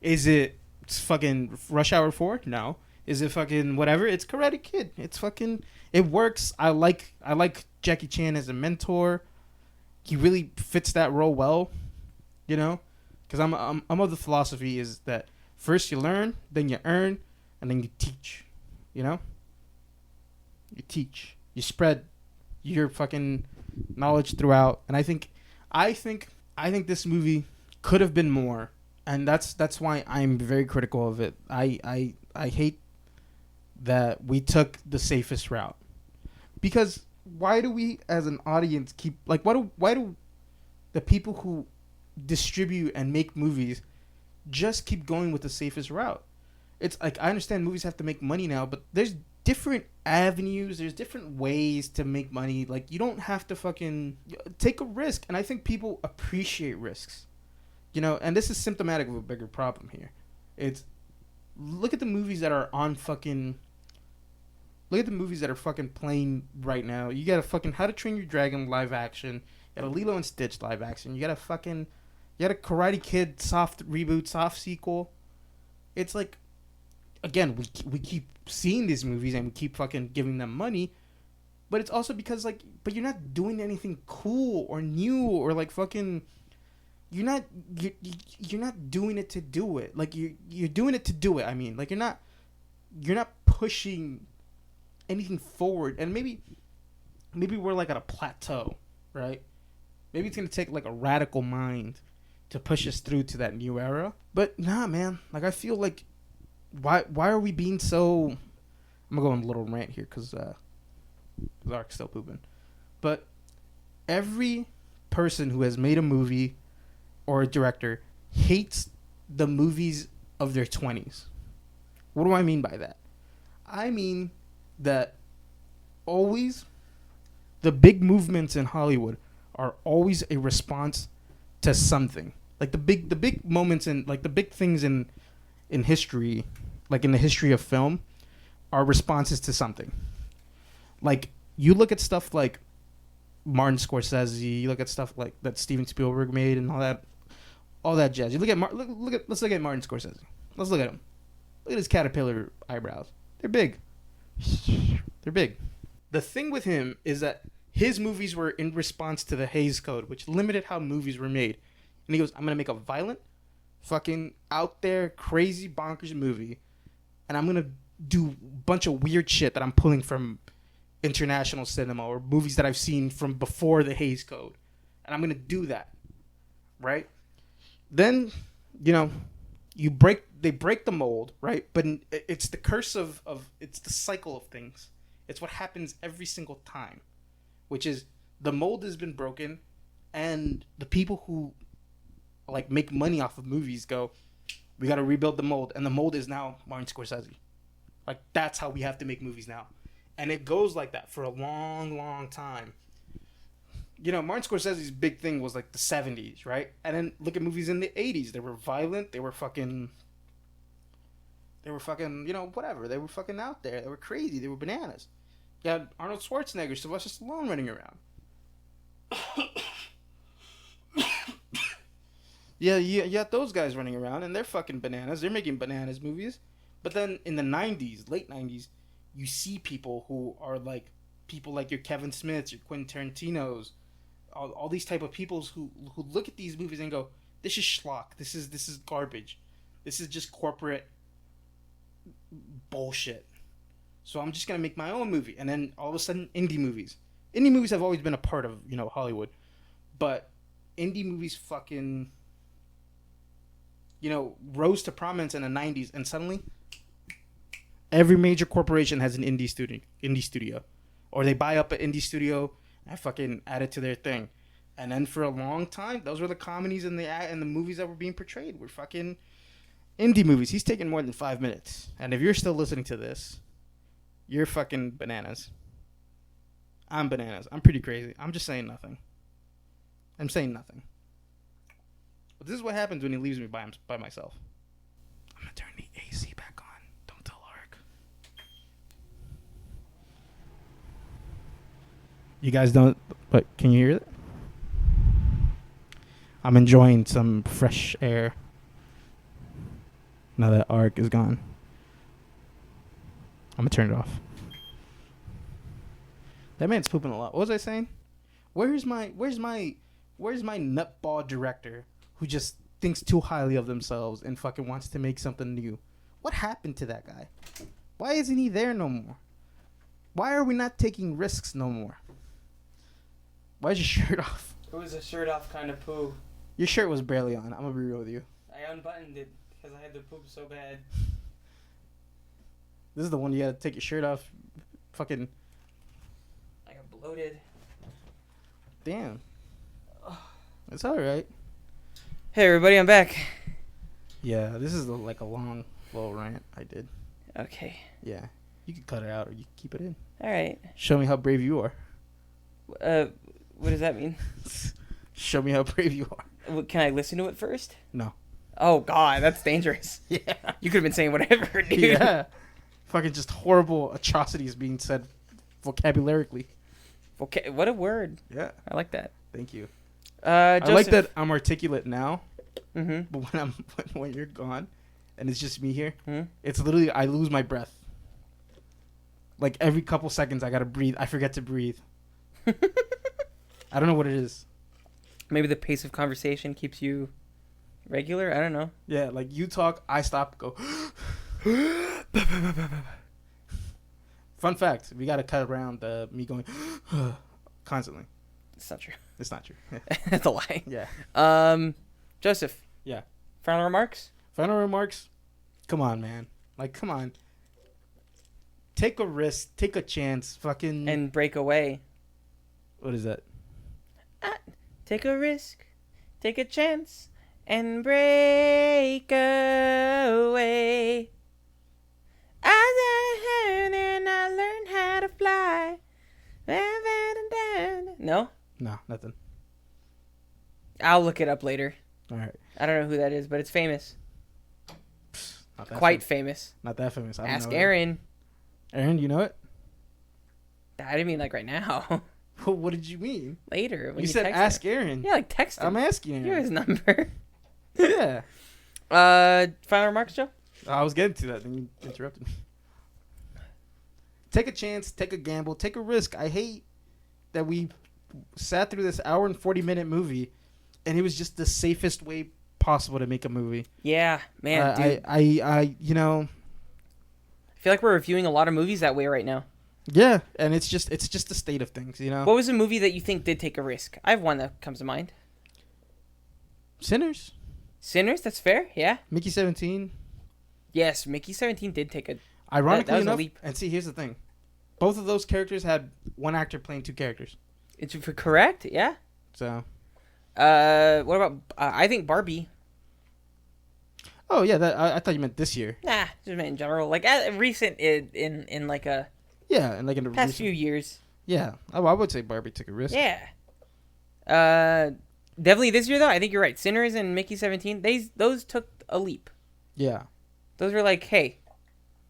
[SPEAKER 1] Is it fucking Rush Hour 4? No. Is it fucking whatever? It's Karate Kid. It's fucking, it works. I like Jackie Chan as a mentor. He really fits that role well, you know? Because I'm of the philosophy is that first you learn, then you earn, and then you teach, you know? You teach. You spread your fucking knowledge throughout. And I think this movie could have been more. And that's why I'm very critical of it. I hate that we took the safest route. Because why do we as an audience keep like why do the people who distribute and make movies just keep going with the safest route? It's like, I understand movies have to make money now, but there's different avenues, there's different ways to make money. Like, you don't have to fucking take a risk. And I think people appreciate risks, you know, and this is symptomatic of a bigger problem here. It's, look at the movies that are fucking playing right now. You got a fucking How to Train Your Dragon live action, you got a Lilo and Stitch live action, you got a Karate Kid soft reboot, soft sequel. It's like, again, we keep seeing these movies and we keep fucking giving them money, but it's also because, like, but you're not doing anything cool or new or like fucking you're not you're not doing it to do it. Like you're doing it to do it. I mean, like you're not pushing anything forward. And maybe we're like at a plateau, right? Maybe it's gonna take like a radical mind to push us through to that new era. But nah, man. Like I feel like why are we being so? I'm gonna go on a little rant here because Arek's still pooping. But every person who has made a movie or a director hates the movies of their 20s. What do I mean by that? I mean that always the big movements in Hollywood are always a response to something. Like the big moments in like the big things in history, like in the history of film, are responses to something. Like you look at stuff like Martin Scorsese, you look at stuff like that Steven Spielberg made and all that jazz. You look at let's look at Martin Scorsese. Let's look at him. Look at his caterpillar eyebrows. They're big. They're big. The thing with him is that his movies were in response to the Hays Code, which limited how movies were made. And he goes, I'm going to make a violent, fucking out there, crazy, bonkers movie. And I'm going to do a bunch of weird shit that I'm pulling from international cinema or movies that I've seen from before the Hays Code. And I'm going to do that. Right? Then, they break the mold, right? But it's the curse of it's the cycle of things. It's what happens every single time, which is the mold has been broken, and the people who like make money off of movies go, we got to rebuild the mold, and the mold is now Martin Scorsese. Like that's how we have to make movies now, and it goes like that for a long, long time. Martin Scorsese's big thing was like the 70s, right? And then look at movies in the 80s. They were violent. They were fucking, whatever. They were fucking out there. They were crazy. They were bananas. You had Arnold Schwarzenegger, Sylvester Stallone running around. Yeah, you got those guys running around, and they're fucking bananas. They're making bananas movies. But then in the 90s, late 90s, you see people who are like, people like your Kevin Smiths, your Quentin Tarantinos, all these type of people who look at these movies and go, this is schlock. This is garbage. This is just corporate bullshit. So I'm just going to make my own movie. And then all of a sudden, indie movies. Indie movies have always been a part of, Hollywood. But indie movies fucking, rose to prominence in the 90s. And suddenly, every major corporation has an indie studio. Or they buy up an indie studio and fucking add it to their thing. And then for a long time, those were the comedies and the movies that were being portrayed. Were fucking indie movies. He's taking more than 5 minutes. And if you're still listening to this, you're fucking bananas. I'm bananas. I'm pretty crazy. I'm just saying nothing. I'm saying nothing. But this is what happens when he leaves me by myself. I'm going to turn the AC back on. Don't tell Arek. You guys don't, but can you hear it? I'm enjoying some fresh air now that Arek is gone. I'm gonna turn it off. That man's pooping a lot. What was I saying? Where's my nutball director who just thinks too highly of themselves and fucking wants to make something new? What happened to that guy? Why isn't he there no more? Why are we not taking risks no more? Why is your shirt off?
[SPEAKER 2] It was a shirt off kind of poo.
[SPEAKER 1] Your shirt was barely on. I'm gonna be real with you.
[SPEAKER 2] I unbuttoned it because I had to poop so bad.
[SPEAKER 1] This is the one you gotta take your shirt off. Fucking.
[SPEAKER 2] I got bloated.
[SPEAKER 1] Damn. It's alright.
[SPEAKER 2] Hey everybody, I'm back.
[SPEAKER 1] Yeah, this is like a long little rant I did.
[SPEAKER 2] Okay.
[SPEAKER 1] Yeah. You can cut it out or you can keep it in.
[SPEAKER 2] Alright.
[SPEAKER 1] Show me how brave you are.
[SPEAKER 2] What does that mean?
[SPEAKER 1] Show me how brave you are.
[SPEAKER 2] Can I listen to it first?
[SPEAKER 1] No.
[SPEAKER 2] Oh god, that's dangerous.
[SPEAKER 1] Yeah.
[SPEAKER 2] You could have been saying whatever, dude.
[SPEAKER 1] Yeah. Fucking just horrible atrocities being said vocabularically.
[SPEAKER 2] Okay, what a word.
[SPEAKER 1] Yeah.
[SPEAKER 2] I like that.
[SPEAKER 1] Thank you.
[SPEAKER 2] Joseph.
[SPEAKER 1] I like that I'm articulate now.
[SPEAKER 2] Mm-hmm.
[SPEAKER 1] But when you're gone and it's just me here,
[SPEAKER 2] Mm-hmm.
[SPEAKER 1] it's literally I lose my breath. Like every couple seconds I gotta breathe. I forget to breathe. I don't know what it is.
[SPEAKER 2] Maybe the pace of conversation keeps you regular. I don't know.
[SPEAKER 1] Yeah, like you talk, I stop, go. Fun fact: we gotta cut around me going constantly.
[SPEAKER 2] It's not true.
[SPEAKER 1] It's not true.
[SPEAKER 2] That's a lie.
[SPEAKER 1] Yeah.
[SPEAKER 2] Joseph.
[SPEAKER 1] Yeah.
[SPEAKER 2] Final remarks?
[SPEAKER 1] Final remarks. Come on, man. Like, come on. Take a risk. Take a chance. Fucking.
[SPEAKER 2] And break away.
[SPEAKER 1] What is that?
[SPEAKER 2] Take a risk. Take a chance. And break away. I heard and I learned how to fly. No?
[SPEAKER 1] No, nothing.
[SPEAKER 2] I'll look it up later.
[SPEAKER 1] All right.
[SPEAKER 2] I don't know who that is, but it's famous.
[SPEAKER 1] Not that
[SPEAKER 2] Quite famous.
[SPEAKER 1] Not that famous. I don't
[SPEAKER 2] Ask
[SPEAKER 1] know
[SPEAKER 2] Aaron.
[SPEAKER 1] Aaron, you know it?
[SPEAKER 2] I didn't mean like right now.
[SPEAKER 1] What did you mean?
[SPEAKER 2] Later. When
[SPEAKER 1] You said
[SPEAKER 2] text
[SPEAKER 1] ask
[SPEAKER 2] him.
[SPEAKER 1] Aaron.
[SPEAKER 2] Yeah, like text him.
[SPEAKER 1] I'm asking
[SPEAKER 2] You have
[SPEAKER 1] Aaron.
[SPEAKER 2] his number.
[SPEAKER 1] Yeah.
[SPEAKER 2] Final remarks, Joe?
[SPEAKER 1] I was getting to that, then you interrupted me. Take a chance, take a gamble, take a risk. I hate that we sat through this hour and 40-minute movie, and it was just the safest way possible to make a movie.
[SPEAKER 2] Yeah, man, dude.
[SPEAKER 1] I
[SPEAKER 2] I feel like we're reviewing a lot of movies that way right now.
[SPEAKER 1] yeah, and it's just the state of things, you know.
[SPEAKER 2] What was a movie that you think did take a risk? I have one that comes to mind.
[SPEAKER 1] Sinners,
[SPEAKER 2] Sinners, that's fair, yeah.
[SPEAKER 1] Mickey 17.
[SPEAKER 2] Yes, Mickey 17 did take a...
[SPEAKER 1] Ironically
[SPEAKER 2] that was a
[SPEAKER 1] enough,
[SPEAKER 2] leap.
[SPEAKER 1] and see, here's the thing. Both of those characters had one actor playing two characters.
[SPEAKER 2] It's correct, yeah.
[SPEAKER 1] So.
[SPEAKER 2] What about... I think Barbie.
[SPEAKER 1] Oh yeah, that I thought you meant this year.
[SPEAKER 2] Nah, just meant in general. Like, recent in like a...
[SPEAKER 1] Yeah, and like in the
[SPEAKER 2] past
[SPEAKER 1] recent,
[SPEAKER 2] few years.
[SPEAKER 1] Yeah, I would say Barbie took a risk.
[SPEAKER 2] Yeah. Definitely this year, though, I think you're right. Sinners and Mickey 17, those took a leap.
[SPEAKER 1] Yeah.
[SPEAKER 2] Those were like, hey,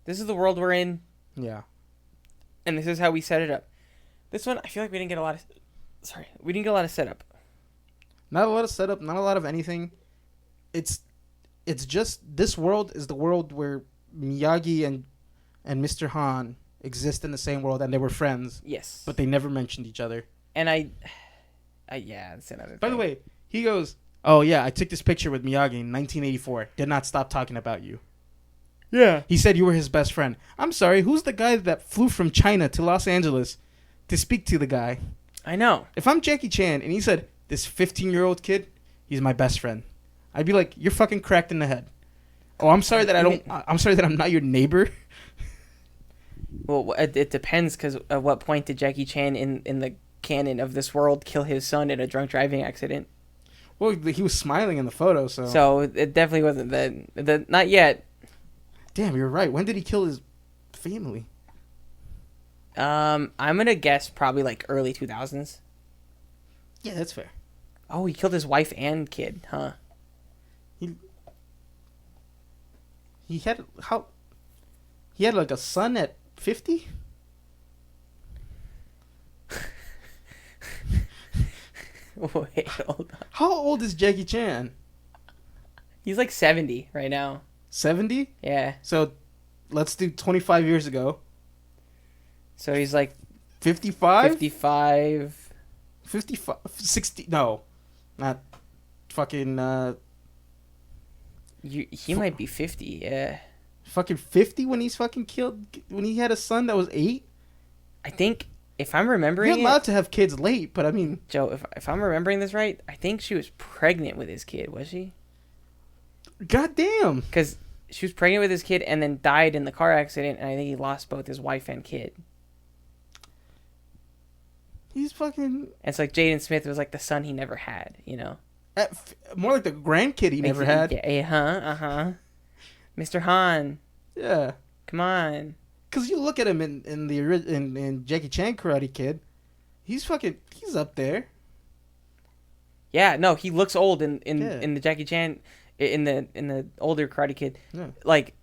[SPEAKER 2] this is the world we're in,
[SPEAKER 1] Yeah.
[SPEAKER 2] and this is how we set it up. This one, I feel like we didn't get a lot of... we didn't get a lot of setup.
[SPEAKER 1] Not a lot of setup, not a lot of anything. It's just this world is the world where Miyagi and Mr. Han exist in the same world, and they were friends,
[SPEAKER 2] Yes.
[SPEAKER 1] but they never mentioned each other.
[SPEAKER 2] And yeah, that's another
[SPEAKER 1] By the
[SPEAKER 2] thing.
[SPEAKER 1] way, he goes, "Oh yeah, I took this picture with Miyagi in 1984. Did not stop talking about you."
[SPEAKER 2] Yeah.
[SPEAKER 1] He said you were his best friend. I'm sorry, who's the guy that flew from China to Los Angeles to speak to the guy?
[SPEAKER 2] I know.
[SPEAKER 1] If I'm Jackie Chan and he said, this 15-year-old kid, he's my best friend, I'd be like, you're fucking cracked in the head. Oh, I'm sorry that I'm sorry that I'm not your neighbor.
[SPEAKER 2] Well, it depends, because at what point did Jackie Chan in the canon of this world kill his son in a drunk driving accident?
[SPEAKER 1] Well, he was smiling in the photo, so.
[SPEAKER 2] So it definitely wasn't that. Not yet.
[SPEAKER 1] Damn, you're right. When did he kill his family?
[SPEAKER 2] I'm gonna guess probably like early 2000s.
[SPEAKER 1] Yeah, that's fair.
[SPEAKER 2] Oh, he killed his wife and kid, huh?
[SPEAKER 1] He had He had like a son at 50.
[SPEAKER 2] Wait, hold on.
[SPEAKER 1] How old is Jackie Chan?
[SPEAKER 2] He's like 70 right now.
[SPEAKER 1] 70.
[SPEAKER 2] Yeah.
[SPEAKER 1] So, let's do 25 years ago.
[SPEAKER 2] So he's like
[SPEAKER 1] 55.
[SPEAKER 2] 55.
[SPEAKER 1] 55. 60. No, not fucking.
[SPEAKER 2] He might be 50. Yeah.
[SPEAKER 1] Fucking 50 when he's fucking killed, when he had a son that was 8.
[SPEAKER 2] I think if I'm remembering
[SPEAKER 1] You're allowed to have kids late, but I mean,
[SPEAKER 2] Joe, if I'm remembering this right, I think she was pregnant with his kid, was she?
[SPEAKER 1] goddamn.
[SPEAKER 2] Because she was pregnant with his kid and then died in the car accident, and I think he lost both his wife and kid.
[SPEAKER 1] He's fucking.
[SPEAKER 2] And it's like Jaden Smith was like the son he never had, you know?
[SPEAKER 1] More like the grandkid he never had.
[SPEAKER 2] Yeah, Mr. Han,
[SPEAKER 1] Yeah.
[SPEAKER 2] come on.
[SPEAKER 1] Because you look at him in Jackie Chan Karate Kid, he's up there.
[SPEAKER 2] Yeah, no, he looks old in
[SPEAKER 1] Yeah.
[SPEAKER 2] the Jackie Chan, in the older Karate Kid.
[SPEAKER 1] Yeah.
[SPEAKER 2] Like,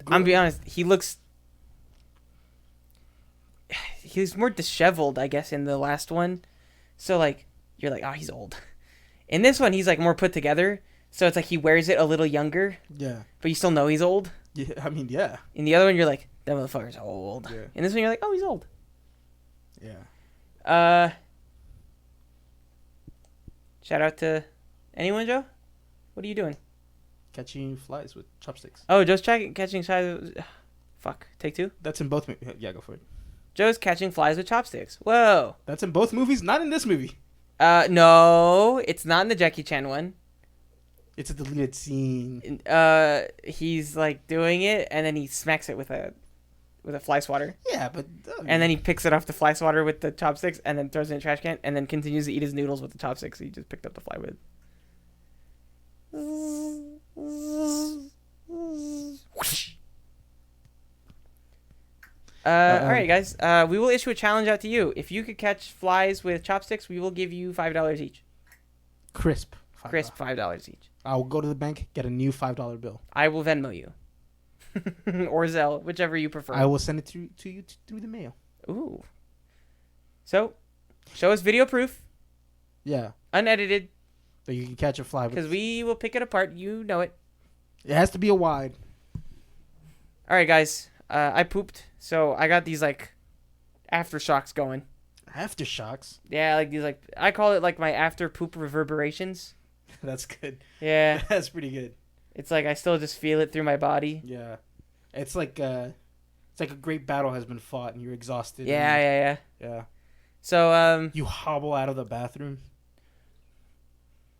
[SPEAKER 2] I'm gonna be honest, he's more disheveled, I guess, in the last one. So like, you're like, oh, he's old. In this one, he's like more put together. So it's like he wears it a little younger,
[SPEAKER 1] Yeah.
[SPEAKER 2] but you still know he's old.
[SPEAKER 1] Yeah. I mean, yeah.
[SPEAKER 2] In the other one, you're like, that motherfucker's old.
[SPEAKER 1] Yeah.
[SPEAKER 2] In this one, you're like, oh, he's old.
[SPEAKER 1] Yeah.
[SPEAKER 2] Shout out to anyone, Joe? What are you doing?
[SPEAKER 1] Catching flies with chopsticks.
[SPEAKER 2] Oh, Joe's catching flies. Fuck. Take two?
[SPEAKER 1] That's in both. Yeah, go for it.
[SPEAKER 2] Joe's catching flies with chopsticks. Whoa.
[SPEAKER 1] That's in both movies, not in this movie.
[SPEAKER 2] No, it's not in the Jackie Chan one.
[SPEAKER 1] It's a deleted scene.
[SPEAKER 2] He's like doing it, and then he smacks it with a fly swatter.
[SPEAKER 1] Yeah, but
[SPEAKER 2] And then he picks it off the fly swatter with the chopsticks, and then throws it in a trash can, and then continues to eat his noodles with the chopsticks he just picked up the fly with. All right, guys. We will issue a challenge out to you. If you could catch flies with chopsticks, we will give you $5 each.
[SPEAKER 1] crisp.
[SPEAKER 2] Crisp $5 each.
[SPEAKER 1] I'll go to the bank, get a new $5 bill.
[SPEAKER 2] I will Venmo you. Or Zelle, whichever you prefer.
[SPEAKER 1] I will send it to you through the mail.
[SPEAKER 2] Ooh. So, show us video proof.
[SPEAKER 1] Yeah.
[SPEAKER 2] Unedited.
[SPEAKER 1] That you can catch a fly.
[SPEAKER 2] Because we will pick it apart. You know it.
[SPEAKER 1] It has to be a wide.
[SPEAKER 2] All right, guys. I pooped, so I got these like aftershocks going.
[SPEAKER 1] Aftershocks?
[SPEAKER 2] Yeah, like these like I call it like my after poop reverberations.
[SPEAKER 1] That's good.
[SPEAKER 2] Yeah.
[SPEAKER 1] That's pretty good.
[SPEAKER 2] It's like I still just feel it through my body.
[SPEAKER 1] Yeah. It's like a great battle has been fought and you're exhausted.
[SPEAKER 2] Yeah.
[SPEAKER 1] Yeah.
[SPEAKER 2] So
[SPEAKER 1] you hobble out of the bathroom.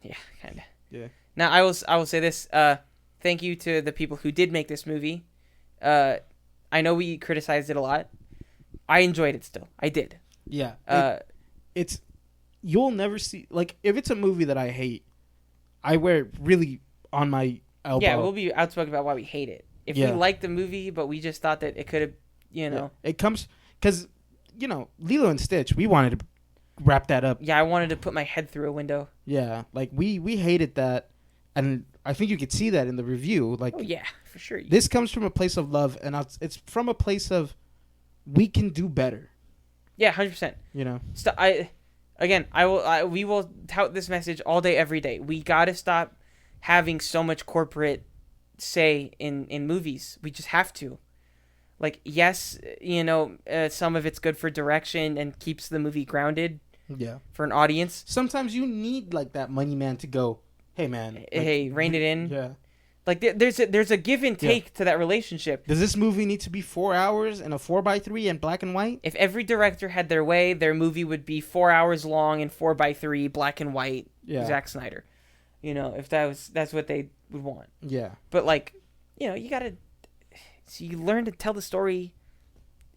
[SPEAKER 2] Yeah, kind of.
[SPEAKER 1] Yeah.
[SPEAKER 2] Now I will say this. Thank you to the people who did make this movie. I know we criticized it a lot. I enjoyed it still. I did.
[SPEAKER 1] Yeah. It's you'll never see like if it's a movie that I hate, I wear it really on my elbow.
[SPEAKER 2] Yeah, we'll be outspoken about why we hate it. If we liked the movie, but we just thought that it could have,
[SPEAKER 1] Yeah. It comes because Lilo and Stitch. We wanted to wrap that up.
[SPEAKER 2] Yeah, I wanted to put my head through a window.
[SPEAKER 1] Yeah, like we hated that, and I think you could see that in the review. Like,
[SPEAKER 2] oh yeah, for sure.
[SPEAKER 1] This comes from a place of love, and it's from a place of we can do better.
[SPEAKER 2] Yeah, 100%. We will tout this message all day, every day. We gotta stop having so much corporate say in movies. We just have to. Like, yes, some of it's good for direction and keeps the movie grounded.
[SPEAKER 1] Yeah.
[SPEAKER 2] For an audience.
[SPEAKER 1] Sometimes you need like that money man to go, hey man. Like,
[SPEAKER 2] hey, rein it in.
[SPEAKER 1] Yeah.
[SPEAKER 2] Like there's a give and take to that relationship.
[SPEAKER 1] Does this movie need to be 4 hours and a 4x3 and black and white?
[SPEAKER 2] If every director had their way, their movie would be 4 hours long and 4x3 black and white.
[SPEAKER 1] Yeah.
[SPEAKER 2] Zack Snyder. If that's what they would want.
[SPEAKER 1] Yeah.
[SPEAKER 2] But like, you gotta. So you learn to tell the story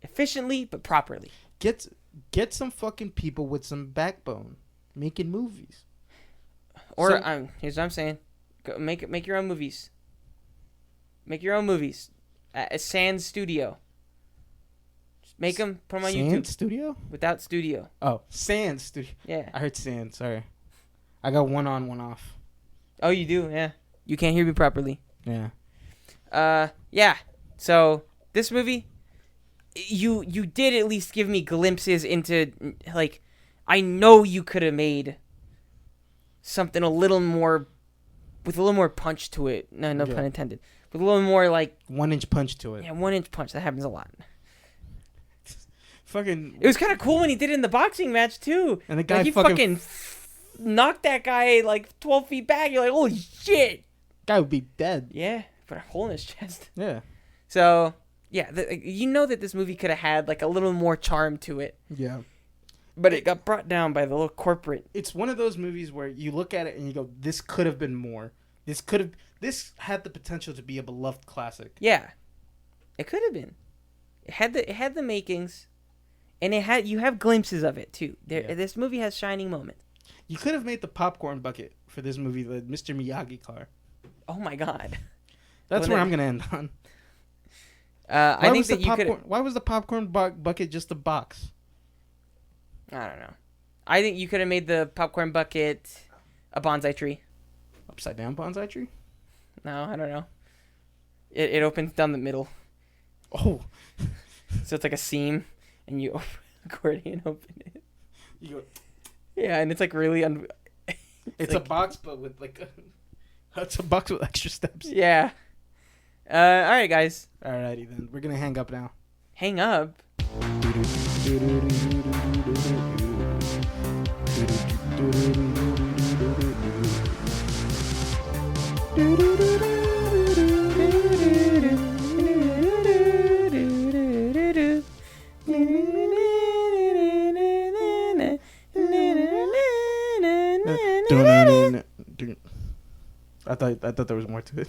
[SPEAKER 2] efficiently but properly.
[SPEAKER 1] Get some fucking people with some backbone making movies.
[SPEAKER 2] Or here's what I'm saying: go make your own movies. Make your own movies. A Sand Studio. Just make them. Put them on YouTube.
[SPEAKER 1] Sand Studio?
[SPEAKER 2] Without studio.
[SPEAKER 1] Oh, Sand Studio.
[SPEAKER 2] Yeah.
[SPEAKER 1] I heard Sand. Sorry, I got one on, one off.
[SPEAKER 2] Oh, you do? Yeah. You can't hear me properly.
[SPEAKER 1] Yeah.
[SPEAKER 2] Yeah. So this movie, you did at least give me glimpses into, like, I know you could have made something a little more, with a little more punch to it. No pun intended. With a little more, like...
[SPEAKER 1] 1 inch punch to it.
[SPEAKER 2] Yeah, 1 inch punch. That happens a lot.
[SPEAKER 1] Fucking...
[SPEAKER 2] It was kind of cool when he did it in the boxing match, too.
[SPEAKER 1] And the guy
[SPEAKER 2] he fucking knocked that guy, like, 12 feet back. You're like, holy shit.
[SPEAKER 1] Guy would be dead.
[SPEAKER 2] Yeah. Put a hole in his chest.
[SPEAKER 1] Yeah.
[SPEAKER 2] So, yeah. That this movie could have had, like, a little more charm to it.
[SPEAKER 1] Yeah.
[SPEAKER 2] But it got brought down by the little corporate.
[SPEAKER 1] It's one of those movies where you look at it and you go, this could have been more. This had the potential to be a beloved classic.
[SPEAKER 2] Yeah. It could have been. It had the makings. And you have glimpses of it too. This movie has shining moments.
[SPEAKER 1] You could have made the popcorn bucket for this movie the Mr. Miyagi car.
[SPEAKER 2] Oh my god.
[SPEAKER 1] That's where I'm gonna end on.
[SPEAKER 2] I think that you could.
[SPEAKER 1] Why was the popcorn bucket just a box?
[SPEAKER 2] I don't know. I think you could have made the popcorn bucket a bonsai tree.
[SPEAKER 1] Upside down bonsai tree?
[SPEAKER 2] No, I don't know. It opens down the middle.
[SPEAKER 1] Oh.
[SPEAKER 2] So it's like a seam, and you open accordion open it.
[SPEAKER 1] You go.
[SPEAKER 2] Yeah, and it's like really
[SPEAKER 1] it's like, a box, but with like it's a box with extra steps.
[SPEAKER 2] Yeah. All right, guys.
[SPEAKER 1] Alrighty then. We're gonna hang up now.
[SPEAKER 2] Hang up.
[SPEAKER 1] I thought there was more to it.